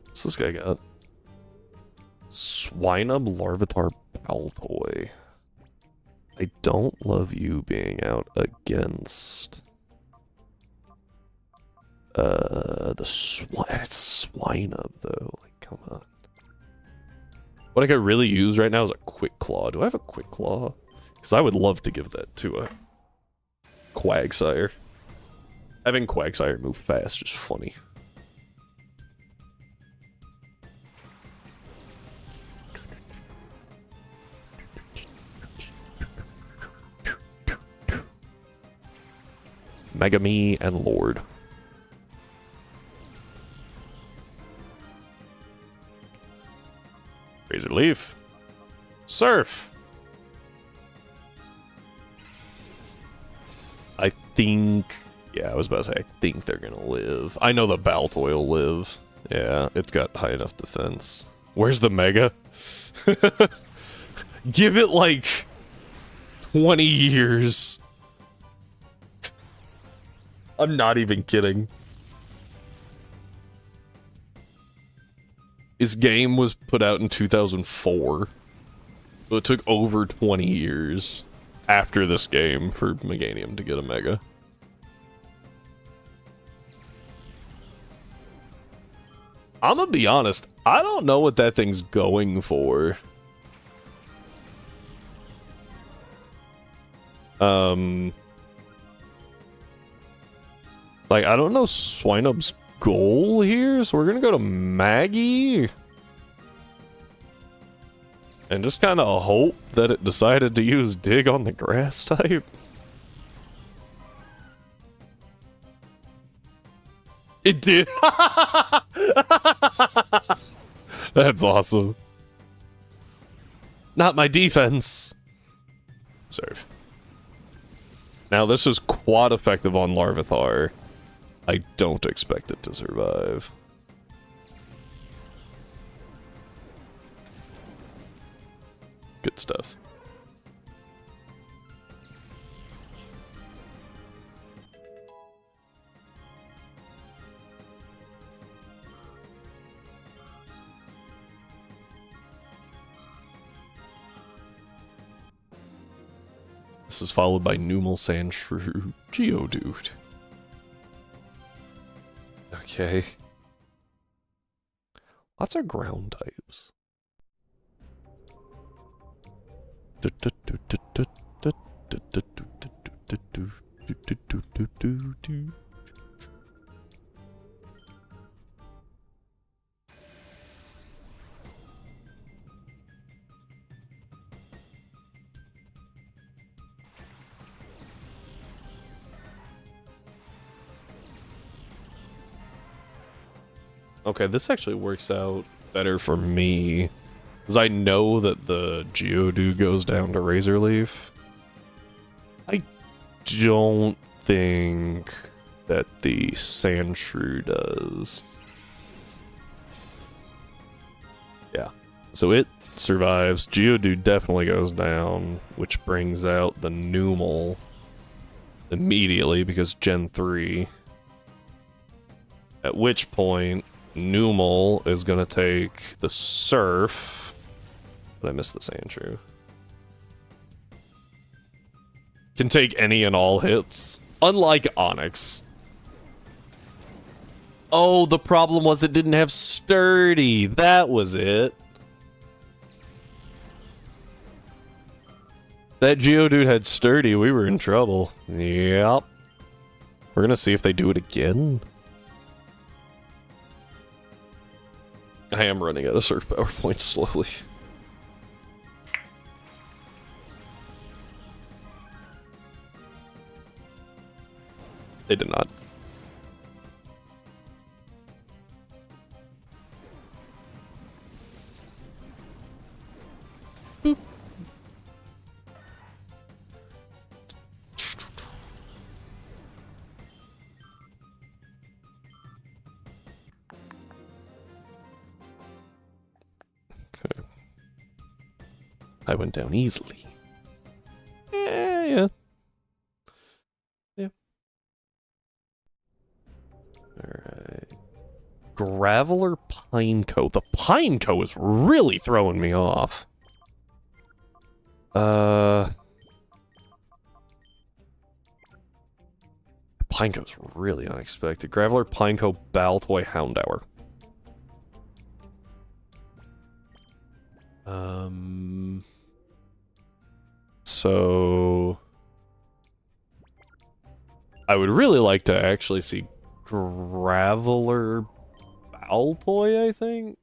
What's this guy got? Swinub Larvitar Baltoy. I don't love you being out against... it's a Swinub though, like, come on. What I could really use right now is a Quick Claw. Do I have a Quick Claw? Because I would love to give that to a Quagsire. Having Quagsire move fast is funny. Megami and Lord. Razor Leaf. Surf. I think... Yeah, I was about to say, I think they're gonna live. I know the Baltoy will live. Yeah, it's got high enough defense. Where's the Mega? Give it, like, 20 years. I'm not even kidding. This game was put out in 2004. So it took over 20 years after this game for Meganium to get a Mega. I'm gonna be honest, I don't know what that thing's going for. Like, I don't know Swinub's goal here, so we're gonna go to Maggie. And just kind of hope that it decided to use Dig on the grass type. It did. That's awesome. Not my defense. Surf. Now this is quad effective on Larvitar. I don't expect it to survive. Good stuff. This is followed by Numal Sandshrew Geodude. Okay. Lots of ground types. Okay, this actually works out better for me. Because I know that the Geodude goes down to Razor Leaf. I don't think that the Sandshrew does. Yeah. So it survives. Geodude definitely goes down, which brings out the Numel immediately because Gen 3. At which point, Numel is going to take the Surf. But I missed the Sandshrew. Can take any and all hits. Unlike Onyx. Oh, the problem was it didn't have Sturdy. That was it. That Geodude had Sturdy, we were in trouble. Yep. We're gonna see if they do it again. I am running out of Surf Power points slowly. They did not. Boop. Okay. I went down easily. Yeah. Alright. Gravel or Pineco? The Pineco is really throwing me off. Pineco's really unexpected. Gravel or Pineco, Baltoy, Houndour. So I would really like to actually see Graveler Baltoy, I think?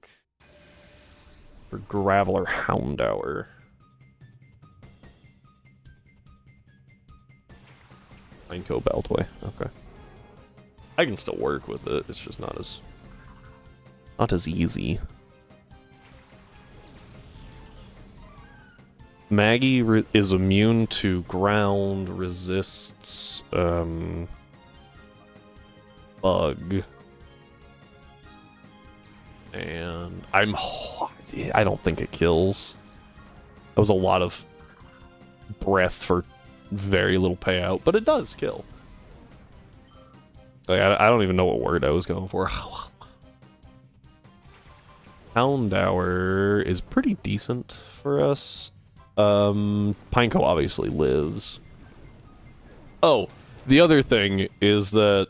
Or Graveler Houndour. Pineco Baltoy, okay. I can still work with it, it's just not as easy. Maggie is immune to ground, resists, bug. And I don't think it kills. That was a lot of breath for very little payout, but it does kill. Like, I don't even know what word I was going for. Houndour is pretty decent for us. Pineco obviously lives. Oh, the other thing is that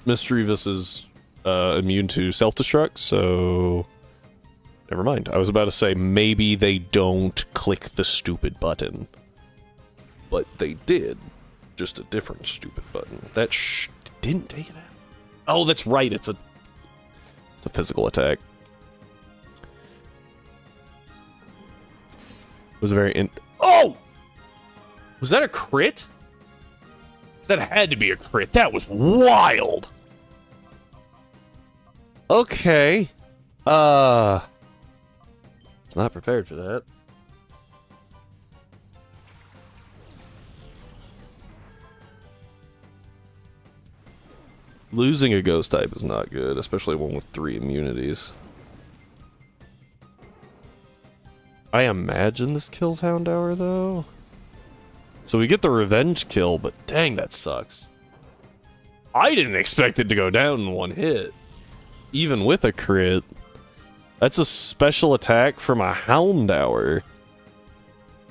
Misdreavus is immune to self-destruct, so never mind. I was about to say maybe they don't click the stupid button. But they did. Just a different stupid button. That didn't take it out. Oh, that's right. It's a physical attack. It was a very Oh! Was that a crit? That had to be a crit. That was wild. Okay. It's not prepared for that. Losing a ghost type is not good, especially one with 3 immunities. I imagine this kills Houndour, though. So we get the revenge kill, but dang, that sucks. I didn't expect it to go down in 1 hit. Even with a crit. That's a special attack from a Houndour.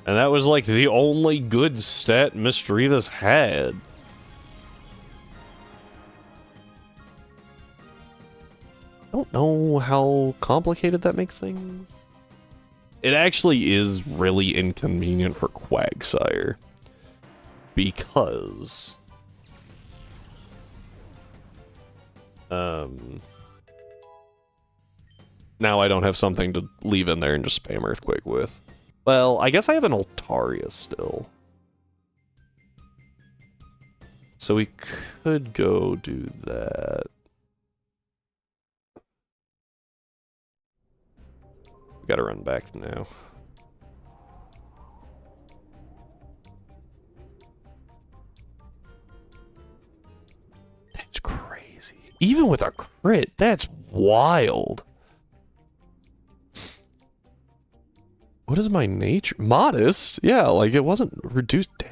And that was like the only good stat Misdreavus had. I don't know how complicated that makes things. It actually is really inconvenient for Quagsire. Because... now I don't have something to leave in there and just spam Earthquake with. Well, I guess I have an Altaria still. So we could go do that. We gotta run back now. That's crazy. Even with a crit, that's wild. What is my nature? Modest? Yeah, like it wasn't reduced. Dang.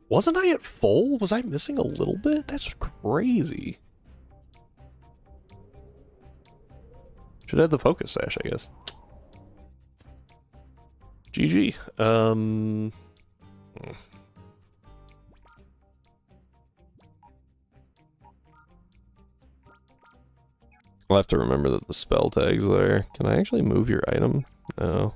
Wasn't I at full? Was I missing a little bit? That's crazy. Should have the focus sash, I guess. GG. I'll have to remember that the spell tag's there. Can I actually move your item? No.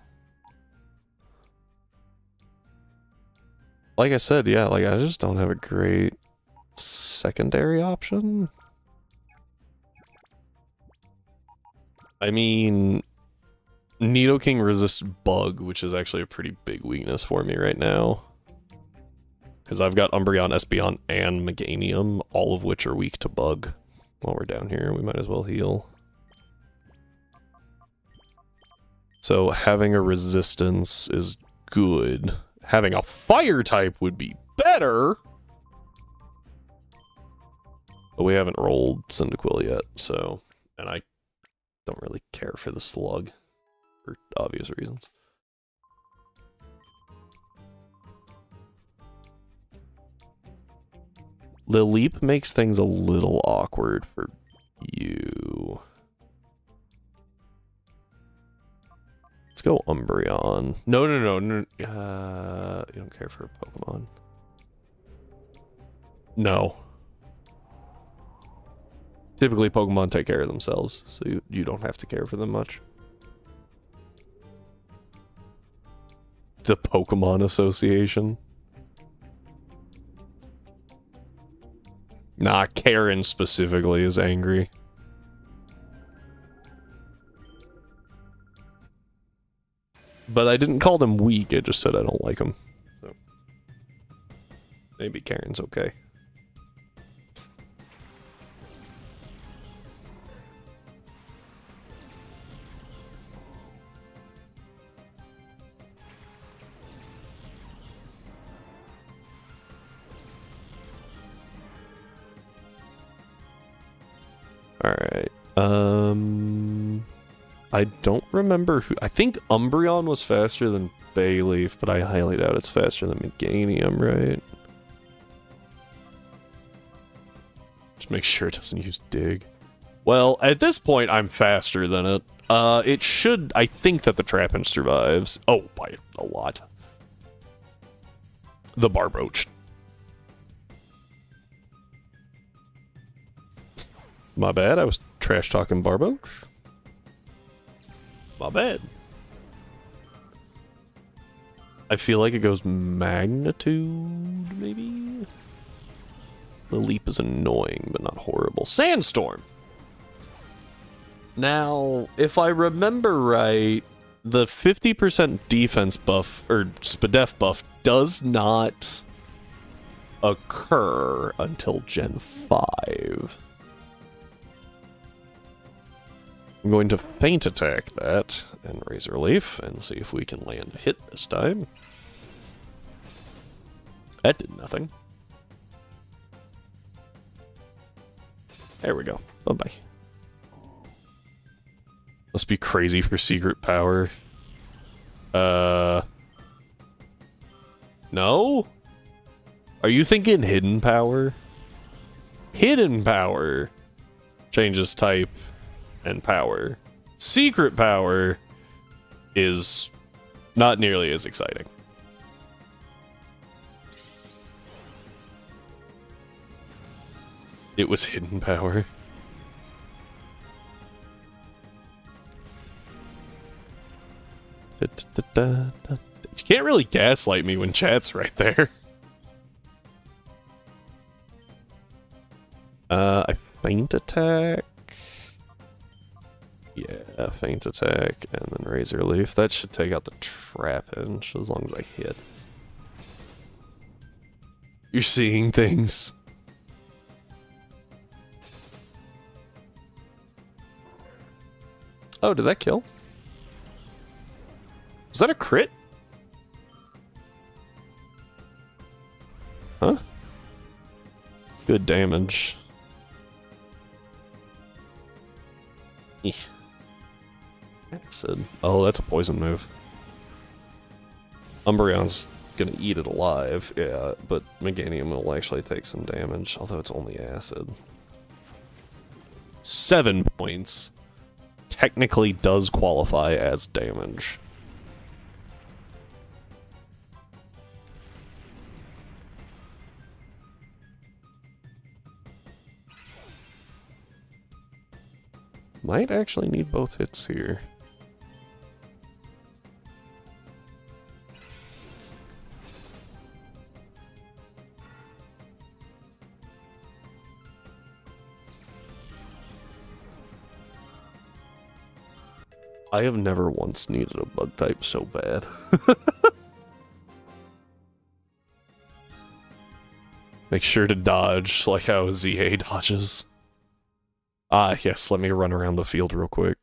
Like I said, yeah, like I just don't have a great secondary option. I mean, Nidoking resists bug, which is actually a pretty big weakness for me right now. Because I've got Umbreon, Espeon, and Meganium, all of which are weak to bug. While we're down here, we might as well heal. So having a resistance is good. Having a fire type would be better. But we haven't rolled Cyndaquil yet, so... And I don't really care for the slug. For obvious reasons. The leap makes things a little awkward for you. Let's go Umbreon. No. You don't care for a Pokemon. No. Typically, Pokemon take care of themselves, so you don't have to care for them much. The Pokemon Association. Nah, Karen specifically is angry. But I didn't call them weak, I just said I don't like them. So. Maybe Karen's okay. Alright, I don't remember who... I think Umbreon was faster than Bayleaf, but I highly doubt it's faster than Meganium, right? Just make sure it doesn't use Dig. Well, at this point, I'm faster than it. It should... I think that the Trapinch survives. Oh, by a lot. The Barboach. My bad, I was trash-talking Barboach. My bad. I feel like it goes Magnitude, maybe? The leap is annoying, but not horrible. Sandstorm! Now, if I remember right, the 50% defense buff, or Spadef buff, does not occur until Gen 5. I'm going to Feint Attack that, and Razor Leaf, and see if we can land a hit this time. That did nothing. There we go. Bye-bye. Must be crazy for secret power. No? Are you thinking hidden power? Hidden power changes type and power. Secret power is not nearly as exciting. It was hidden power. You can't really gaslight me when chat's right there. I Feint Attack. Yeah, Feint Attack, and then Razor Leaf. That should take out the Trapinch, as long as I hit. You're seeing things. Oh, did that kill? Was that a crit? Huh? Good damage. Eesh. Acid. Oh, that's a poison move. Umbreon's gonna eat it alive, yeah, but Meganium will actually take some damage, although it's only acid. 7 points. Technically does qualify as damage. Might actually need both hits here. I have never once needed a bug type so bad. Make sure to dodge like how ZA dodges. Ah, yes, let me run around the field real quick.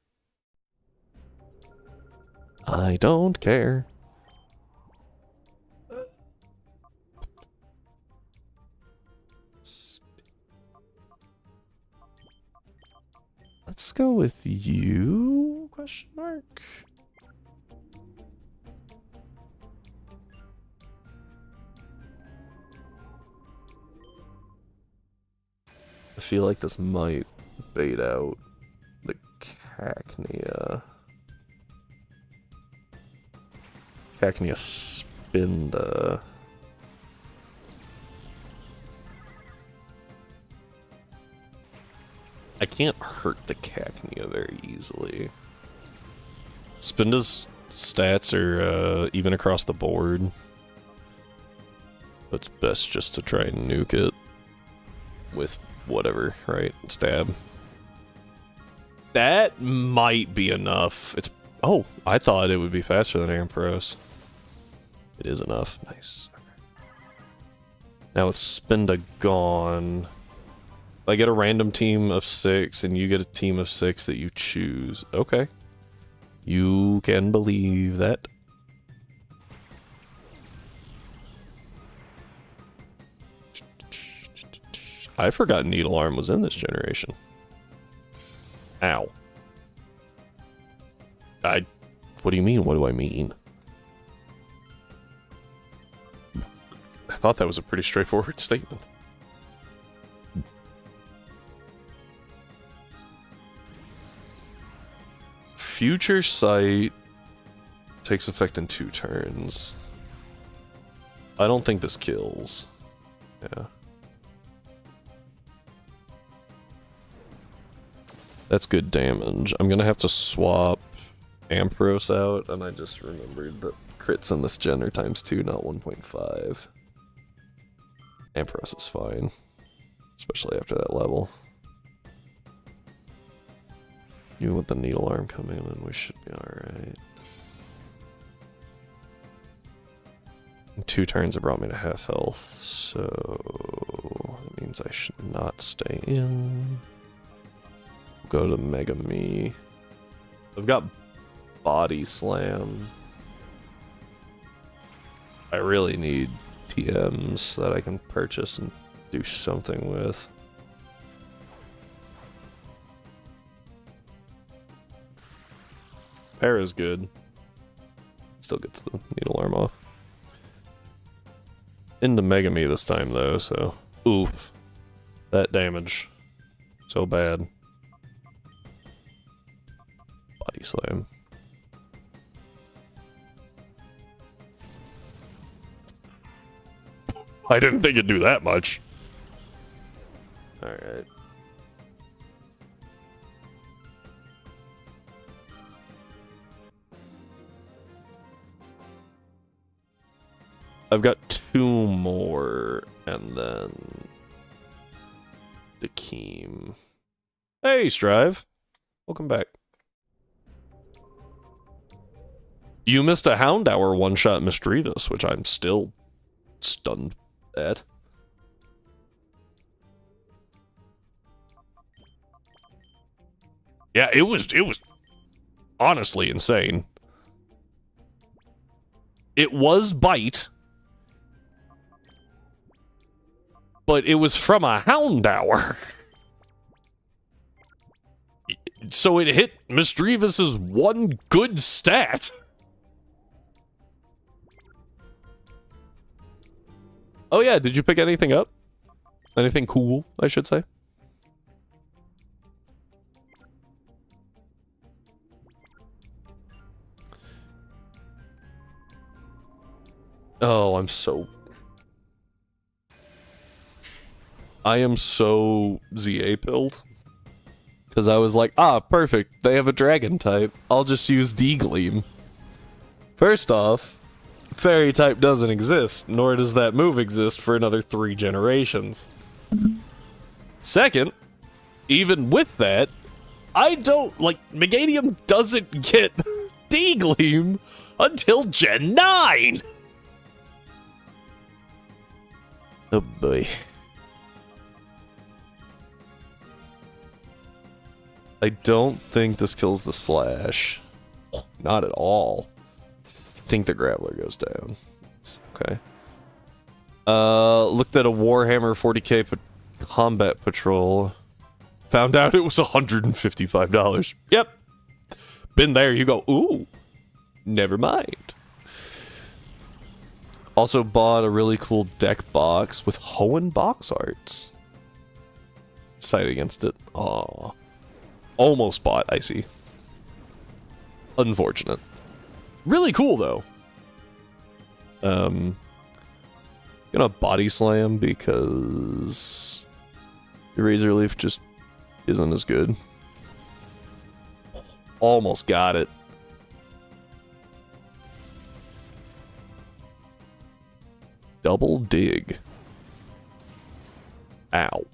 I don't care. Let's go with you? Question mark. I feel like this might bait out the Cacnea. Cacnea Spinda. I can't hurt the Cacnea very easily. Spinda's stats are even across the board. But it's best just to try and nuke it with whatever, right? Stab. That might be enough. It's oh, I thought it would be faster than Ampharos. It is enough. Nice. Now with Spinda gone, I get a random team of 6 and you get a team of 6 that you choose. Okay. You can believe that. I forgot Needle Arm was in this generation. Ow. What do you mean? What do I mean? I thought that was a pretty straightforward statement. Future Sight takes effect in 2 turns. I don't think this kills. Yeah. That's good damage. I'm gonna have to swap Ampharos out, and I just remembered that crits in this gen are ×2, not 1.5. Ampharos is fine, especially after that level. Even with the Needle Arm coming in, we should be alright. In 2 turns, it brought me to half health, so that means I should not stay in. Go to Mega Me. I've got Body Slam. I really need TMs that I can purchase and do something with. Para's good. Still gets the Needle Arm off. Into Mega Me this time though, so oof. That damage. So bad. Body Slam. I didn't think it'd do that much. Alright. I've got 2 more, and then Dakeem. Hey, Strive. Welcome back. You missed a Houndour one-shot Misdreavus, which I'm still stunned at. Yeah, it was honestly insane. It was bite, but it was from a Houndour. So it hit Misdreavus's one good stat. Oh yeah, did you pick anything up? Anything cool, I should say? Oh, I am so ZA pilled. Because I was like, ah, perfect, they have a dragon type. I'll just use D-Gleam. First off, fairy type doesn't exist, nor does that move exist for another 3 generations. Second, even with that, I don't, like, Meganium doesn't get D-Gleam until Gen 9! Oh boy. I don't think this kills the slash. Not at all. I think the Grappler goes down. Okay. Looked at a Warhammer 40k combat patrol. Found out it was $155. Yep. Been there, you go, ooh. Never mind. Also bought a really cool deck box with Hoenn box arts. Sight against it. Aww. Almost bought, I see. Unfortunate. Really cool, though. Gonna body slam because Razor Leaf just isn't as good. Almost got it. Double dig. Ow.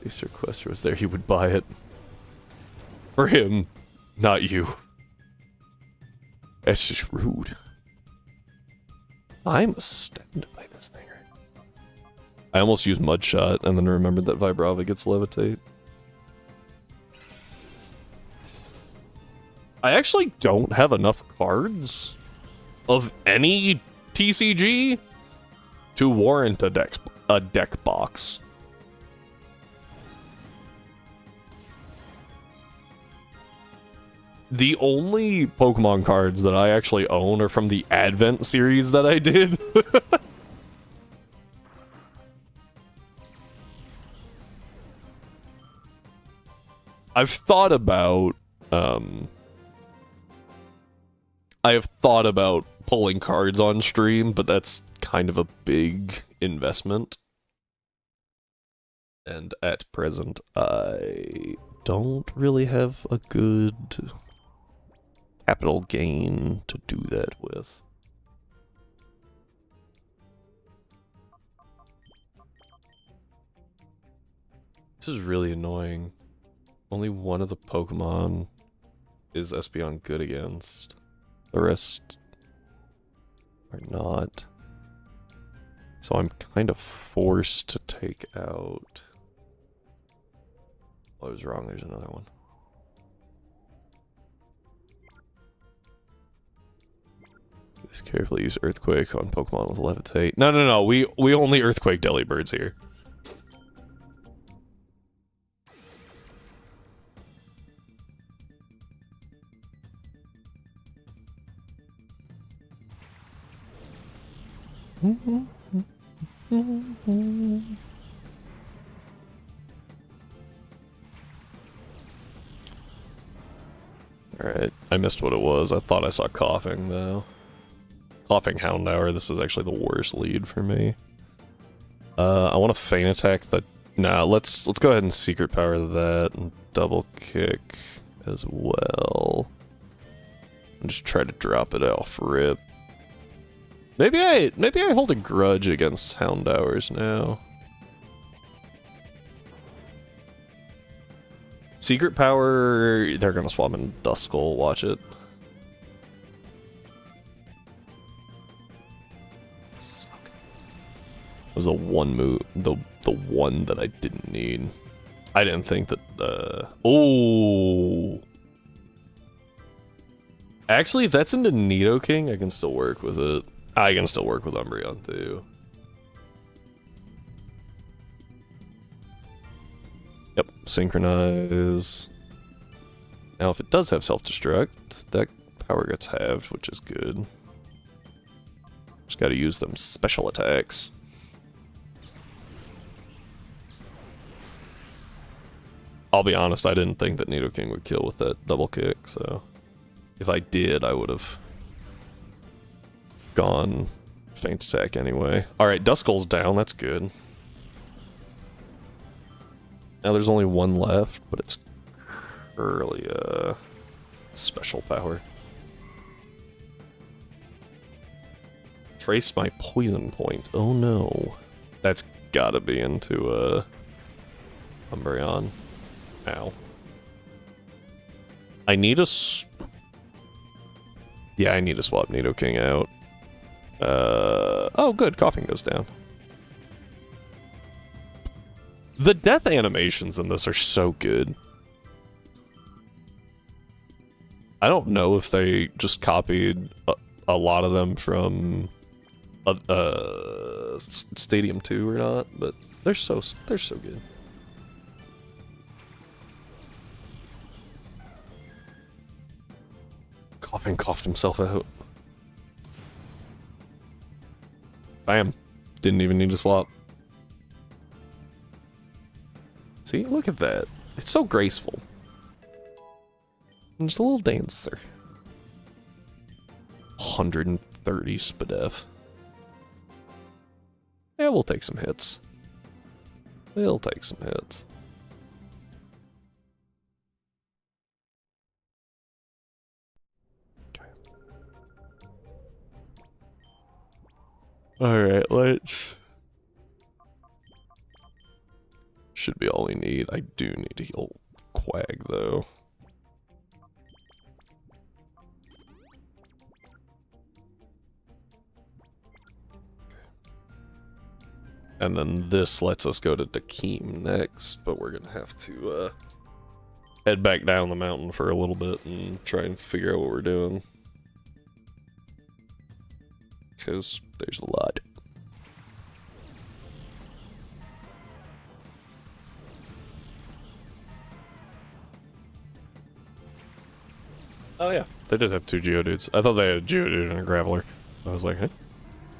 If SirQuester was there, he would buy it. For him, not you. That's just rude. I'm stunned by this thing. I almost used Mud Shot and then remembered that Vibrava gets Levitate. I actually don't have enough cards of any TCG to warrant a deck box. The only Pokemon cards that I actually own are from the Advent series that I did. I've thought about, pulling cards on stream, but that's kind of a big investment. And at present, I don't really have a good capital gain to do that with. This is really annoying. Only one of the Pokemon is Espeon good against. The rest are not. So I'm kind of forced to take out... I was wrong, there's another one. Just carefully use Earthquake on Pokemon with Levitate. No, we only Earthquake Delibirds here. Alright, I missed what it was. I thought I saw Coughing, though. Coughing Houndour, this is actually the worst lead for me. I want to Feint Attack the... Nah, let's go ahead and Secret Power that, and Double Kick as well. And just try to drop it off rip. Maybe I hold a grudge against Houndours now. Secret Power, they're gonna swap in Duskull, watch it. It was a one move, the one that I didn't need. I didn't think that, oh! Actually, if that's into Nidoking, I can still work with it. I can still work with Umbreon, too. Yep, synchronize. Now, if it does have self-destruct, that power gets halved, which is good. Just gotta use them special attacks. I'll be honest, I didn't think that Nidoking would kill with that double kick, so... If I did, I would have gone feint attack anyway. Alright, Duskull's down, that's good. Now there's only one left, but it's early, special power. Trace my poison point. Oh no. That's gotta be into, Umbreon. Ow. I need a yeah, I need to swap Nidoking out. Oh good, coughing goes down. The death animations in this are so good. I don't know if they just copied a lot of them from Stadium 2 or not, but they're so good. Coughing coughed himself out. Bam. Didn't even need to swap. See, look at that. It's so graceful. I'm just a little dancer. 130 SPDF. Yeah, we'll take some hits. We'll take some hits. Alright, let's... Should be all we need. I do need to heal Quag, though. And then this lets us go to Dakeem next, but we're gonna have to, head back down the mountain for a little bit and try and figure out what we're doing. Because there's a lot. Oh yeah, they did have 2 Geodudes. I thought they had a Geodude and a Graveler. I was like, hey,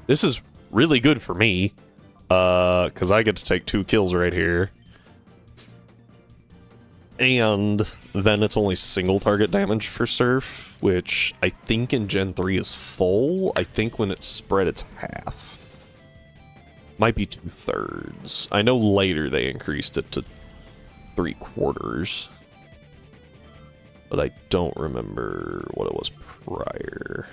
this is really good for me. Because I get to take 2 kills right here. And then it's only single target damage for Surf, which I think in Gen 3 is full. I think when it's spread, it's half. Might be 2/3. I know later they increased it to 3/4. But I don't remember what it was prior.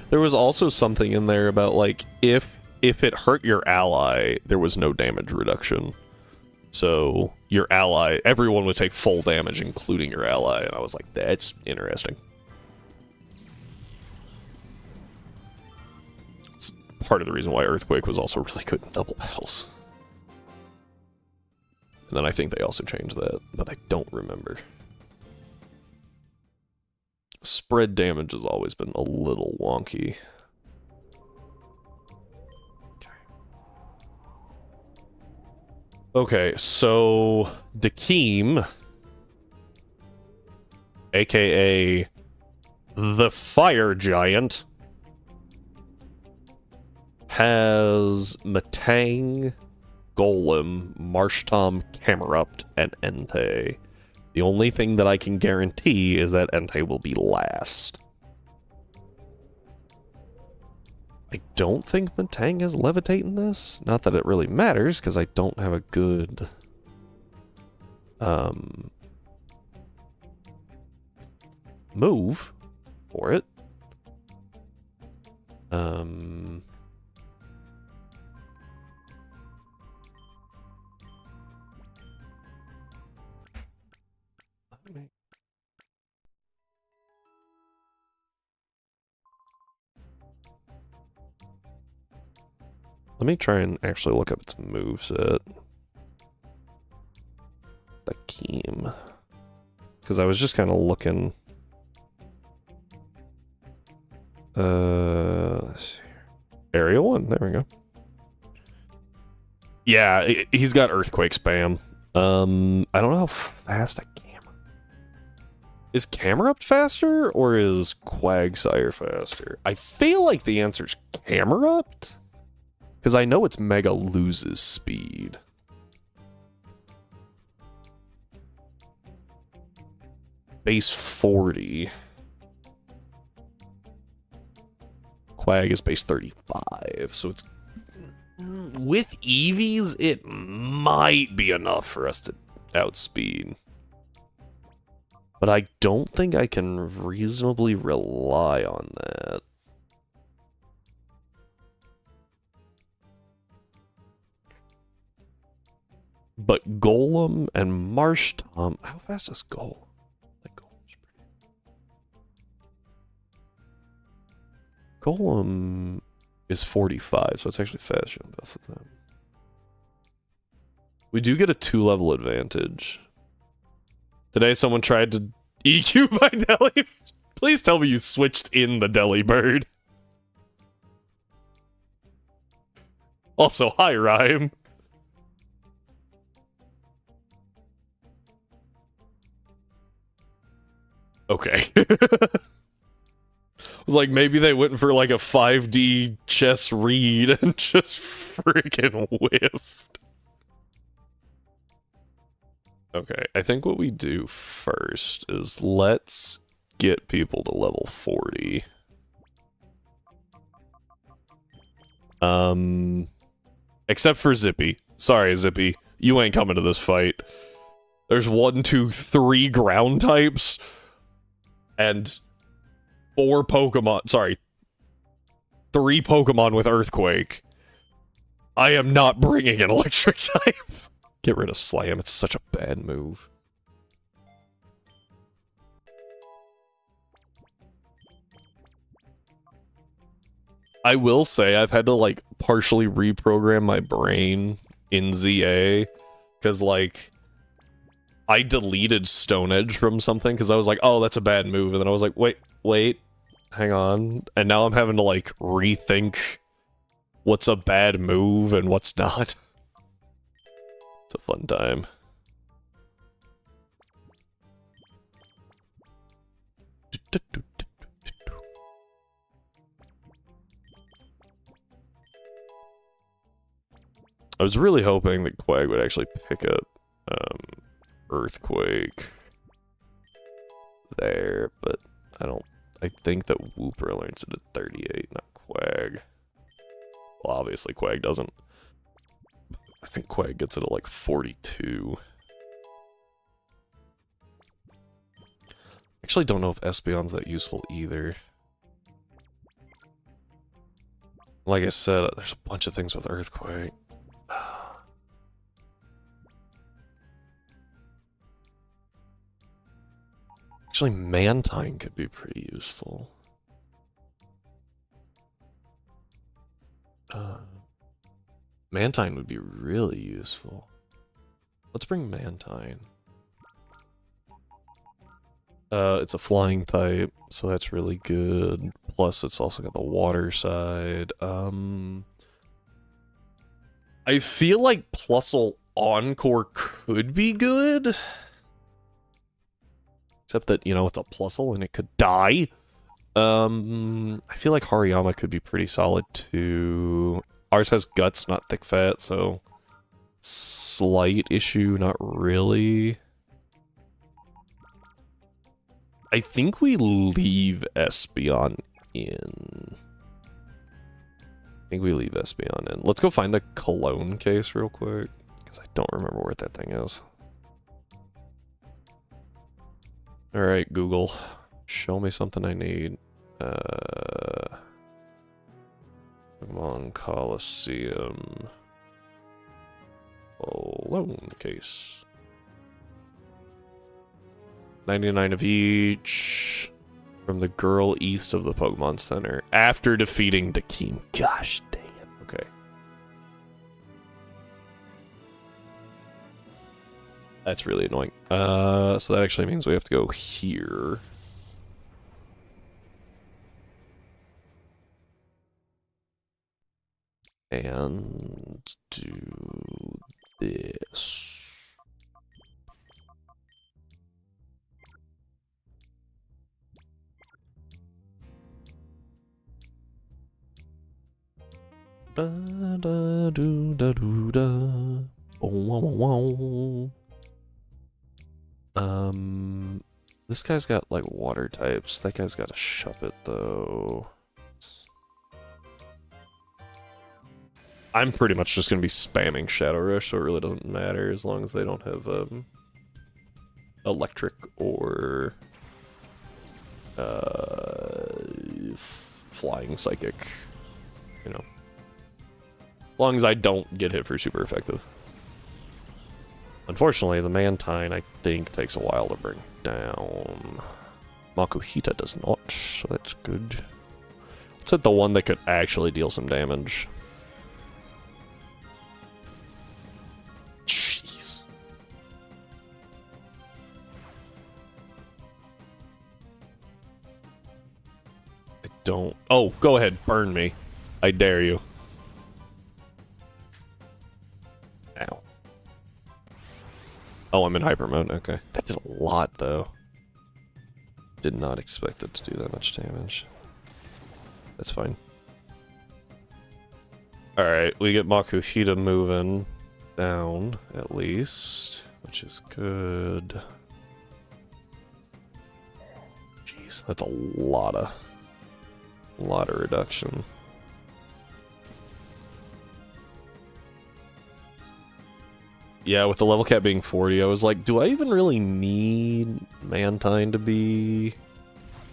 There was also something in there about, like, if it hurt your ally, there was no damage reduction. So, your ally, everyone would take full damage, including your ally, and I was like, that's interesting. It's part of the reason why Earthquake was also really good in double battles. And then I think they also changed that, but I don't remember. Spread damage has always been a little wonky. Okay, so Dakeem, aka the Fire Giant, has Matang, Golem, Marshtom, Camerupt, and Entei. The only thing that I can guarantee is that Entei will be last. I don't think Matang has Levitate in this. Not that it really matters, because I don't have a good... move for it. Let me try and actually look up its moveset. Dakeem. Because I was just kind of looking. Let's see. Aerial one, there we go. Yeah, he's got earthquake spam. I don't know how fast a camera. Is Camerupt faster or is Quagsire faster? I feel like the answer's Camerupt. Because I know its Mega loses speed. Base 40. Quag is base 35, so it's... With EVs, it might be enough for us to outspeed. But I don't think I can reasonably rely on that. But Golem and Marsh Tom... How fast is Golem? Golem is 45, so it's actually faster than both of them. We do get a 2-level advantage. Today someone tried to EQ my Deli. Please tell me you switched in the Deli Bird. Also, hi, Rhyme. Okay. I was like, maybe they went for like a 5D chess read and just freaking whiffed. Okay, I think what we do first is let's get people to level 40. Except for Zippy. Sorry, Zippy. You ain't coming to this fight. There's 1, 2, 3 ground types. And 4 Pokemon. Sorry. 3 Pokemon with Earthquake. I am not bringing an electric type. Get rid of Slam. It's such a bad move. I will say I've had to, like, partially reprogram my brain in ZA. Because, like, I deleted Stone Edge from something because I was like, oh, that's a bad move. And then I was like, wait, hang on. And now I'm having to, like, rethink what's a bad move and what's not. It's a fun time. I was really hoping that Quag would actually pick up Earthquake there, but I think that Wooper learns it at 38, not Quag. Well, obviously Quag doesn't. I think Quag gets it at like 42. Actually don't know if Espeon's that useful either. Like I said, there's a bunch of things with Earthquake. Actually, Mantine could be pretty useful. Mantine would be really useful. Let's bring Mantine. It's a flying type, so that's really good. Plus, it's also got the water side. I feel like Plusle Encore could be good. Except that, you know, it's a Plusle and it could die. I feel like Hariyama could be pretty solid too. Ours has guts, not thick fat, so slight issue, not really. I think we leave Espeon in. Let's go find the Cologne case real quick, because I don't remember where that thing is. Alright, Google. Show me something I need. Pokemon Coliseum. Cologne case. 99 of each. From the girl east of the Pokemon Center. After defeating Dakeem. Gosh dang it. Okay. That's really annoying. So that actually means we have to go here. And do this. Da da do da do da. Oh, wow, wow, wow. This guy's got like water types. That guy's got a Shuppet though. I'm pretty much just gonna be spamming Shadow Rush, so it really doesn't matter as long as they don't have electric or flying psychic. You know, as long as I don't get hit for super effective. Unfortunately, the Mantine, I think, takes a while to bring down. Makuhita does not, so that's good. Let's hit the one that could actually deal some damage. Jeez. I don't... Oh, go ahead, burn me. I dare you. Ow. Oh, I'm in hyper mode, okay. That did a lot, though. Did not expect it to do that much damage. That's fine. Alright, we get Makuhita moving down, at least, which is good. Jeez, that's a lot of reduction. Yeah, with the level cap being 40, I was like, do I even really need Mantine to be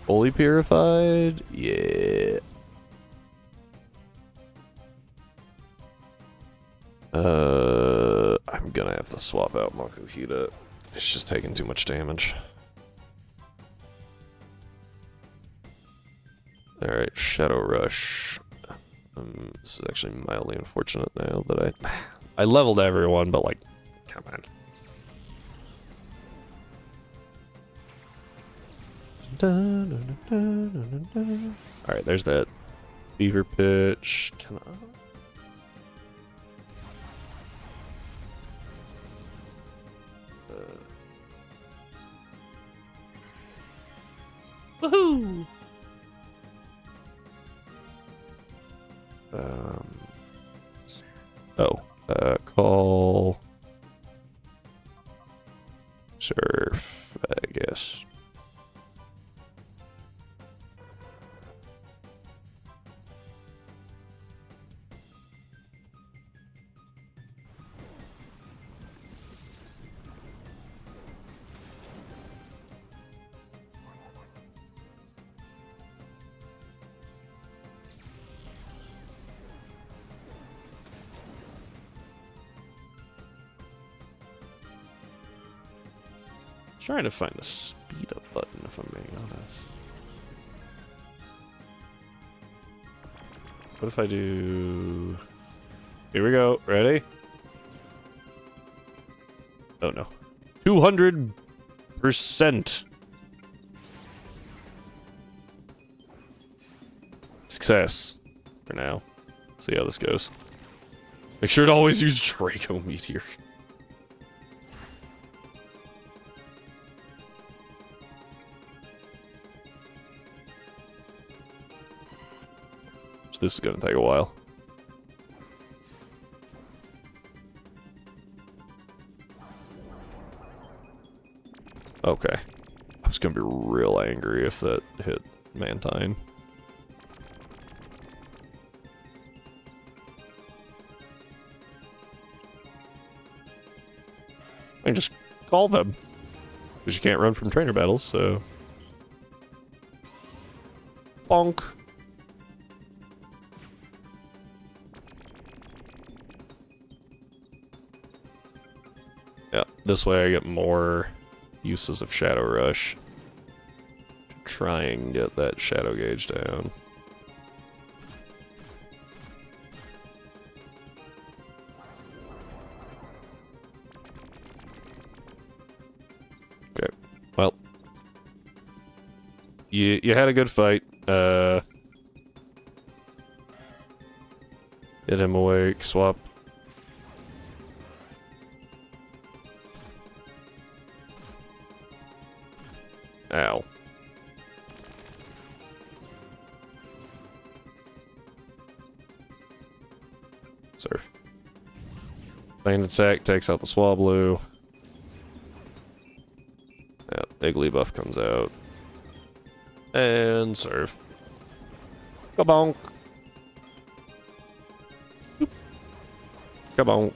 fully purified? Yeah. I'm gonna have to swap out Makuhita. It's just taking too much damage. Alright, Shadow Rush. This is actually mildly unfortunate now that I leveled everyone, but like, come on. Alright, there's that Beaver Pitch. Can I? Woohoo! Call Surf, I guess. Trying to find the speed up button, if I'm being honest. What if I do... Here we go. Ready? Oh no. 200%! Success. For now. See how this goes. Make sure to always use Draco Meteor. This is gonna take a while. Okay. I was gonna be real angry if that hit Mantine. I can just call them. Because you can't run from trainer battles, so... Bonk. Yeah, this way I get more uses of Shadow Rush. Try and get that Shadow Gauge down. You had a good fight. Get him awake. Swap. Ow. Surf. Plain attack takes out the Swablu. Yeah, Iggly buff comes out. And surf. Kabonk. Boop. Kabonk.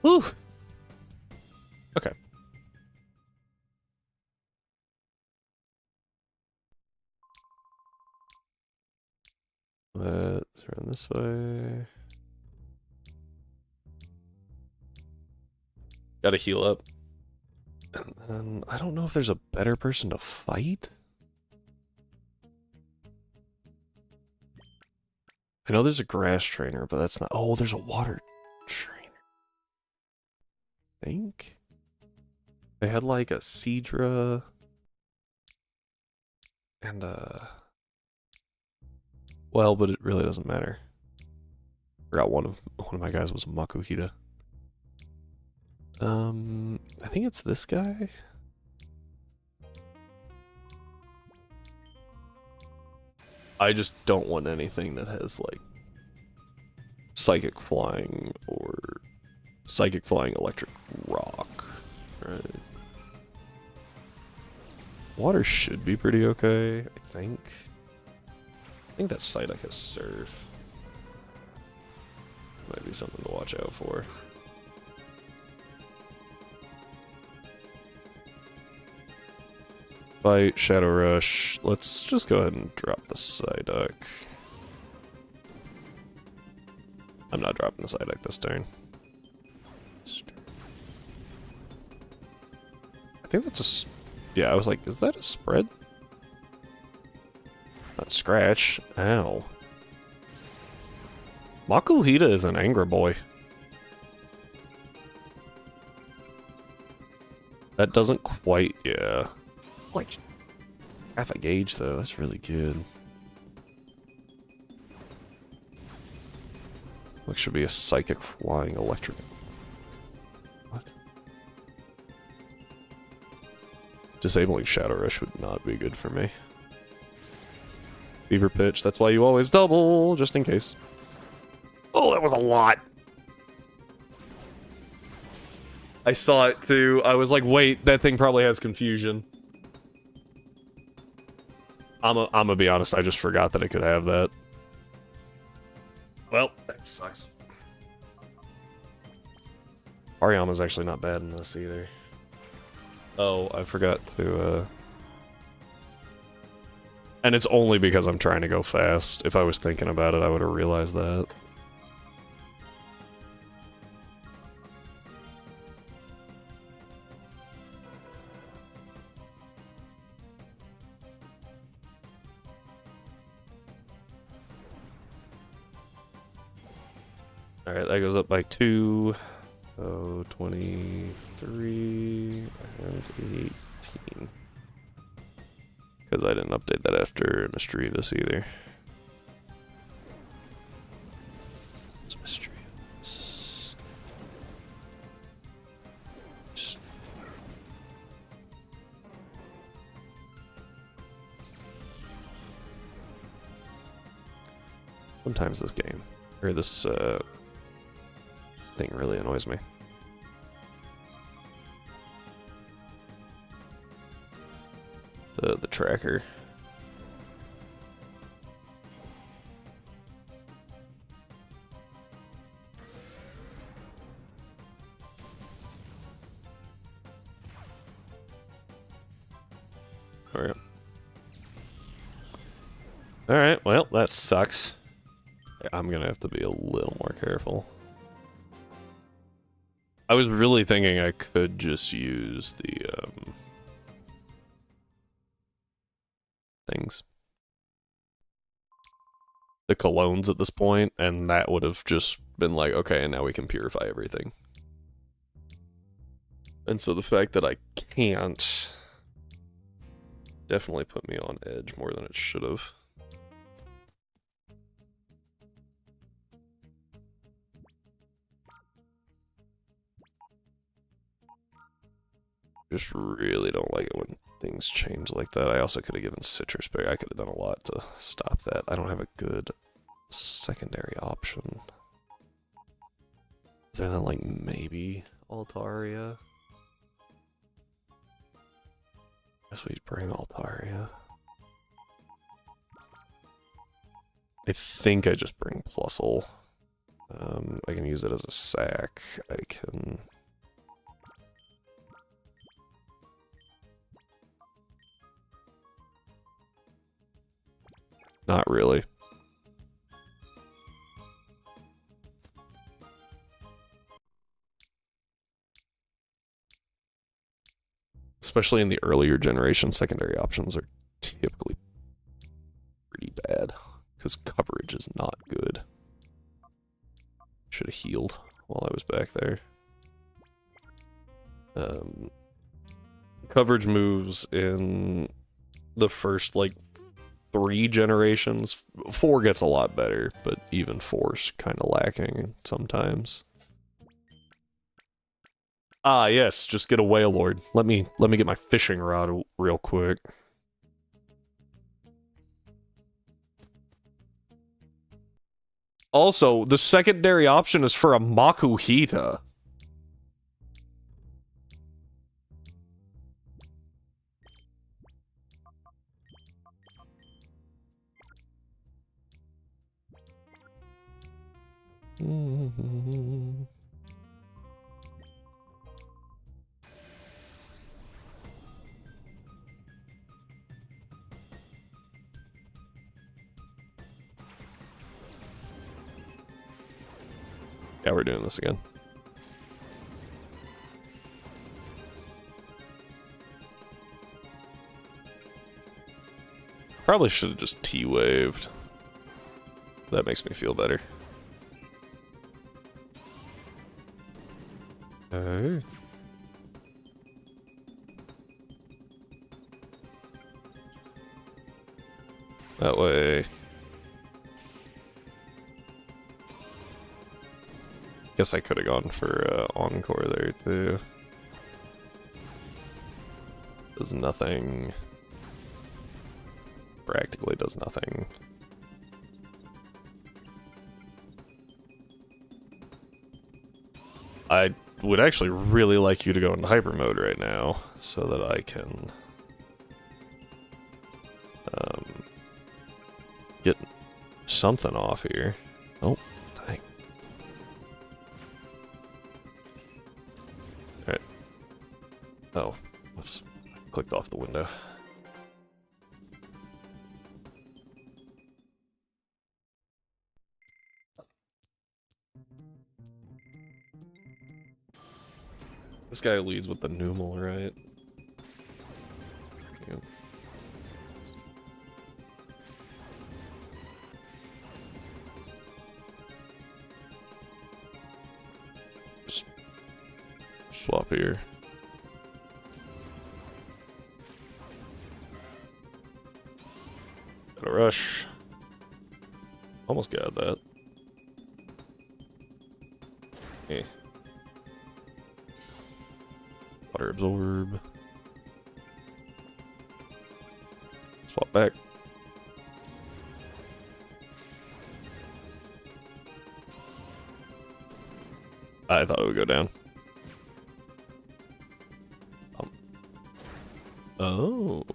Whew. Okay. Let's run this way. Gotta heal up. And then, I don't know if there's a better person to fight. I know there's a grass trainer, but that's not... Oh, there's a water trainer. I think? They had like a Seadra... And well, but it really doesn't matter. I forgot one of my guys was a Makuhita. I think it's this guy. I just don't want anything that has like psychic flying or psychic flying electric rock. Right. Water should be pretty okay, I think. I think that Psyduck has Surf. Might be something to watch out for. Fight, Shadow Rush. Let's just go ahead and drop the Psyduck. I'm not dropping the Psyduck this turn. I think that's a... Yeah, I was like, is that a spread? Not scratch. Ow. Makuhita is an angry boy. That doesn't quite, yeah. Like, half a gauge though, that's really good. Like, should be a psychic flying electric. What? Disabling Shadow Rush would not be good for me. Fever Pitch, that's why you always double, just in case. Oh, that was a lot! I saw it too, I was like, wait, that thing probably has confusion. I'm gonna be honest, I just forgot that it could have that. Well, that sucks. Ariyama's actually not bad in this either. Oh, I forgot to, And it's only because I'm trying to go fast. If I was thinking about it, I would have realized that. Alright, that goes up by 2. So, 23 and 18. Because I didn't update that after Mischievous either. It's Mischievous. Just... Sometimes this game, or this thing really annoys me. The tracker. Alright. Alright, well, that sucks. I'm gonna have to be a little more careful. I was really thinking I could just use the, things. the colognes at this point, and that would have just been like, okay, and now we can purify everything. And so the fact that I can't definitely put me on edge more than it should have. Just really don't like it when things change like that. I also could have given Citrus Berry. I could have done a lot to stop that. I don't have a good secondary option. Other than, like, maybe Altaria. Guess we bring Altaria. I think I just bring Plusle. I can use it as a sack. I can... Not really. Especially in the earlier generation, secondary options are typically pretty bad, because coverage is not good. Should have healed while I was back there. Coverage moves in the first, like, 3 generations. 4 gets a lot better, but even 4's kind of lacking sometimes. Ah, yes, just get a whale lord. Let me get my fishing rod real quick. Also, the secondary option is for a Makuhita. Yeah, we're doing this again. Probably should have just T-waved. That makes me feel better. Okay. That way. Guess I could have gone for Encore there too. Does nothing. Practically does nothing. I would actually really like you to go into hyper mode right now, so that I can get something off here. Oh, dang. Alright. Oh, whoops. I clicked off the window. This guy leads with the Numal, right? Yeah. Just swap here. Got a rush. Almost got that. Hey. Water absorb. Swap back. I thought it would go down. Oh.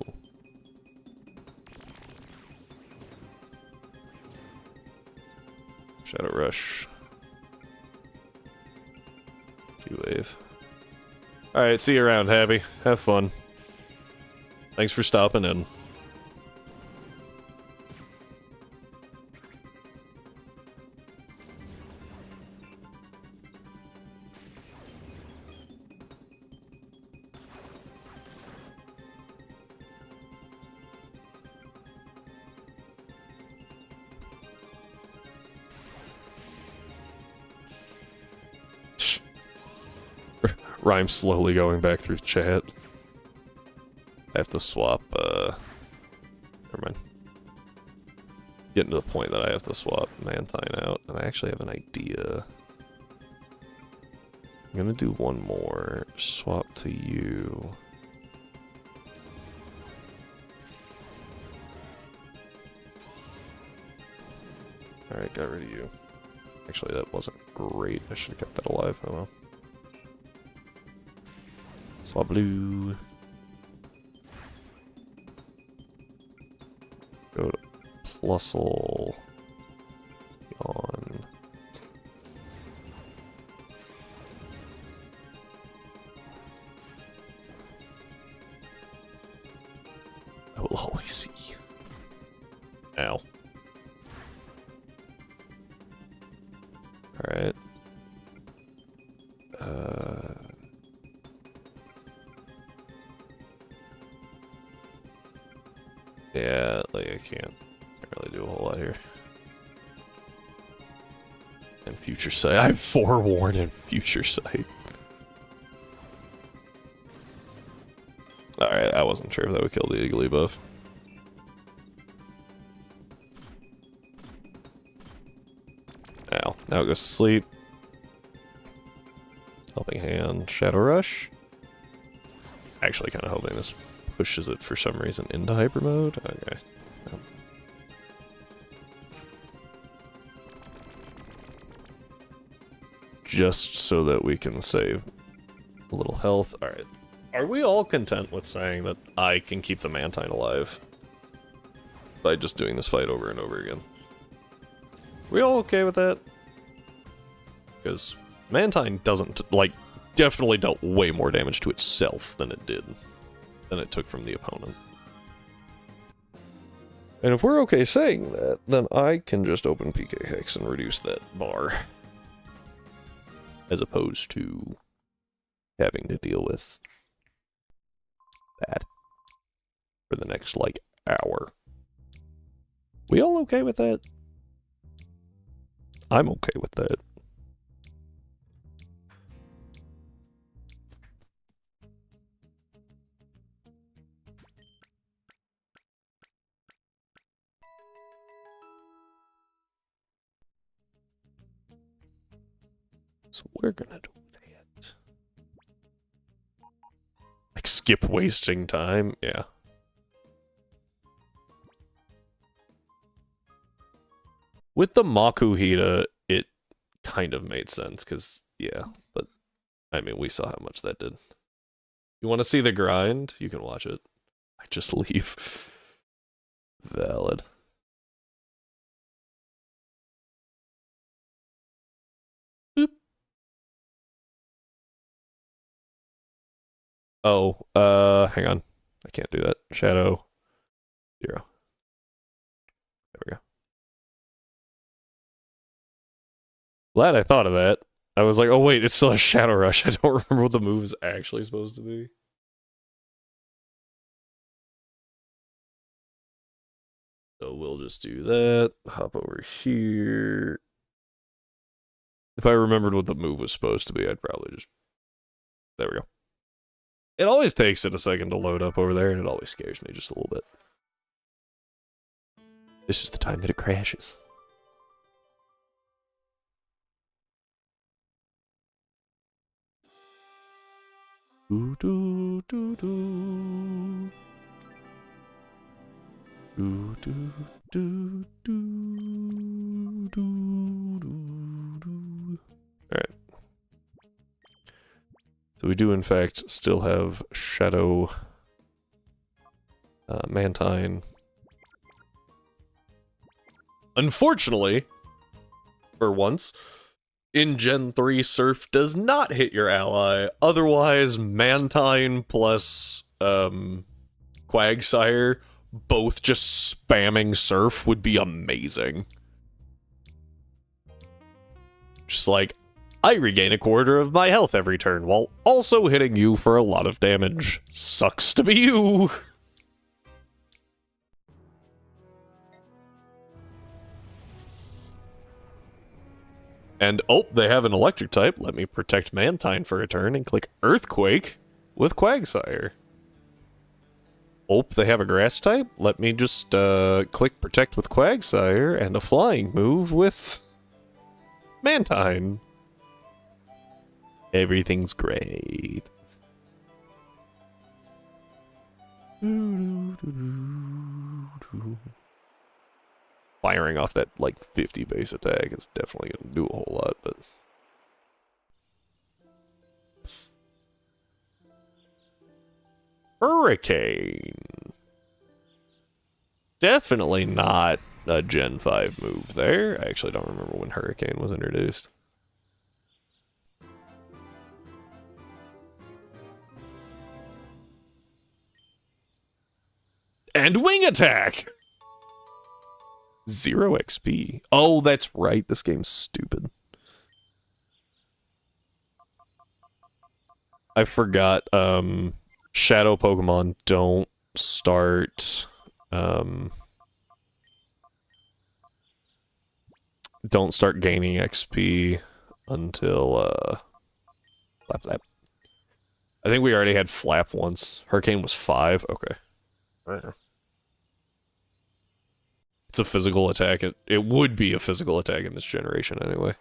Shadow Rush. T-Wave. Alright, see you around, Happy. Have fun. Thanks for stopping in. Rhyme slowly going back through chat. I have to swap, never mind. Getting to the point that I have to swap Mantine out, and I actually have an idea. I'm gonna do one more. Swap to you. Alright, got rid of you. Actually, that wasn't great. I should have kept that alive. Oh well. Swap blue. Go to Plusle. On. I will always see. Ow. Alright. Yeah, like I can't really do a whole lot here. And Future Sight. I'm forewarned in Future Sight. Alright, I wasn't sure if that would kill the Iggly buff. Ow. Now it goes to sleep. Helping Hand. Shadow Rush. Actually kind of hoping this pushes it for some reason into hyper mode. Okay. Just so that we can save a little health. Alright. Are we all content with saying that I can keep the Mantine alive by just doing this fight over and over again? We all okay with that? Because Mantine doesn't, like, definitely dealt way more damage to itself than it did. Than it took from the opponent. And if we're okay saying that, then I can just open PK Hex and reduce that bar. As opposed to having to deal with that for the next, like, hour. We all okay with that? I'm okay with that. So we're gonna do that. Like, skip wasting time? Yeah. With the Makuhita, it kind of made sense, because, yeah, but, I mean, we saw how much that did. You want to see the grind? You can watch it. I just leave. Valid. Boop. Oh, hang on. I can't do that. Shadow. 0. There we go. Glad I thought of that. I was like, oh wait, it's still a Shadow Rush. I don't remember what the move is actually supposed to be. So we'll just do that. Hop over here. If I remembered what the move was supposed to be, I'd probably just... There we go. It always takes it a second to load up over there, and it always scares me just a little bit. This is the time that it crashes. Do do do do. Do do do do do do. Alright. So we do in fact still have Shadow Mantine. Unfortunately, for once, in Gen 3, Surf does not hit your ally. Otherwise, Mantine plus Quagsire both just spamming Surf would be amazing. Just like, I regain a quarter of my health every turn while also hitting you for a lot of damage. Sucks to be you. And, oh, they have an electric type. Let me protect Mantine for a turn and click Earthquake with Quagsire. Oh, they have a grass type. Let me just click Protect with Quagsire and a flying move with Mantine. Everything's great. Firing off that, like, 50 base attack is definitely going to do a whole lot, but... Hurricane. Definitely not a Gen 5 move there. I actually don't remember when Hurricane was introduced. And Wing Attack! 0 XP. Oh, that's right. This game's stupid. I forgot, Shadow Pokemon don't start, don't start gaining XP until, Flap. I think we already had Flap once. Hurricane was 5. Okay. Right. It's a physical attack. It would be a physical attack in this generation anyway.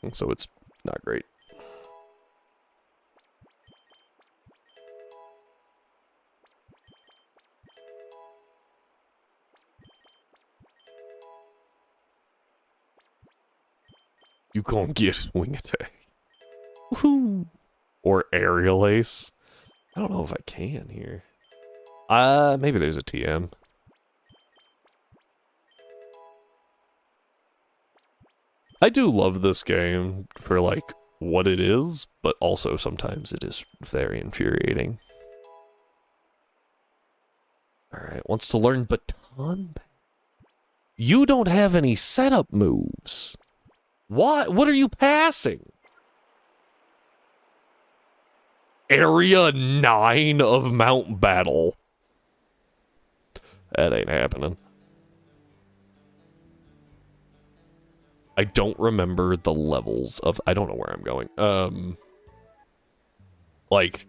And so it's not great. You gonna get Wing Attack. Woohoo! Or Aerial Ace. I don't know if I can here. Maybe there's a TM. I do love this game for, like, what it is, but also sometimes it is very infuriating. Alright, wants to learn Baton. You don't have any setup moves. What are you passing? Area 9 of Mount Battle. That ain't happening. I don't remember the levels of... I don't know where I'm going. Like...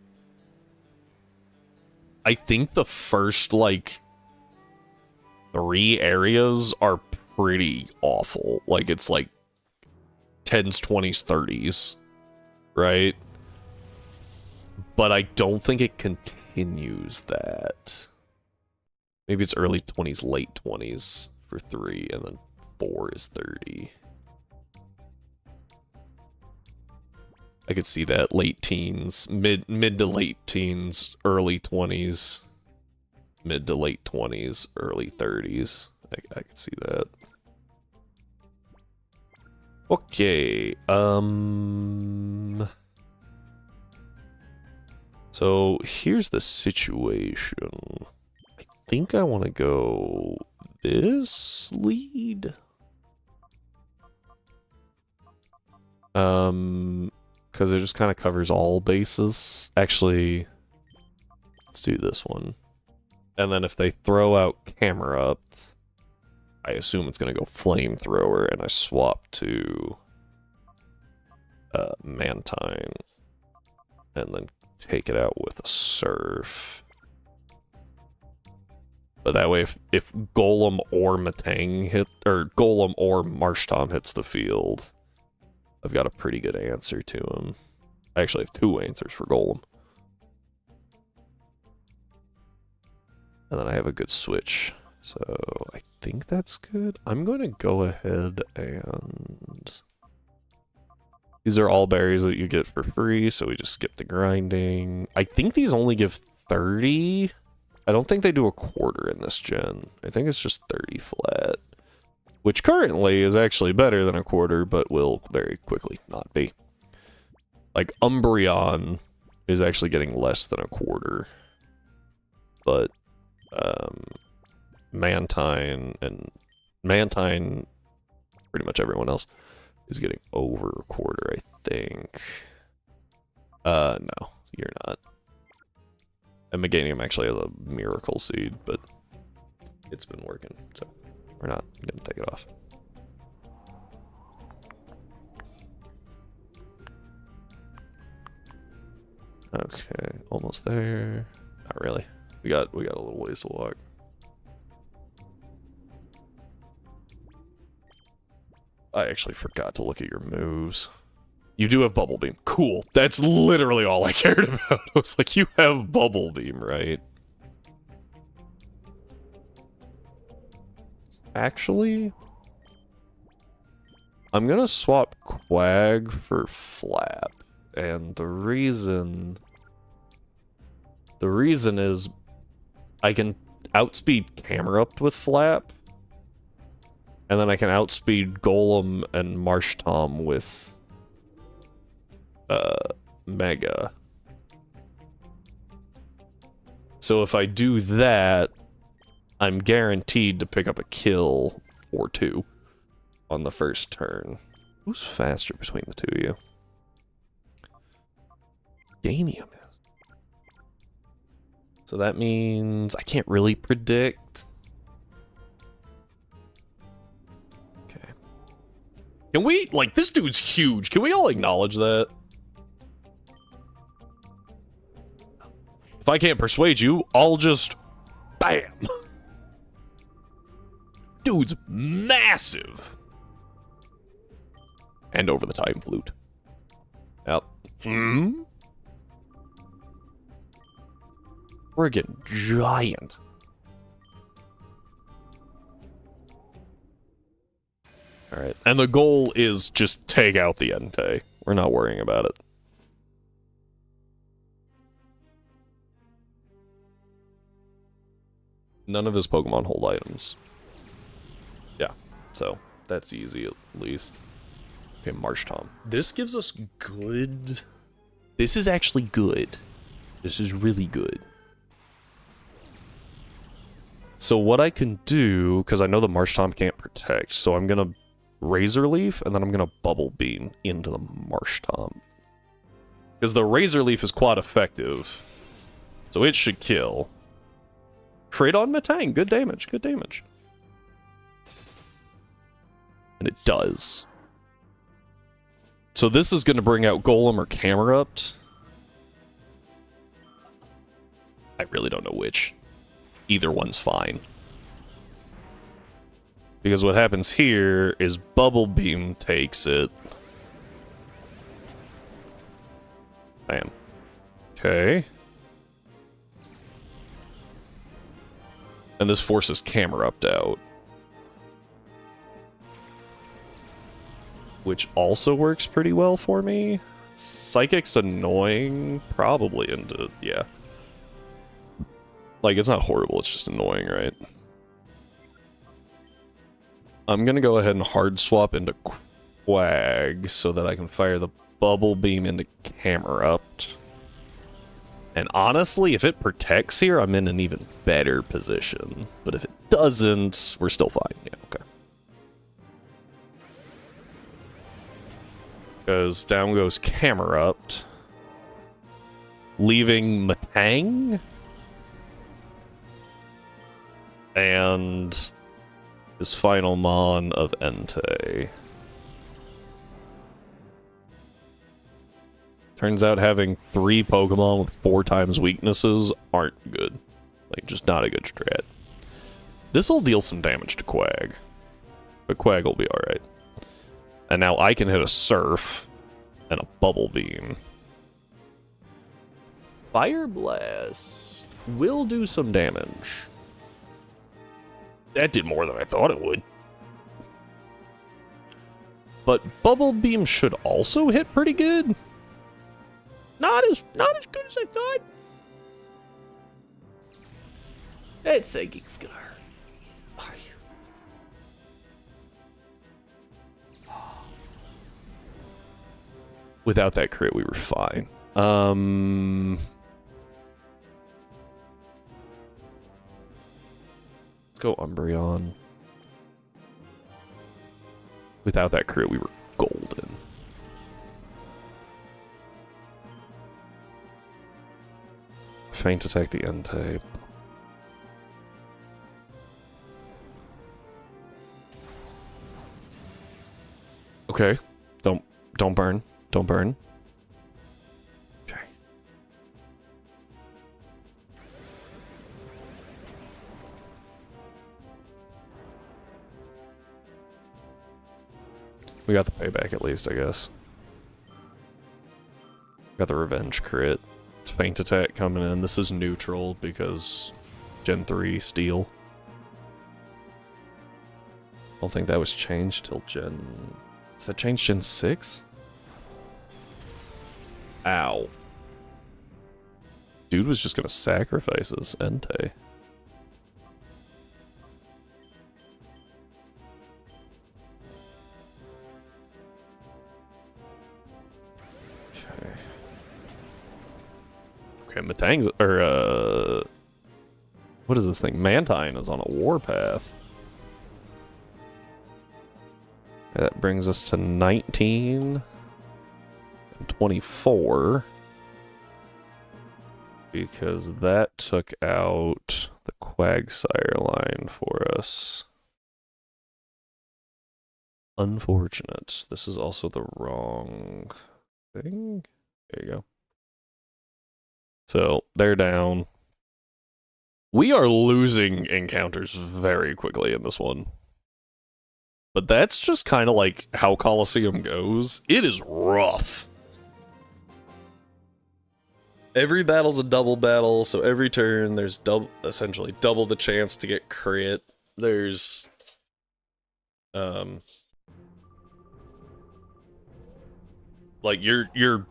I think the first, like... 3 areas are pretty awful. Like, it's like... 10s, 20s, 30s. Right? But I don't think it continues that. Maybe it's early 20s, late 20s for 3, and then 4 is 30. I could see that. Late teens, mid to late teens, early 20s, mid to late 20s, early 30s. I could see that. Okay, so here's the situation. I think I want to go this lead. Because it just kind of covers all bases. Actually, let's do this one. And then if they throw out Camera Up, I assume it's going to go Flamethrower, and I swap to Mantine. And then take it out with a Surf. But that way, if Golem or Matang hit, or Golem or Marshtomp hits the field, I've got a pretty good answer to him. I actually have 2 answers for Golem. And then I have a good switch. So I think that's good. I'm going to go ahead and... These are all berries that you get for free, so we just skip the grinding. I think these only give 30. I don't think they do a quarter in this gen. I think it's just 30 flat. Which currently is actually better than a quarter, but will very quickly not be. Like, Umbreon is actually getting less than a quarter. But, Mantine, pretty much everyone else, is getting over a quarter, I think. No, you're not. And Meganium actually has a miracle seed, but it's been working, so we're not gonna take it off. Okay, almost there. Not really. We got a little ways to walk. I actually forgot to look at your moves. You do have Bubble Beam. Cool. That's literally all I cared about. I was like, you have Bubble Beam, right? Actually, I'm gonna swap Quag for Flap. And the reason is I can outspeed Camerupt with Flap. And then I can outspeed Golem and Marsh Tom with Mega. So if I do that, I'm guaranteed to pick up a kill or two on the first turn. Who's faster between the two of you? Ganium is. So that means I can't really predict. Okay. Can we, like, this dude's huge. Can we all acknowledge that? If I can't persuade you, I'll just... BAM! Dude's massive! And over the time flute. Yep. Friggin' giant. Alright, and the goal is just take out the Entei. We're not worrying about it. None of his Pokemon hold items. Yeah, so that's easy at least. Okay, Marsh Tom. This gives us good... This is actually good. This is really good. So what I can do, because I know the Marsh Tom can't protect, so I'm gonna Razor Leaf, and then I'm gonna Bubble Beam into the Marsh Tom. Because the Razor Leaf is quite effective, so it should kill. Crit on Metang, good damage, good damage. And it does. So this is gonna bring out Golem or Camerupt. I really don't know which. Either one's fine. Because what happens here is Bubble Beam takes it. Bam. Okay. And this forces Camerupt out. Which also works pretty well for me. Psychic's annoying. Probably into... yeah. Like, it's not horrible, it's just annoying, right? I'm gonna go ahead and hard swap into Quag so that I can fire the Bubble Beam into Camerupt. And honestly, if it protects here, I'm in an even better position. But if it doesn't, we're still fine. Yeah, okay. Because down goes Camerupt. Leaving Metang. And his final Mon of Entei. Turns out having 3 Pokemon with 4 times weaknesses aren't good. Like, just not a good strat. This'll deal some damage to Quag. But Quag will be alright. And now I can hit a Surf and a Bubble Beam. Fire Blast will do some damage. That did more than I thought it would. But Bubble Beam should also hit pretty good. Not as good as I thought. That Psychic's gonna hurt. Are you? Without that crit, we were fine. Let's go Umbreon. Without that crit, we were golden. Feint attack the Entei. Okay. Don't burn. Don't burn. Okay. We got the payback at least, I guess. Got the revenge crit. Feint attack coming in. This is neutral because Gen 3 steel. I don't think that was changed till Gen... Is that changed Gen 6? Ow. Dude was just gonna sacrifice his Entei. Okay. Okay, Matang's... Or, what is this thing? Mantine is on a warpath. That brings us to 19 and 24. Because that took out the Quagsire line for us. Unfortunate. This is also the wrong thing. There you go. So, they're down. We are losing encounters very quickly in this one. But that's just kind of like how Colosseum goes. It is rough. Every battle's a double battle, so every turn there's essentially double the chance to get crit. There's like your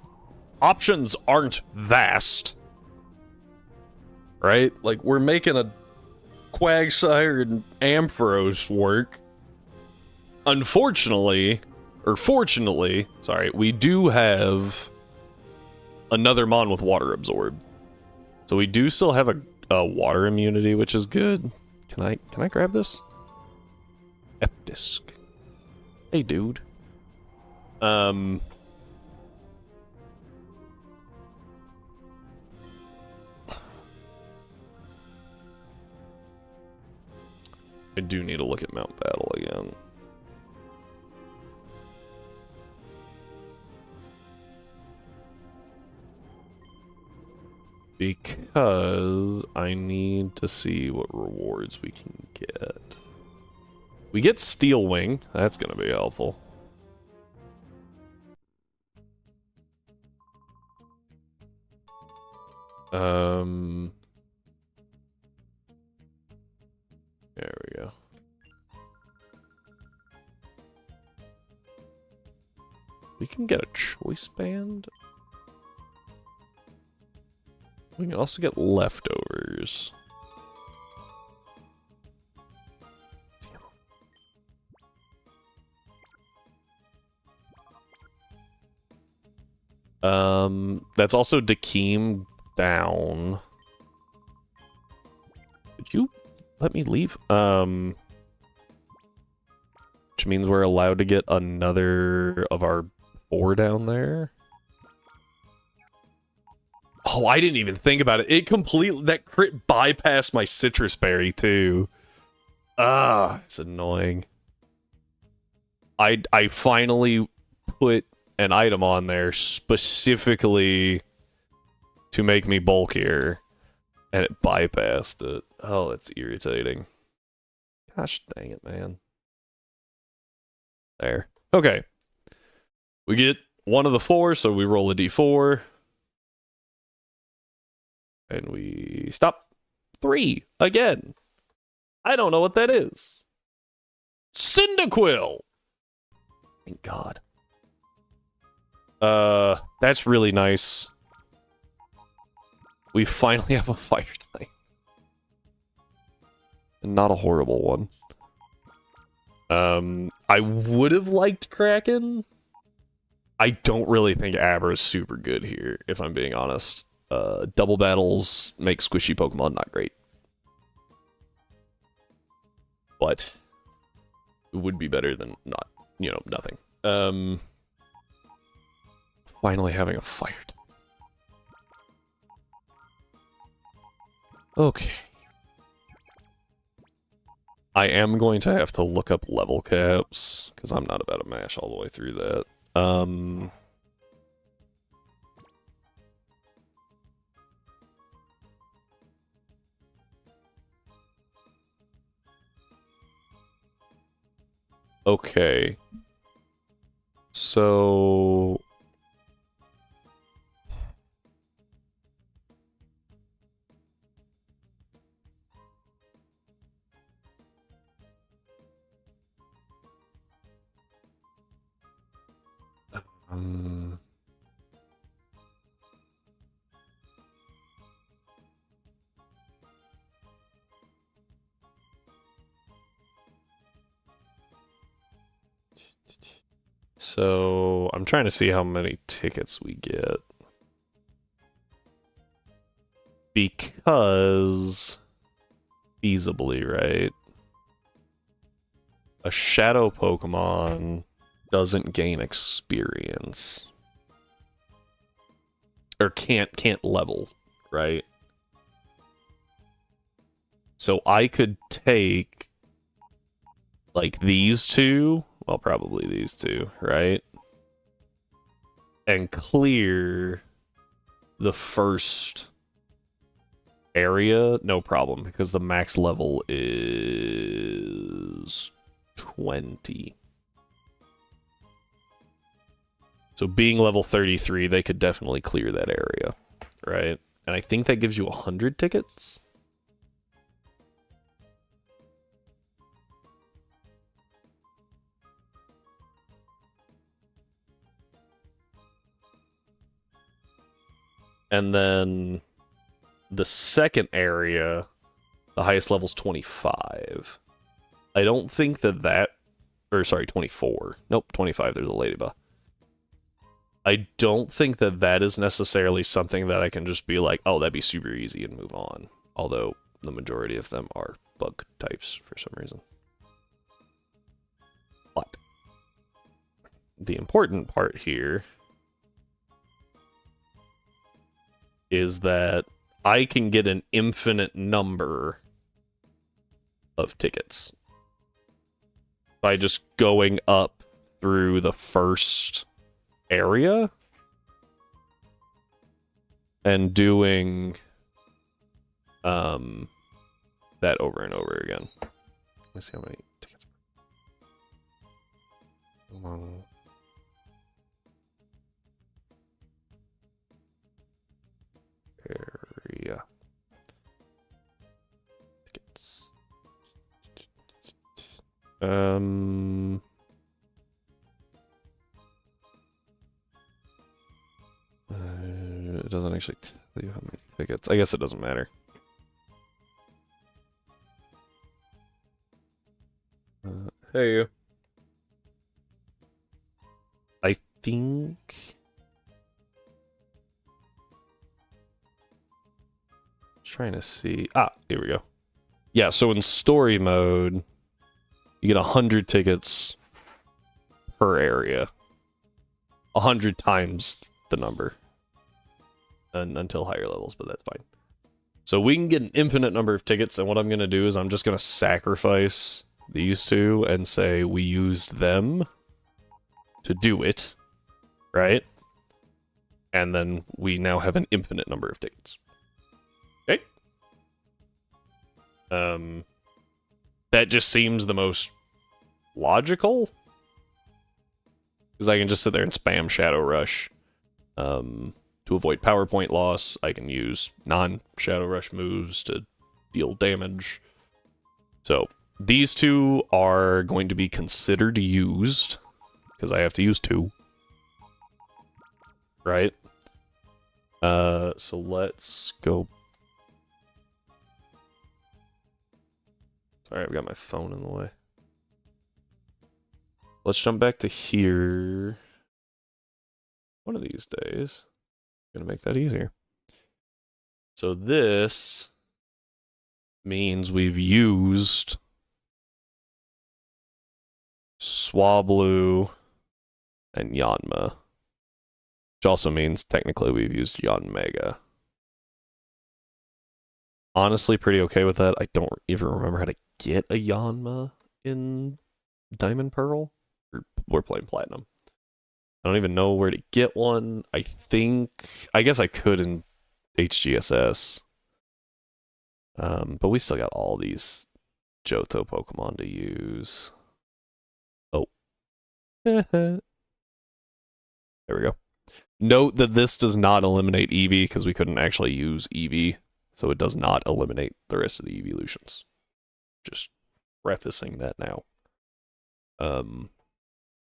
options aren't vast. Right? Like we're making a Quagsire and Ampharos work. Unfortunately, or fortunately, sorry, we do have another Mon with Water Absorb. So we do still have a water immunity, which is good. Can I grab this? F-Disc. Hey, dude. I do need to look at Mount Battle again. Because I need to see what rewards we can get. We get Steel Wing. That's going to be helpful. There we go. We can get a choice band. We can also get leftovers. That's also Dakeem down. Did you let me leave? Which means we're allowed to get another of our 4 down there. Oh, I didn't even think about it. It completely, that crit bypassed my Citrus Berry too. Ah, it's annoying. I finally put an item on there specifically to make me bulkier, and it bypassed it. Oh, it's irritating. Gosh dang it, man. There. Okay. We get one of the 4, so we roll a d4. And we stop 3 again. I don't know what that is. Cyndaquil! Thank God. That's really nice. We finally have a fire type. And not a horrible one. I would have liked Kraken. I don't really think Abra is super good here, if I'm being honest. Double battles make squishy Pokemon not great. But it would be better than not, you know, nothing. Finally having a fire type. Okay. I am going to have to look up level caps, because I'm not about to mash all the way through that. Okay. So... Um, so I'm trying to see how many tickets we get. Because feasibly, right? A shadow Pokemon doesn't gain experience. Or can't level, right? So I could take like these two, well probably these two, right? And clear the first area, no problem, because the max level is 20. So being level 33, they could definitely clear that area, right? And I think that gives you 100 tickets. And then the second area, the highest level's 25. I don't think that, or sorry, 24. Nope, 25, there's a ladybug. I don't think that is necessarily something that I can just be like, oh, that'd be super easy and move on. Although the majority of them are bug types for some reason. But the important part here is that I can get an infinite number of tickets by just going up through the first area and doing that over and over again. Let's see how many tickets. Come on. Area. Tickets. It doesn't actually tell you how many tickets. I guess it doesn't matter. Hey, you. I think... Trying to see... Ah, here we go. Yeah, so in story mode, you get 100 tickets per area. 100 times the number. And until higher levels, but that's fine. So we can get an infinite number of tickets, and what I'm going to do is I'm just going to sacrifice these two and say we used them to do it, right? And then we now have an infinite number of tickets. Okay? That just seems the most logical. Because I can just sit there and spam Shadow Rush. To avoid PowerPoint loss, I can use non-Shadow Rush moves to deal damage. So, these two are going to be considered used, because I have to use two. Right? So let's go... Sorry, I've got my phone in the way. Let's jump back to here. One of these days. Gonna make that easier. So this means we've used Swablu and Yanma, which also means technically we've used Yanmega. honestly pretty okay with that. I don't even remember how to get a Yanma in Diamond Pearl. We're playing Platinum. I don't even know where to get one. I guess I could in HGSS. But we still got all these Johto Pokemon to use. Oh. There we go. Note that this does not eliminate Eevee because we couldn't actually use Eevee. So it does not eliminate the rest of the evolutions. Just prefacing that now.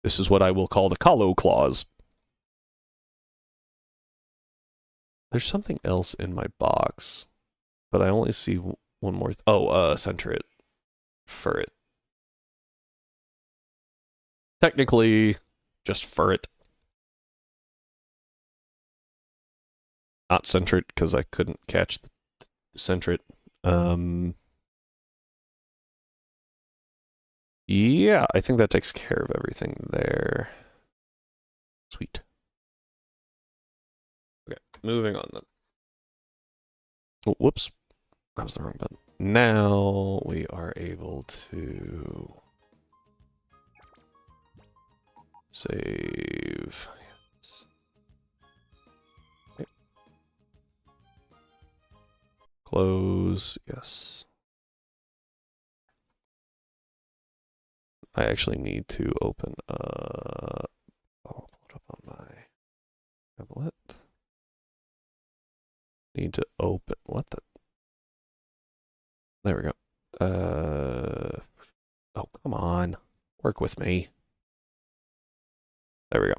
This is what I will call the Colo Clause. There's something else in my box, but I only see one more. Centrit. Furret. Technically, just Furret. Not Centrit, because I couldn't catch the Centrit. Yeah, I think that takes care of everything there. Sweet. Okay, moving on then. Oh, whoops. That was the wrong button. Now we are able to save. Okay. Close, yes. I actually need to open I'll pull it up on my tablet. Need to open what the there we go. Oh, come on. Work with me. There we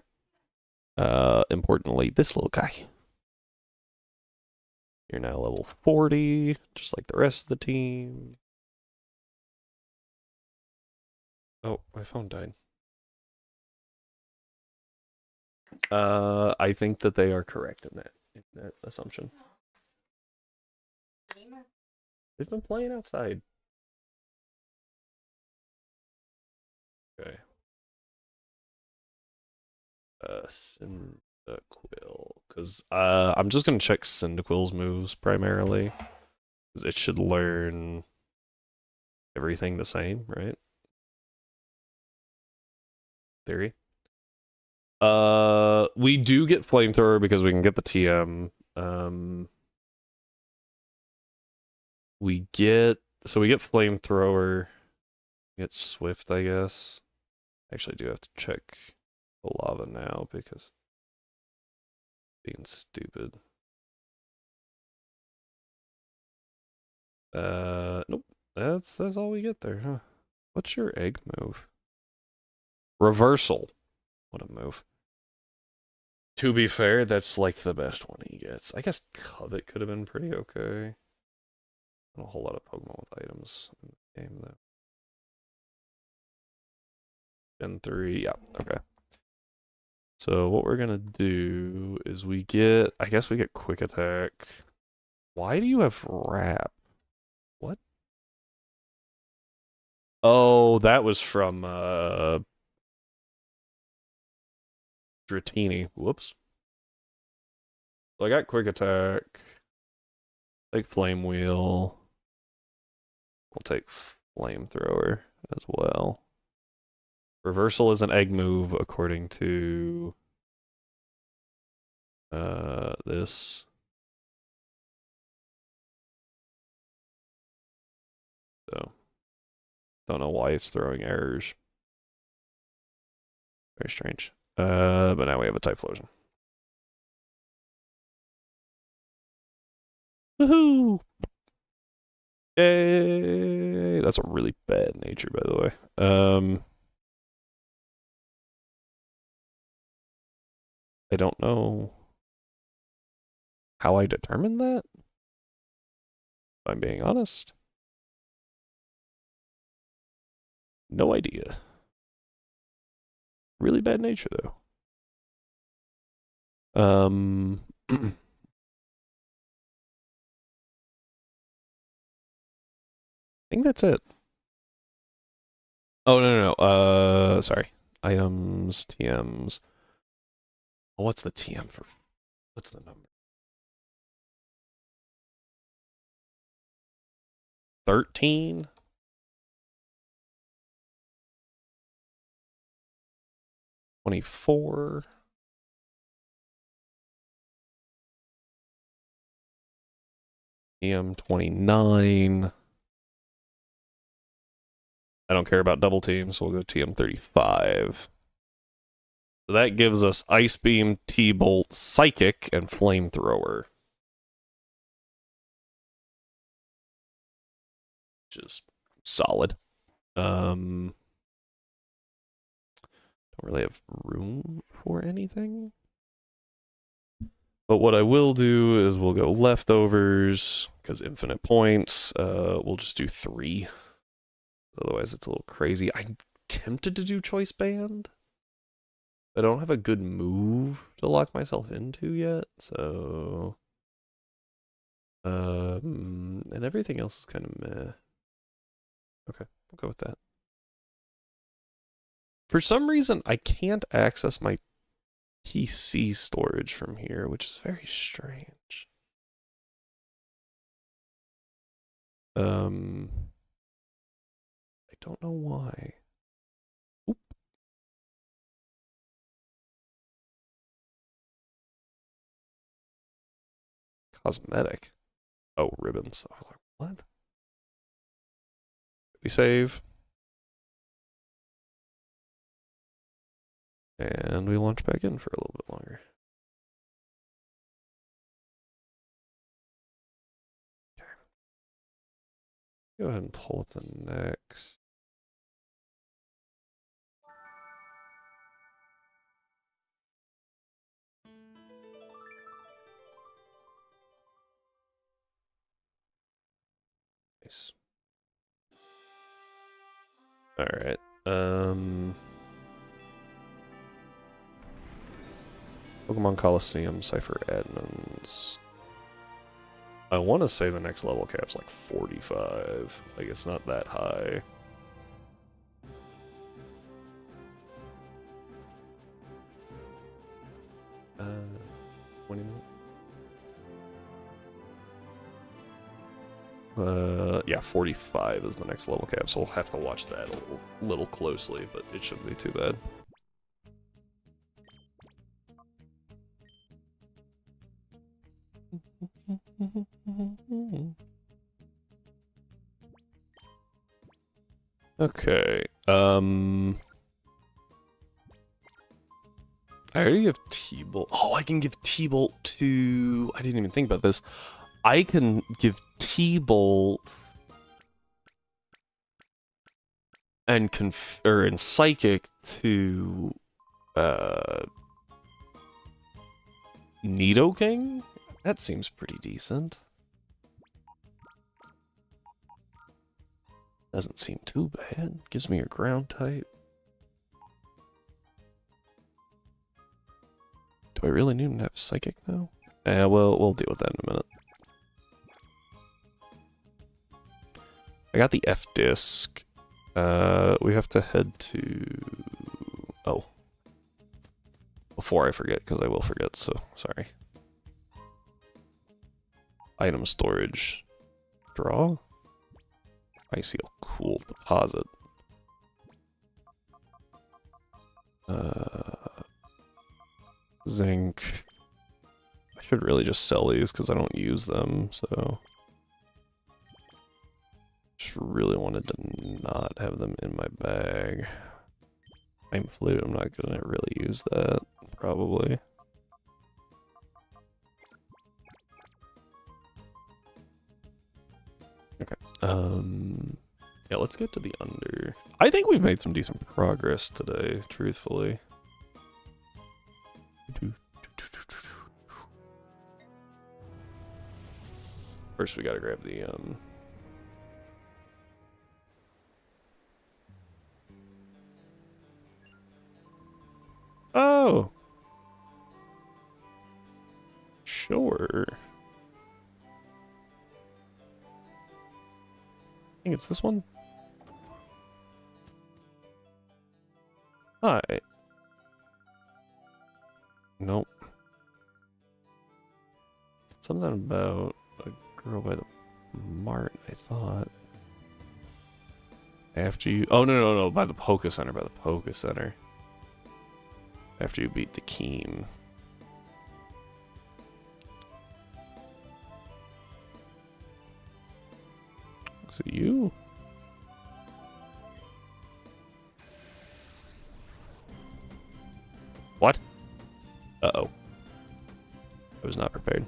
go. Importantly, this little guy. You're now level 40, just like the rest of the team. Oh, my phone died. I think that they are correct in that assumption. They've been playing outside. Okay. Cyndaquil. Because I'm just going to check Cyndaquil's moves primarily. Because it should learn everything the same, right? Theory. We do get Flamethrower because we can get the TM. We get Flamethrower. We get Swift, I guess. Actually, I do have to check the lava now because being stupid. Nope. That's all we get there, huh? What's your egg move? Reversal. What a move. To be fair, that's like the best one he gets. I guess Covet could have been pretty okay. Not a whole lot of Pokemon with items in the game though. Gen 3, yeah, okay. So what we're gonna do is I guess we get Quick Attack. Why do you have Wrap? What? Oh, that was from Dratini. Whoops. So I got Quick Attack. Take Flame Wheel. We'll take Flamethrower as well. Reversal is an egg move according to this. So don't know why it's throwing errors. Very strange. But now we have a Typhlosion. Woohoo! Yay! That's a really bad nature, by the way. I don't know how I determined that. If I'm being honest. No idea. Really bad nature, though. I think that's it. Oh, no. Sorry. Items, TMs. Oh, what's the TM for? What's the number? 13. $24. TM29. I don't care about double team, so we'll go TM35. So that gives us Ice Beam, T-Bolt, Psychic, and Flamethrower. Which is solid. Don't really have room for anything. But what I will do is we'll go leftovers, because infinite points. We'll just do 3. Otherwise it's a little crazy. I'm tempted to do Choice Band. I don't have a good move to lock myself into yet, so... and everything else is kind of meh. Okay, we'll go with that. For some reason, I can't access my PC storage from here, which is very strange. I don't know why. Oop. Cosmetic. Oh, ribbons. I was like, what? We save. And we launch back in for a little bit longer. Okay. Go ahead and pull up the next. Nice. Alright. Pokemon Coliseum, Cypher Admins. I want to say the next level cap's like 45. Like, it's not that high. Uh, 20 minutes? Yeah, 45 is the next level cap, so we'll have to watch that a little closely, but it shouldn't be too bad. Okay, I already have T-Bolt. Oh, I can give T-Bolt to... I didn't even think about this. I can give T-Bolt and Psychic to Nidoking? That seems pretty decent. Doesn't seem too bad. Gives me a ground type. Do I really need to have Psychic now? Well, we'll deal with that in a minute. I got the F-Disc. We have to head to... Oh. Before I forget, because I will forget, so sorry. Item storage. Draw? Icy cool deposit. Zinc. I should really just sell these because I don't use them, so... Just really wanted to not have them in my bag. I'm flute, I'm not gonna really use that, probably. Okay. Yeah, let's get to the under. I think we've made some decent progress today, truthfully. First we gotta grab the Oh! Sure. I think it's this one. Hi. Nope. Something about a girl by the mart, I thought. After you... Oh, no. By the Poké Center. By the Poké Center. After you beat the Keen. Is it you? What? Uh-oh. I was not prepared.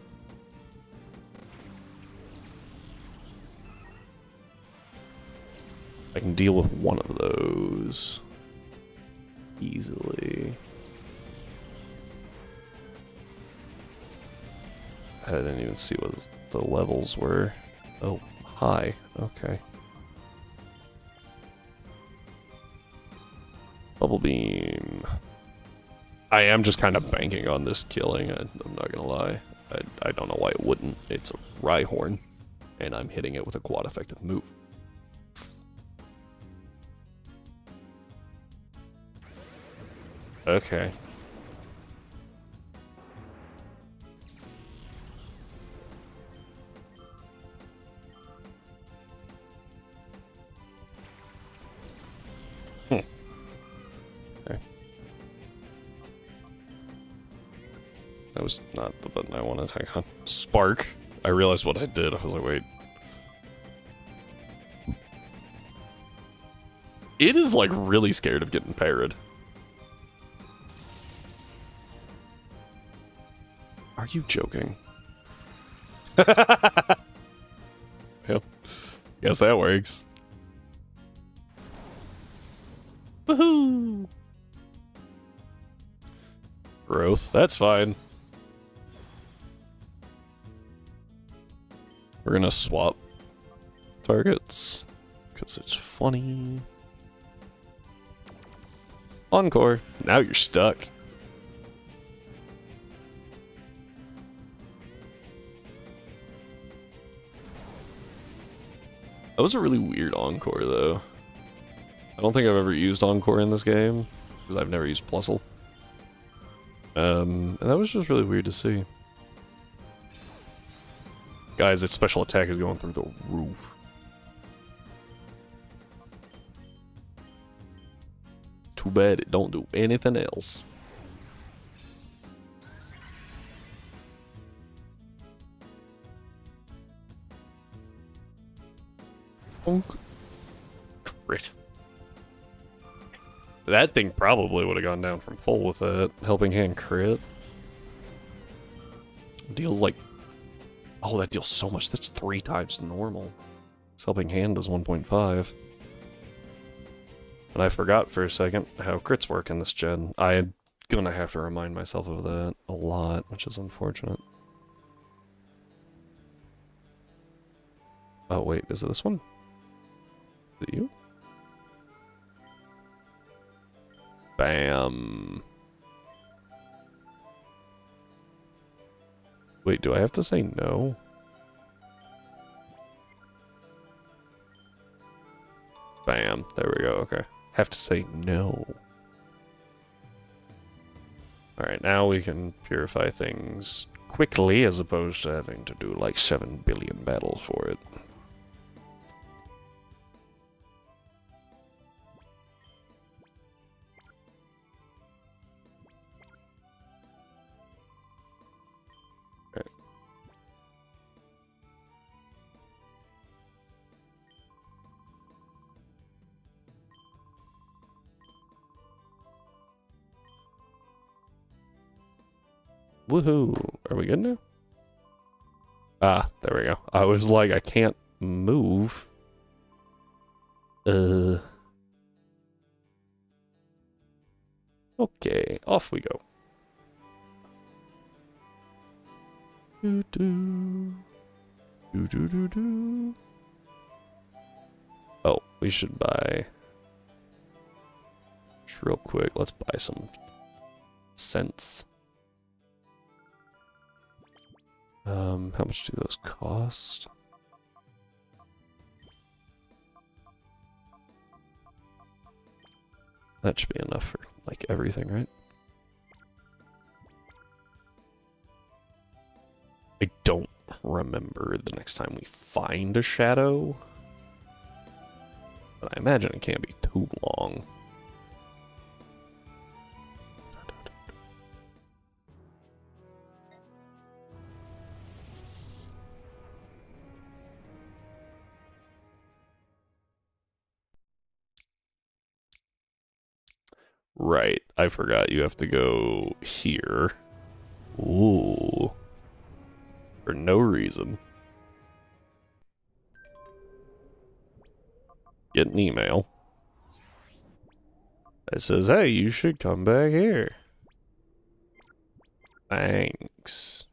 I can deal with one of those easily. I didn't even see what the levels were. Oh, high. Okay. Bubble Beam. I am just kind of banking on this killing, I'm not gonna lie. I don't know why it wouldn't. It's a Rhyhorn, and I'm hitting it with a quad effective move. Okay. Okay. That was not the button I wanted. Hang on. Spark. I realized what I did. I was like, wait. It is like really scared of getting parried. Are you joking? Well, guess that works. Woohoo! Growth, that's fine. We're gonna swap targets because it's funny. Encore. Now you're stuck. That was a really weird Encore, though. I don't think I've ever used Encore in this game, because I've never used Plusle. And that was just really weird to see. Guys, its special attack is going through the roof. Too bad it don't do anything else. Crit. That thing probably would have gone down from full with that helping hand crit. Deals like... Oh, that deals so much. That's 3 times normal. This helping hand does 1.5. And I forgot for a second how crits work in this gen. I'm gonna have to remind myself of that a lot, which is unfortunate. Oh wait, is it this one? Is it you? Bam. Wait, do I have to say no? Bam. There we go, okay. Have to say no. Alright, now we can purify things quickly as opposed to having to do like 7 billion battles for it. Woohoo! Are we good now? Ah, there we go. I was like, I can't move. Okay, off we go. Do do. Do do do do. Oh, we should buy. Just real quick, let's buy some cents. How much do those cost? That should be enough for, like, everything, right? I don't remember the next time we find a shadow. But I imagine it can't be too long. Right, I forgot you have to go here. Ooh. For no reason. Get an email. It says, hey, you should come back here. Thanks.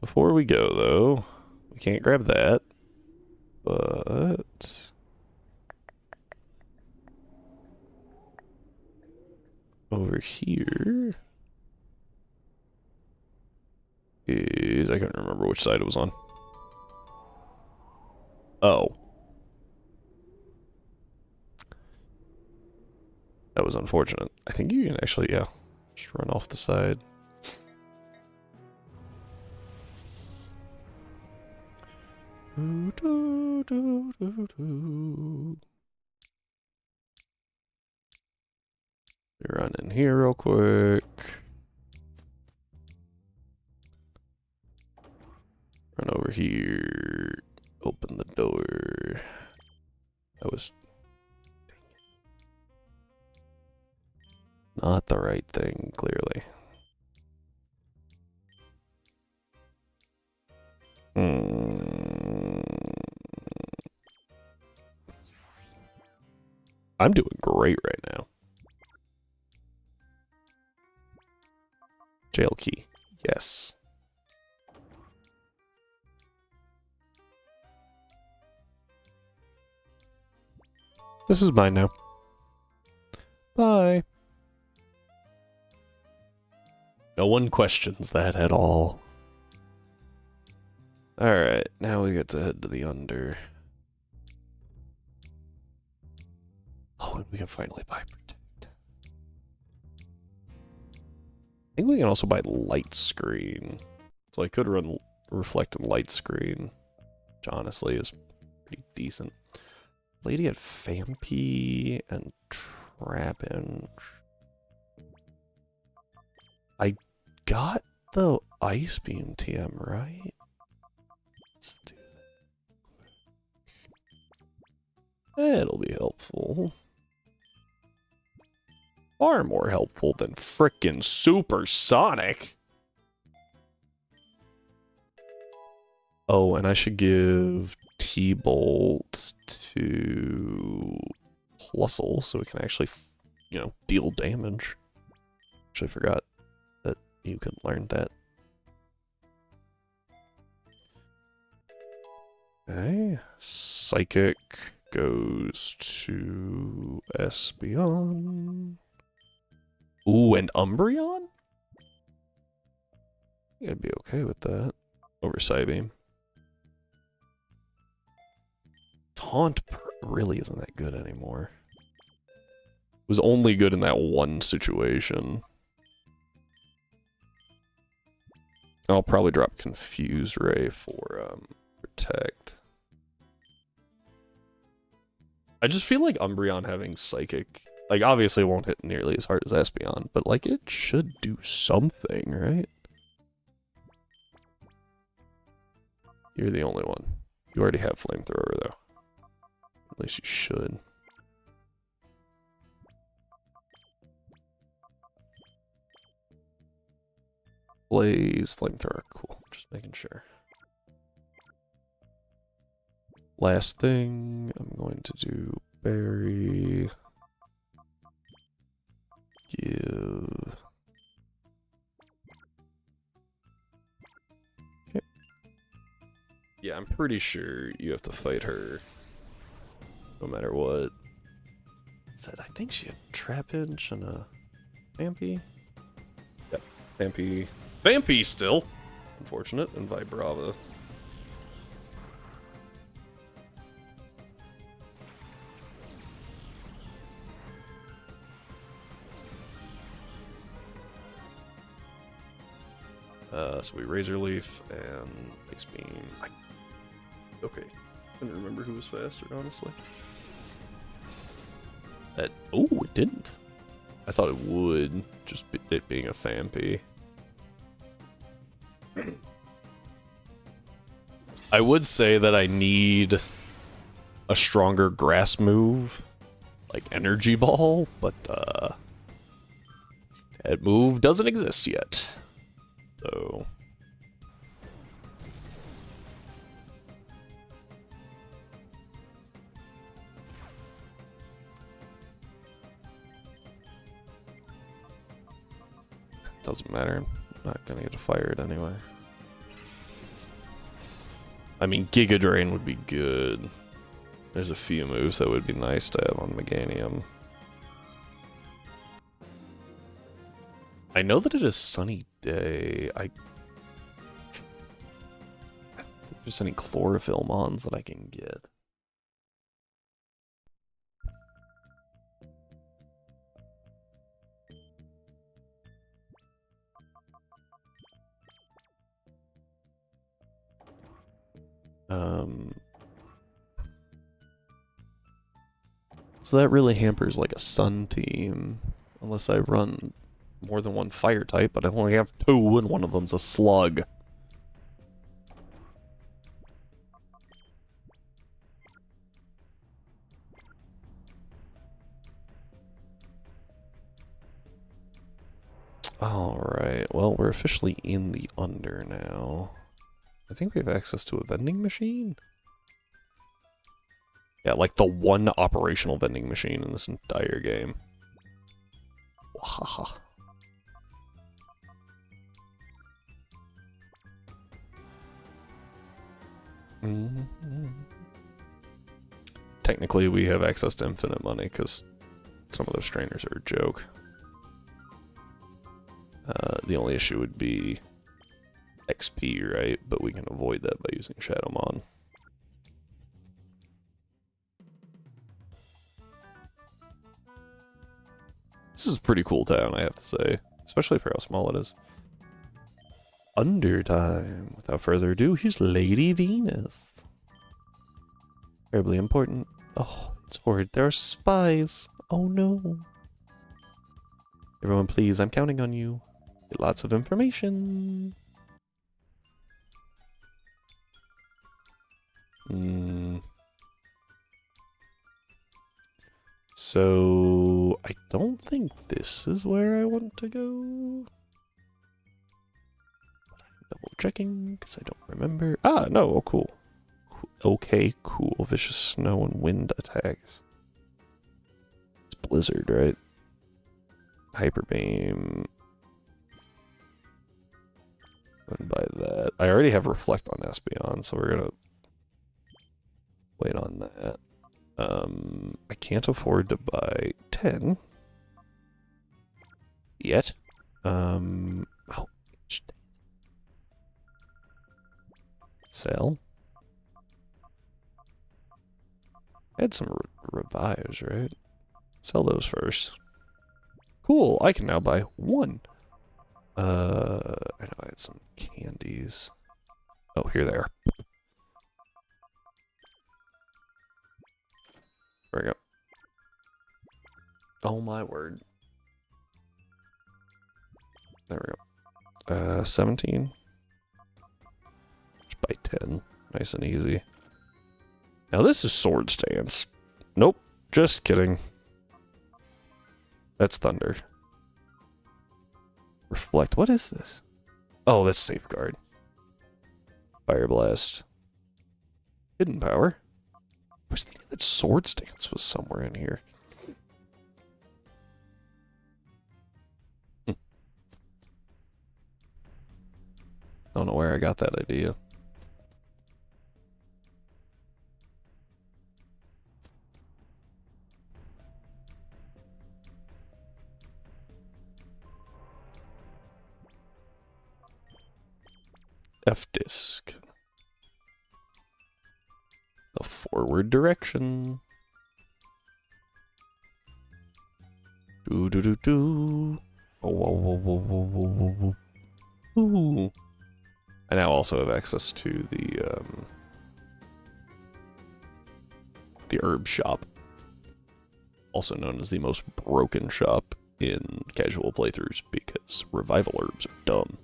Before we go, though, we can't grab that. But over here is, I can't remember which side it was on. Oh. That was unfortunate. I think you can actually, yeah, just run off the side. Run in here real quick. Run over here. Open the door. That was not the right thing, clearly. I'm doing great right now. Jail key. Yes. This is mine now. Bye. No one questions that at all. Alright, now we get to head to the under. Oh, and we can finally buy Protect. I think we can also buy Light Screen. So I could run Reflected Light Screen, which honestly is pretty decent. Lady had Fampy and Trapinch. I got the Ice Beam TM, right? Let's do that. It'll be helpful. Far more helpful than frickin' Supersonic. Oh, and I should give T-Bolt to Plusle so we can actually, you know, deal damage. Actually, I forgot that you could learn that. Okay, Psychic goes to Espeon. Ooh, and Umbreon? I think I'd be okay with that over Psybeam. Taunt really isn't that good anymore. It was only good in that one situation. I'll probably drop Confuse Ray for Protect. I just feel like Umbreon having Psychic, like, obviously it won't hit nearly as hard as Espeon, but like it should do something, right? You're the only one. You already have Flamethrower though. At least you should. Blaze, Flamethrower, cool. Just making sure. Last thing, I'm going to do Berry. Give. Okay. Yeah, I'm pretty sure you have to fight her no matter what. Said I think she had Trapinch and a Vampy. Yep, Vampy. Vampy still! Unfortunate, and Vibrava. So we Razor Leaf and Ice Beam. Okay. couldn't remember who was faster, honestly. Oh, it didn't. I thought it would, just it being a Fampi. I would say that I need a stronger grass move, like Energy Ball, but that move doesn't exist yet. So doesn't matter. I'm not gonna get to fire it anyway. I mean, Giga Drain would be good. There's a few moves that would be nice to have on Meganium. I know that it is sunny day. If there's any chlorophyll mons that I can get. So that really hampers like a sun team, unless I run more than one fire type, but I only have 2 and one of them's a slug. Alright, well, we're officially in the under now. I think we have access to a vending machine? Yeah, like the one operational vending machine in this entire game. Wahaha. Technically, we have access to infinite money because some of those trainers are a joke. The only issue would be XP, right? But we can avoid that by using Shadowmon. This is a pretty cool town, I have to say. Especially for how small it is. Undertime. Without further ado, here's Lady Venus. Terribly important. Oh, it's horrid. There are spies. Oh no. Everyone please, I'm counting on you. Get lots of information. So, I don't think this is where I want to go. But I'm double checking because I don't remember. Ah, no, oh cool. Okay, cool. Vicious snow and wind attacks. It's Blizzard, right? Hyper Beam. And by that, I already have Reflect on Espeon, so we're gonna wait on that. I can't afford to buy 10 yet. Oh, sell. I had some revives, right? Sell those first. Cool, I can now buy 1. I know I had some candies. Oh, here they are. There we go. Oh my word. There we go. 17. Just buy 10. Nice and easy. Now this is Sword Stance. Nope. Just kidding. That's Thunder. Reflect. What is this? Oh, that's Safeguard. Fire Blast. Hidden Power. I was thinking that Sword Stance was somewhere in here. I don't know where I got that idea. F-Disc. The forward direction. Do do do do. Oh, whoa, whoa, whoa, whoa, whoa, whoa, whoa. Ooh. I now also have access to the the herb shop. Also known as the most broken shop in casual playthroughs because revival herbs are dumb.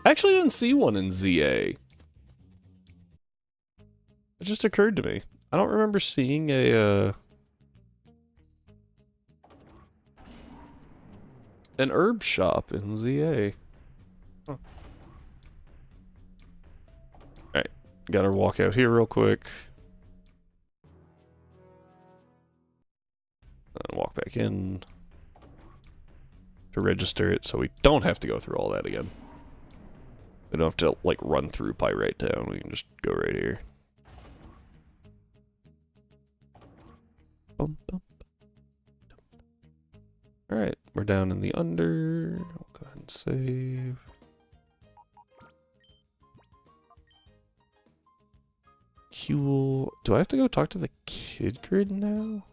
I actually didn't see one in ZA. It just occurred to me. I don't remember seeing a an herb shop in ZA. Huh. Alright, gotta walk out here real quick. And walk back in to register it so we don't have to go through all that again. We don't have to, like, run through Pyrite Town. We can just go right here. Alright, we're down in the under. I'll go ahead and save. Cool. Do I have to go talk to the kid grid now?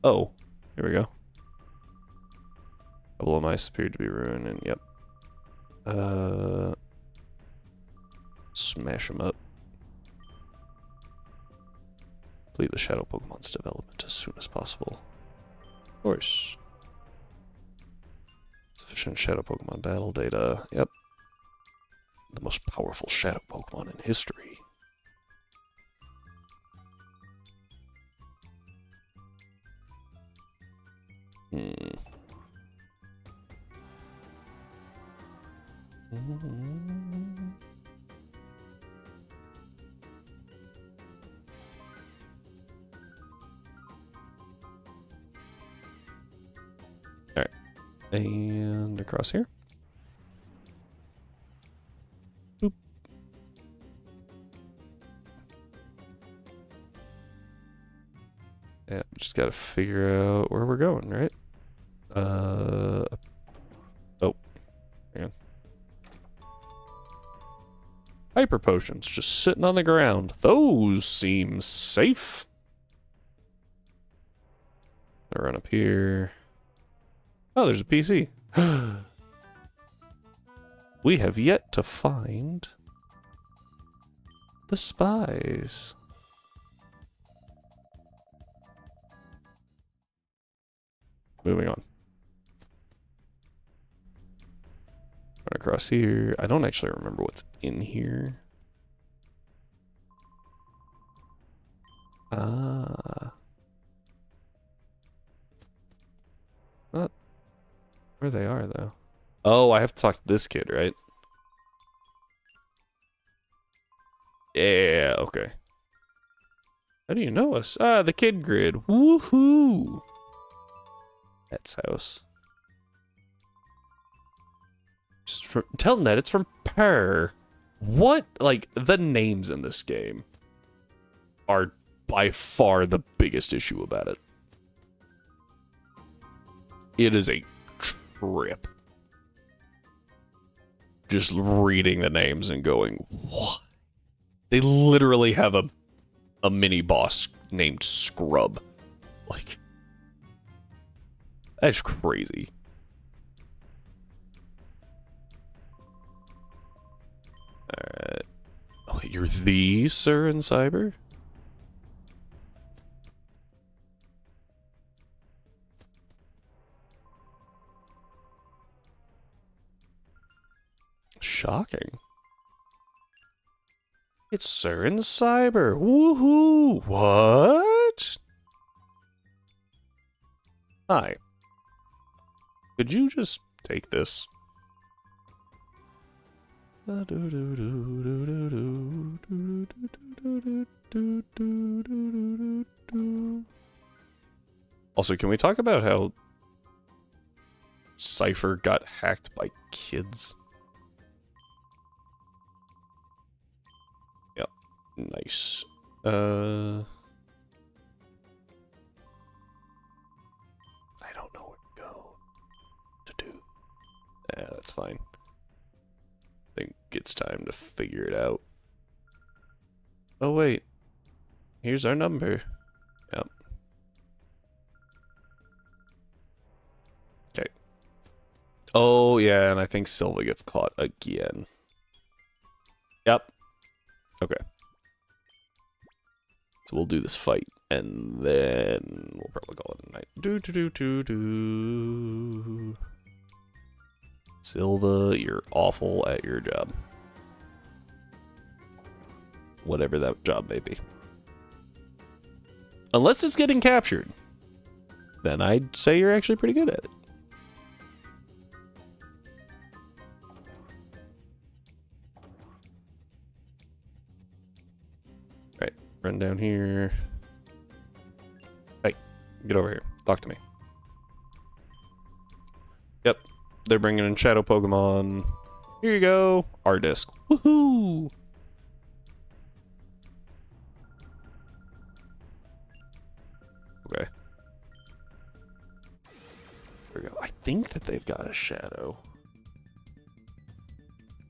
Oh, here we go. Couple of mice appeared to be ruined, and yep. Smash them up. Complete the Shadow Pokemon's development as soon as possible. Of course. Sufficient Shadow Pokemon battle data. Yep. The most powerful Shadow Pokemon in history. Alright. And across here. Boop. Yeah, just gotta figure out where we're going, right? Oh. Hang on. Hyper potions just sitting on the ground. Those seem safe. I'll run up here. Oh, there's a PC. We have yet to find the spies. Moving on. Run across here. I don't actually remember what's in here. Ah. Not where they are, though. Oh, I have to talk to this kid, right? Yeah, okay. How do you know us? Ah, the kid grid. Woohoo! Pet's house. Just tell Ned it's from Per. What? Like, the names in this game are by far the biggest issue about it. It is a trip. Just reading the names and going, what? They literally have a mini boss named Scrub. Like, that's crazy. Alright. Oh, you're the Sir in Cyber? Shocking. It's Sir in Cyber. Woohoo! What? Hi. Could you just take this? Also, can we talk about how Cypher got hacked by kids? Yep. Nice. I don't know where to go. To do. Yeah, that's fine. I think it's time to figure it out. Oh, wait. Here's our number. Yep. Okay. Oh, yeah, and I think Silva gets caught again. Yep. Okay. So we'll do this fight, and then we'll probably call it a night. Do. Silva, you're awful at your job. Whatever that job may be. Unless it's getting captured, then I'd say you're actually pretty good at it. Alright, run down here. Hey, get over here. Talk to me. Yep, they're bringing in Shadow Pokemon. Here you go. R-Disc. Woohoo! Okay. There we go. I think that they've got a Shadow.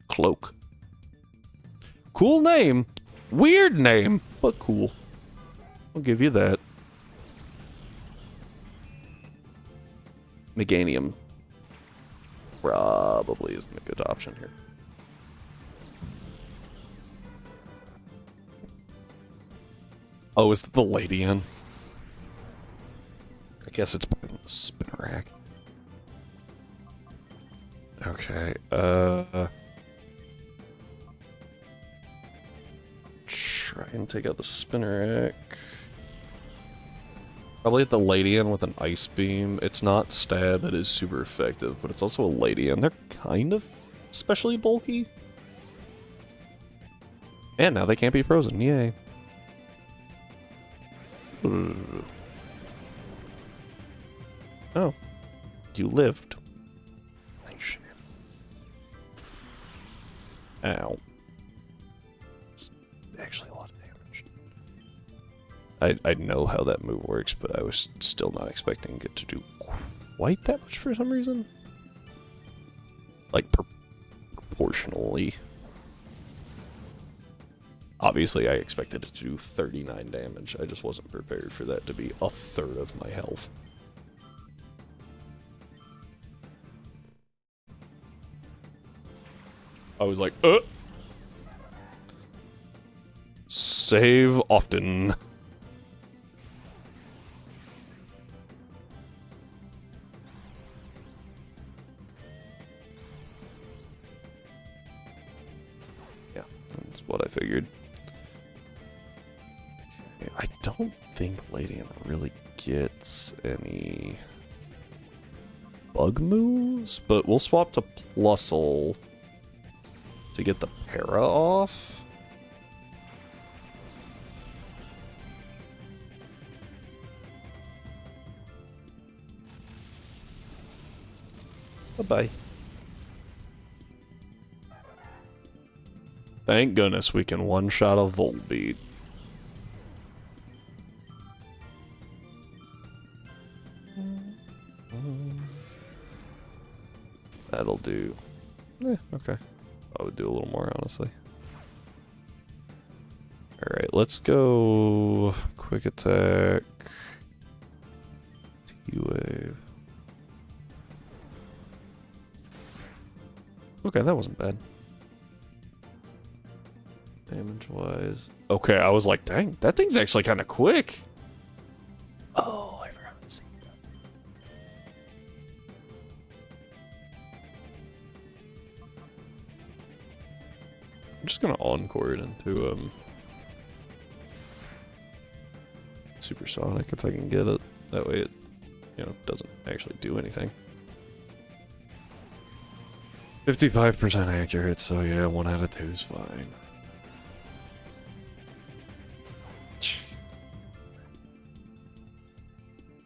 Cloak. Cool name. Weird name, but cool. I'll give you that. Meganium probably isn't a good option here. Oh, is it the Ladian? I guess it's put in the spinner rack. Okay, try and take out the spinner rack. Probably hit the Ladian with an Ice Beam. It's not stab that is super effective, but it's also a Ladian. They're kind of especially bulky. And now they can't be frozen. Yay. Oh. You lived. Nice shit. Ow. It's actually a lot of damage. I know how that move works, but I was still not expecting it to do quite that much for some reason. Like, proportionally. Obviously, I expected it to do 39 damage. I just wasn't prepared for that to be a third of my health. I was like, Save often. Yeah, that's what I figured. Okay, I don't think Ladian really gets any bug moves, but we'll swap to Plusle to get the para off. Bye-bye. Thank goodness we can one-shot a Volbeat. That'll do. Okay. I would do a little more, honestly. Alright, let's go quick attack. T-Wave. Okay, that wasn't bad. Damage-wise. Okay, I was like, dang, that thing's actually kind of quick. Oh, I forgot to see that. I'm just gonna encore it into Supersonic if I can get it. That way it, you know, doesn't actually do anything. 55% accurate, so yeah, 1 out of 2 is fine.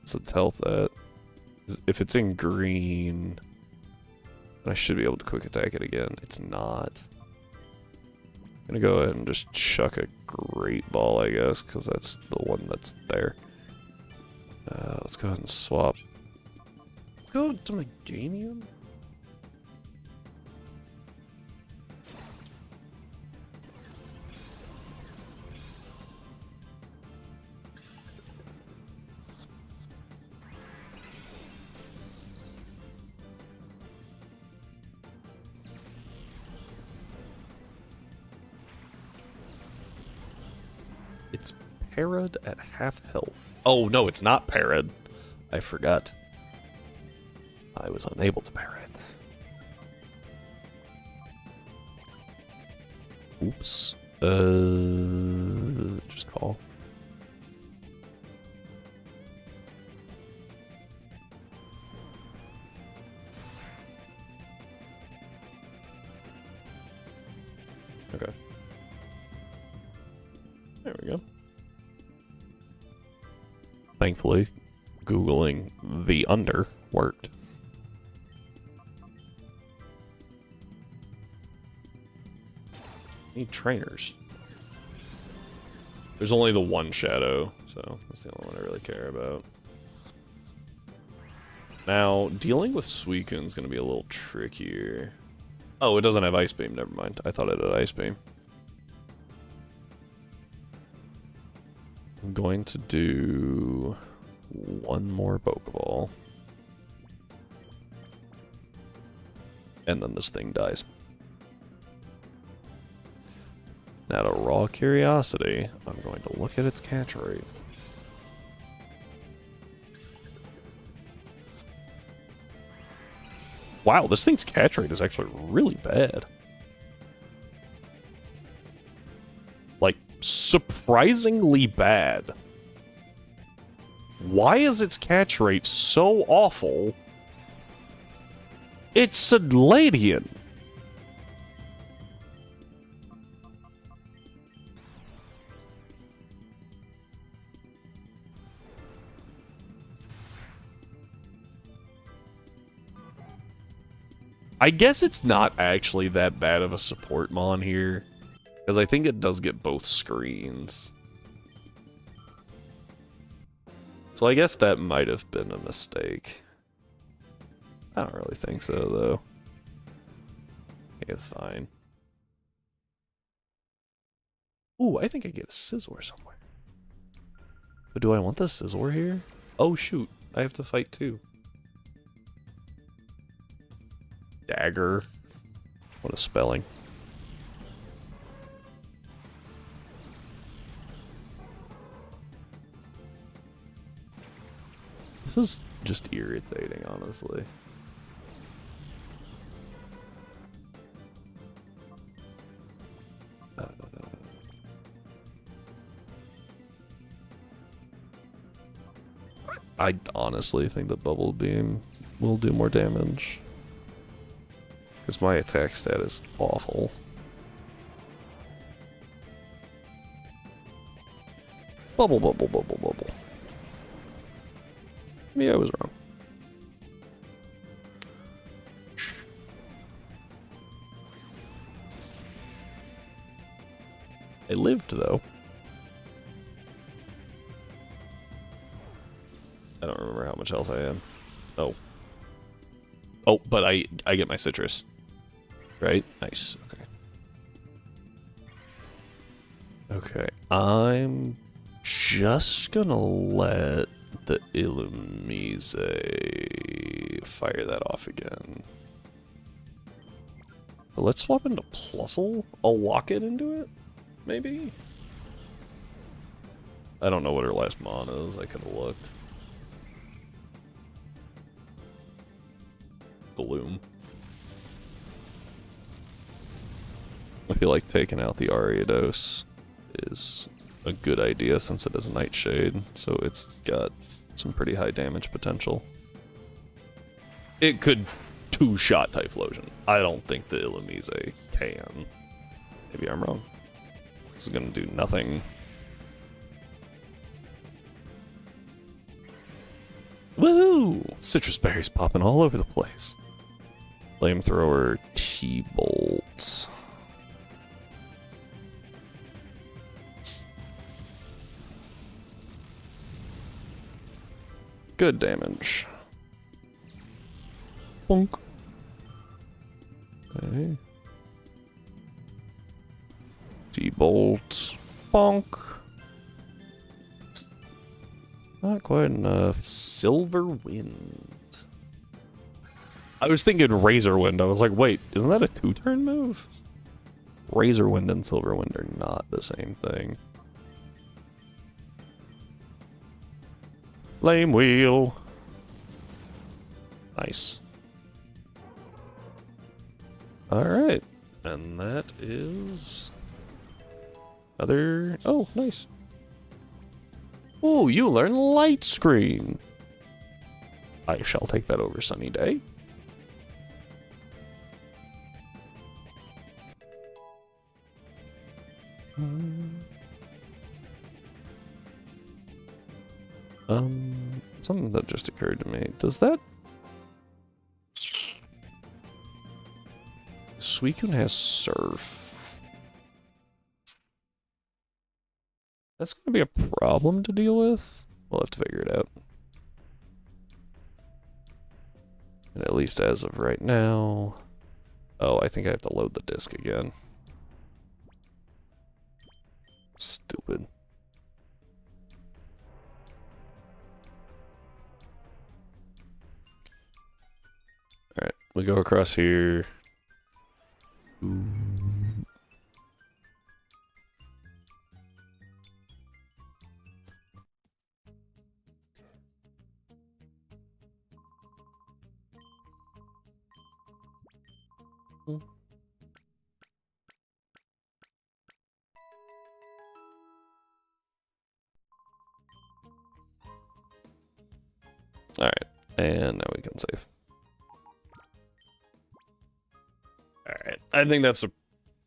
So let's health that. If it's in green, I should be able to quick attack it again. It's not. I'm gonna go ahead and just chuck a Great Ball, I guess, because that's the one that's there. Let's go ahead and swap. Let's go to Meganium. Parad at half health. Oh, no, it's not Parad. I forgot. I was unable to Parad. Oops. Just call. Okay. There we go. Thankfully, Googling the under worked. Need trainers. There's only the one shadow, so that's the only one I really care about. Now, dealing with Suicune's gonna be a little trickier. Oh, it doesn't have Ice Beam, never mind. I thought it had Ice Beam. I'm going to do one more Pokeball. And then this thing dies. Now, out of raw curiosity, I'm going to look at its catch rate. Wow, this thing's catch rate is actually really bad. Like, surprisingly bad. Why is its catch rate so awful? It's a Ladian. I guess it's not actually that bad of a support mon here, because I think it does get both screens. So I guess that might have been a mistake. I don't really think so, though. It's fine. Ooh, I think I get a Scizor somewhere. But do I want the Scizor here? Oh shoot, I have to fight too. Dagger. What a spelling. This is just irritating, honestly. I honestly think that Bubble Beam will do more damage. Because my attack stat is awful. Bubble, bubble, bubble, bubble. Maybe I was wrong. I lived, though. I don't remember how much health I am. Oh. Oh, but I get my citrus. Right? Nice. Okay. Okay. I'm just gonna let the Illumise fire that off again. But let's swap into Plusle. I'll lock it into it, maybe? I don't know what her last mon is. I could have looked. Gloom. I feel like taking out the Ariados is a good idea since it is a Nightshade, so it's got some pretty high damage potential. It could two-shot Typhlosion. I don't think the Illumise can. Maybe I'm wrong. This is gonna do nothing. Woohoo! Citrus berries popping all over the place. Flamethrower, T-Bolt. Good damage. Bonk. Okay. T-Bolt. Bonk. Not quite enough. Silver Wind. I was thinking Razor Wind. I was like, wait, isn't that a two-turn move? Razor Wind and Silver Wind are not the same thing. Flame wheel. Nice. Alright. And that is... Other... Oh, nice. Oh, you learn light screen. I shall take that over sunny day. Something that just occurred to me. Does that... Suicune has Surf. That's gonna be a problem to deal with. We'll have to figure it out. And at least as of right now... Oh, I think I have to load the disc again. Stupid. Alright, we go across here. Alright, and now we can save. Alright, I think that's a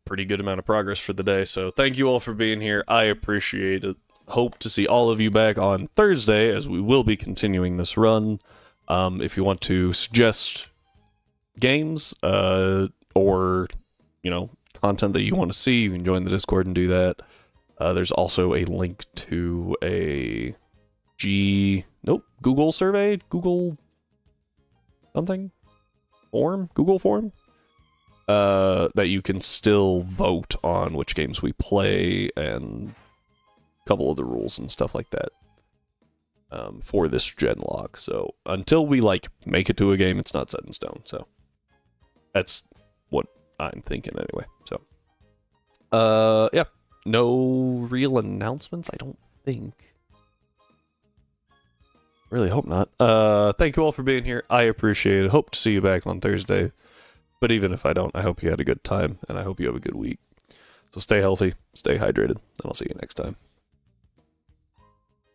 pretty good amount of progress for the day, so thank you all for being here. I appreciate it. Hope to see all of you back on Thursday, as we will be continuing this run. If you want to suggest games, or, you know, content that you want to see, you can join the Discord and do that. There's also a link to a Google survey? Google something? Form? Google form? That you can still vote on which games we play and a couple of the rules and stuff like that for this gen log. So until we like make it to a game, it's not set in stone. So that's what I'm thinking anyway. So yeah, no real announcements, I don't think. Really hope not. Thank you all for being here. I appreciate it. Hope to see you back on Thursday. But even if I don't, I hope you had a good time, and I hope you have a good week. So stay healthy, stay hydrated, and I'll see you next time.